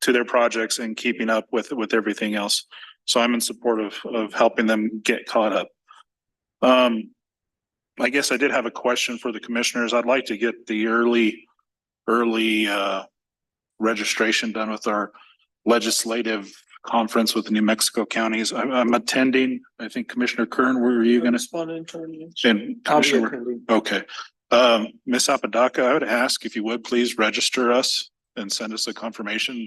C: to their projects and keeping up with everything else. So I'm in support of helping them get caught up. I guess I did have a question for the commissioners. I'd like to get the early registration done with our legislative conference with the New Mexico counties. I'm attending. I think Commissioner Kern, were you gonna? And
J: I'll be
C: Commissioner,
J: attending.
C: okay. Ms. Apodaca, I would ask if you would please register us and send us a confirmation,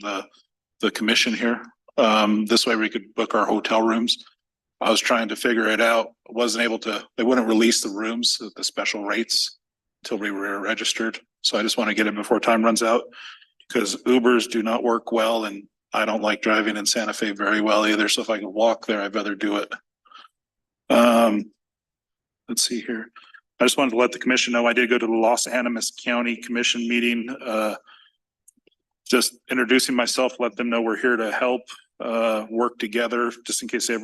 C: the commission here. This way we could book our hotel rooms. I was trying to figure it out. Wasn't able to, they wouldn't release the rooms at the special rates until we were registered. So I just want to get it before time runs out because Ubers do not work well and I don't like driving in Santa Fe very well either. So if I can walk there, I'd rather do it. Let's see here. I just wanted to let the commission know I did go to the Los Animas County Commission meeting. Just introducing myself, let them know we're here to help work together just in case if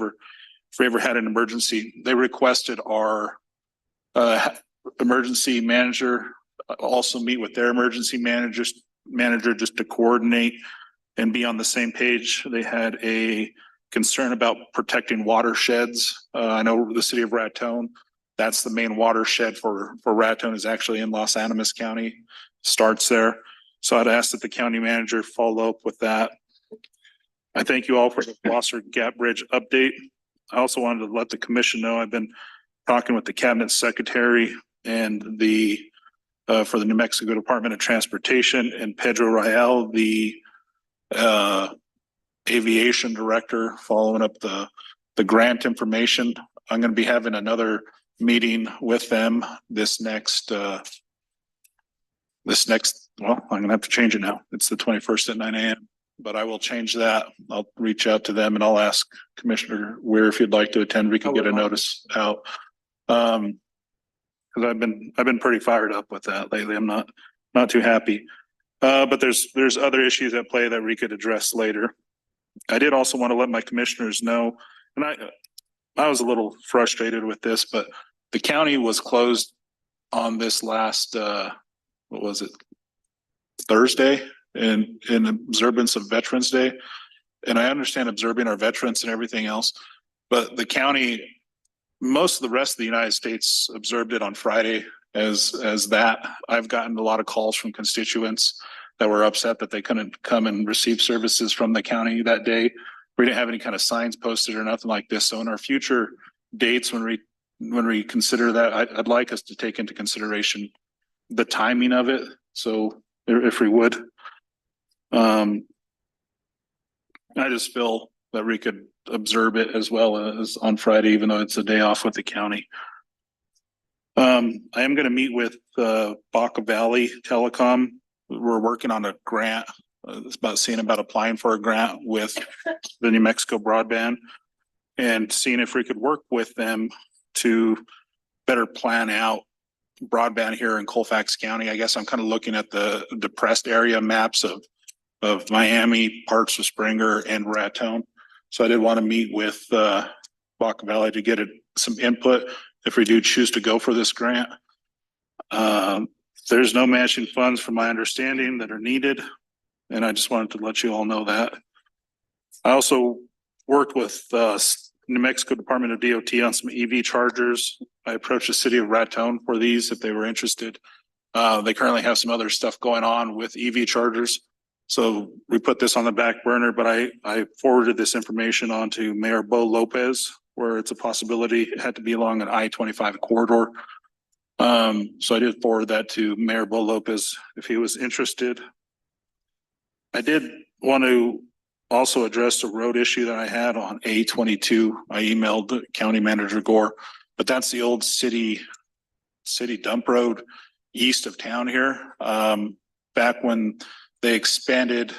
C: we ever had an emergency. They requested our emergency manager also meet with their emergency manager just to coordinate and be on the same page. They had a concern about protecting watersheds. I know the city of Raton, that's the main watershed for Raton is actually in Los Animas County, starts there. So I'd ask that the county manager follow up with that. I thank you all for the Blosser Gap Bridge update. I also wanted to let the commission know I've been talking with the cabinet secretary and for the New Mexico Department of Transportation and Pedro Rael, the aviation director, following up the grant information. I'm going to be having another meeting with them this next, well, I'm gonna have to change it now. It's the 21st at 9 a.m. But I will change that. I'll reach out to them and I'll ask Commissioner Weir if you'd like to attend. We can get a notice out. Because I've been pretty fired up with that lately. I'm not too happy. But there's other issues at play that we could address later. I did also want to let my commissioners know, and I was a little frustrated with this, but the county was closed on this last what was it, Thursday in observance of Veterans Day. And I understand observing our veterans and everything else, but the county, most of the rest of the United States observed it on Friday as that. I've gotten a lot of calls from constituents that were upset that they couldn't come and receive services from the county that day. We didn't have any kind of signs posted or nothing like this. So in our future dates, when we consider that, I'd like us to take into consideration the timing of it. So if we would, I just feel that we could observe it as well as on Friday, even though it's a day off with the county. I am going to meet with Baca Valley Telecom. We're working on a grant. It's about applying for a grant with the New Mexico broadband and seeing if we could work with them to better plan out broadband here in Colfax County. I guess I'm kind of looking at the depressed area maps of Miami, parts of Springer and Raton. So I did want to meet with Baca Valley to get some input if we do choose to go for this grant. There's no matching funds from my understanding that are needed. And I just wanted to let you all know that. I also worked with New Mexico Department of DOT on some EV chargers. I approached the city of Raton for these if they were interested. They currently have some other stuff going on with EV chargers. So we put this on the back burner, but I forwarded this information on to Mayor Bo Lopez, where it's a possibility. It had to be along an I-25 corridor. So I did forward that to Mayor Bo Lopez if he was interested. I did want to also address the road issue that I had on A22. I emailed County Manager Gore, but that's the old city dump road east of town here. Back when they expanded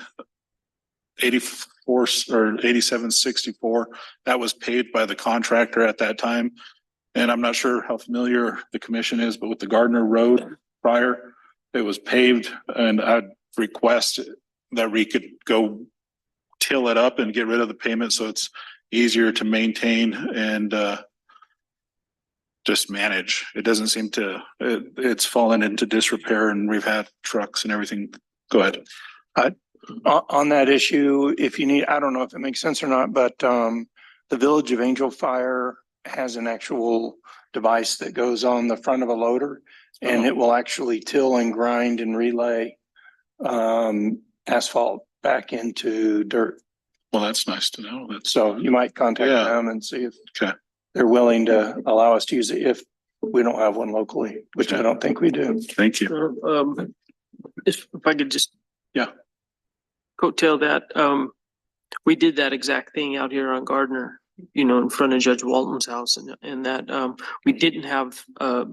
C: 84 or 8764, that was paved by the contractor at that time. And I'm not sure how familiar the commission is, but with the Gardner Road prior, it was paved, and I'd request that we could go till it up and get rid of the pavement so it's easier to maintain and just manage. It doesn't seem to, it's fallen into disrepair and we've had trucks and everything. Go ahead.
F: On that issue, if you need, I don't know if it makes sense or not, but the Village of Angel Fire has an actual device that goes on the front of a loader, and it will actually till and grind and relay asphalt back into dirt.
C: Well, that's nice to know. That's,
F: So you might contact
C: Yeah.
F: them and see if
C: okay.
F: they're willing to allow us to use it if we don't have one locally, which I don't think we do.
C: Thank you.
J: If I could just.
C: Yeah.
J: Coattail that, we did that exact thing out here on Gardner, you know, in front of Judge Walton's house and that, we didn't have a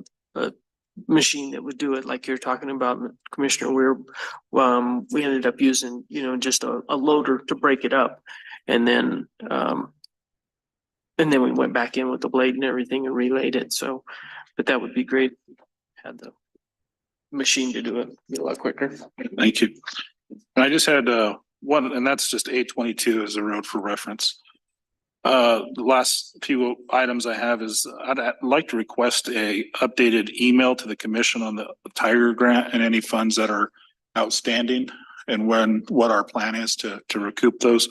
J: machine that would do it like you're talking about, Commissioner. We ended up using, you know, just a loader to break it up. And then we went back in with the blade and everything and relayed it. So, but that would be great. Had the machine to do it, be a lot quicker.
C: Thank you. And I just had one, and that's just 822 as a road for reference. The last few items I have is I'd like to request a updated email to the commission on the Tiger grant and any funds that are outstanding and what our plan is to recoup those.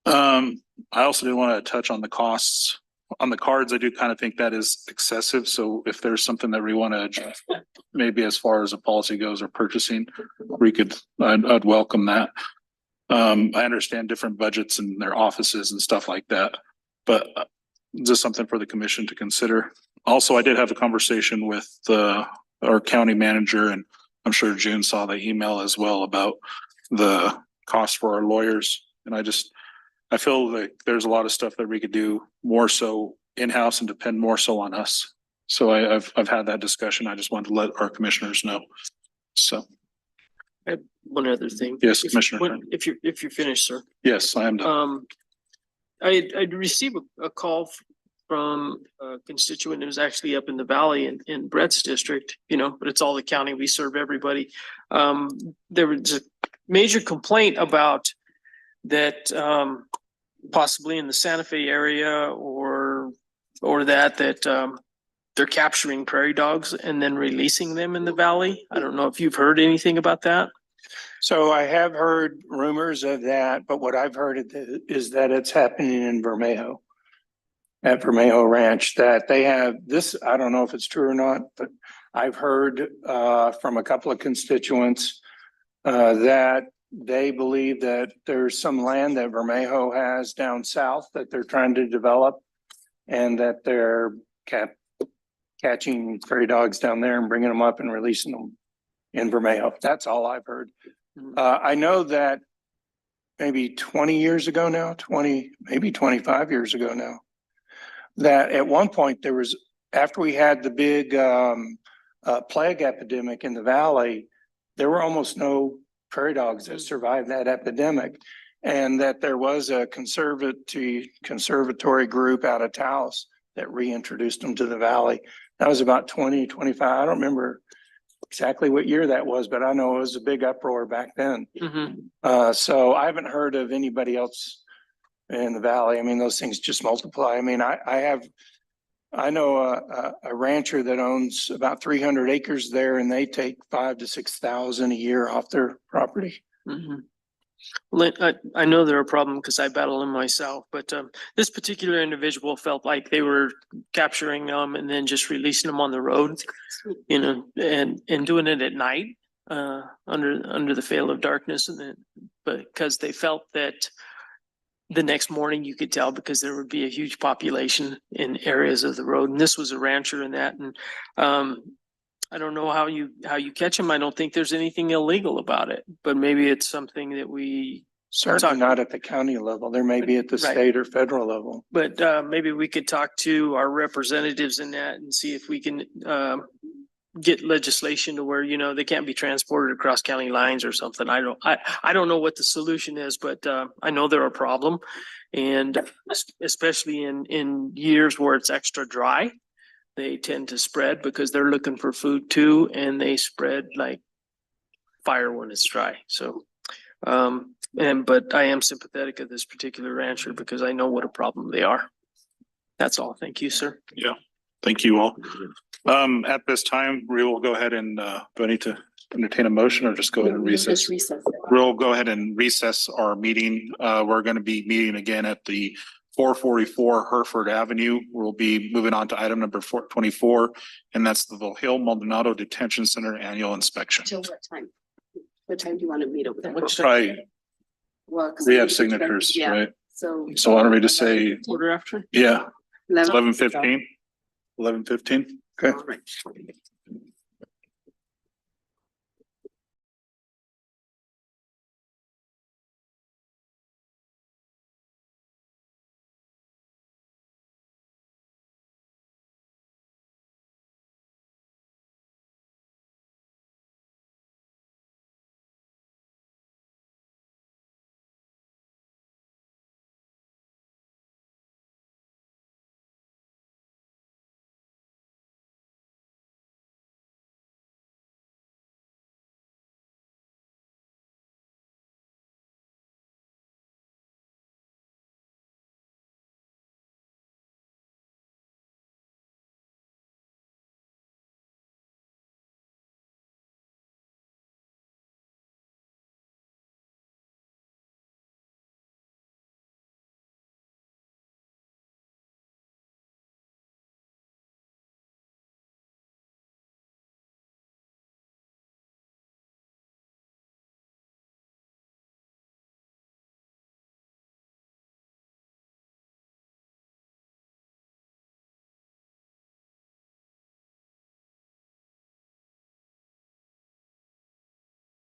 C: I also did want to touch on the costs on the cards. I do kind of think that is excessive. So if there's something that we want to adjust, maybe as far as a policy goes or purchasing, I'd welcome that. I understand different budgets and their offices and stuff like that, but just something for the commission to consider. Also, I did have a conversation with our county manager, and I'm sure June saw the email as well about the cost for our lawyers. And I feel like there's a lot of stuff that we could do more so in-house and depend more so on us. So I've had that discussion. I just wanted to let our commissioners know. So.
J: I have one other thing.
C: Yes, Commissioner.
J: If you're finished, sir.
C: Yes, I am done.
J: I'd received a call from a constituent who was actually up in the valley in Brett's district, you know, but it's all the county. We serve everybody. There was a major complaint about that, possibly in the Santa Fe area or that they're capturing prairie dogs and then releasing them in the valley. I don't know if you've heard anything about that.
F: So I have heard rumors of that, but what I've heard is that it's happening in Vermejo. At Vermejo Ranch, that they have this, I don't know if it's true or not, but I've heard from a couple of constituents that they believe that there's some land that Vermejo has down south that they're trying to develop and that they're catching prairie dogs down there and bringing them up and releasing them in Vermejo. That's all I've heard. I know that maybe 20 years ago now, maybe 25 years ago now, that at one point there was, after we had the big plague epidemic in the valley, there were almost no prairie dogs that survived that epidemic, and that there was a conservatory group out of Taos that reintroduced them to the valley. That was about 2025. I don't remember exactly what year that was, but I know it was a big uproar back then. So I haven't heard of anybody else in the valley. I mean, those things just multiply. I mean, I know a rancher that owns about 300 acres there, and they take 5,000 to 6,000 a year off their property.
J: Well, I know they're a problem because I battle them myself, but this particular individual felt like they were capturing them and then just releasing them on the road, you know, and doing it at night under the veil of darkness, and then because they felt that the next morning you could tell because there would be a huge population in areas of the road, and this was a rancher in that, and I don't know how you catch them. I don't think there's anything illegal about it, but maybe it's something that we
F: certainly not at the county level. There may be at the state or federal level,
J: but maybe we could talk to our representatives in that and see if we can get legislation to where, you know, they can't be transported across county lines or something. I don't know what the solution is, but I know they're a problem, and especially in years where it's extra dry, they tend to spread because they're looking for food too, and they spread like fire when it's dry. So, but I am sympathetic of this particular rancher because I know what a problem they are. That's all. Thank you, sir.
C: Yeah, thank you all. At this time, we will go ahead and do I need to entertain a motion or just go ahead and recess? We'll go ahead and recess our meeting. We're going to be meeting again at the 444 Hereford Avenue. We'll be moving on to item number 424, and that's the Hill Maldonado Detention Center Annual Inspection.
A: Till what time? What time do you want to meet over there?
C: Probably,
A: Well, 'cause
C: we have signatures,
A: yeah,
C: right?
A: So.
C: So why don't we just say,
J: Quarter after?
C: yeah,
A: 11.
C: 11:15? 11:15? Okay.
A: All right.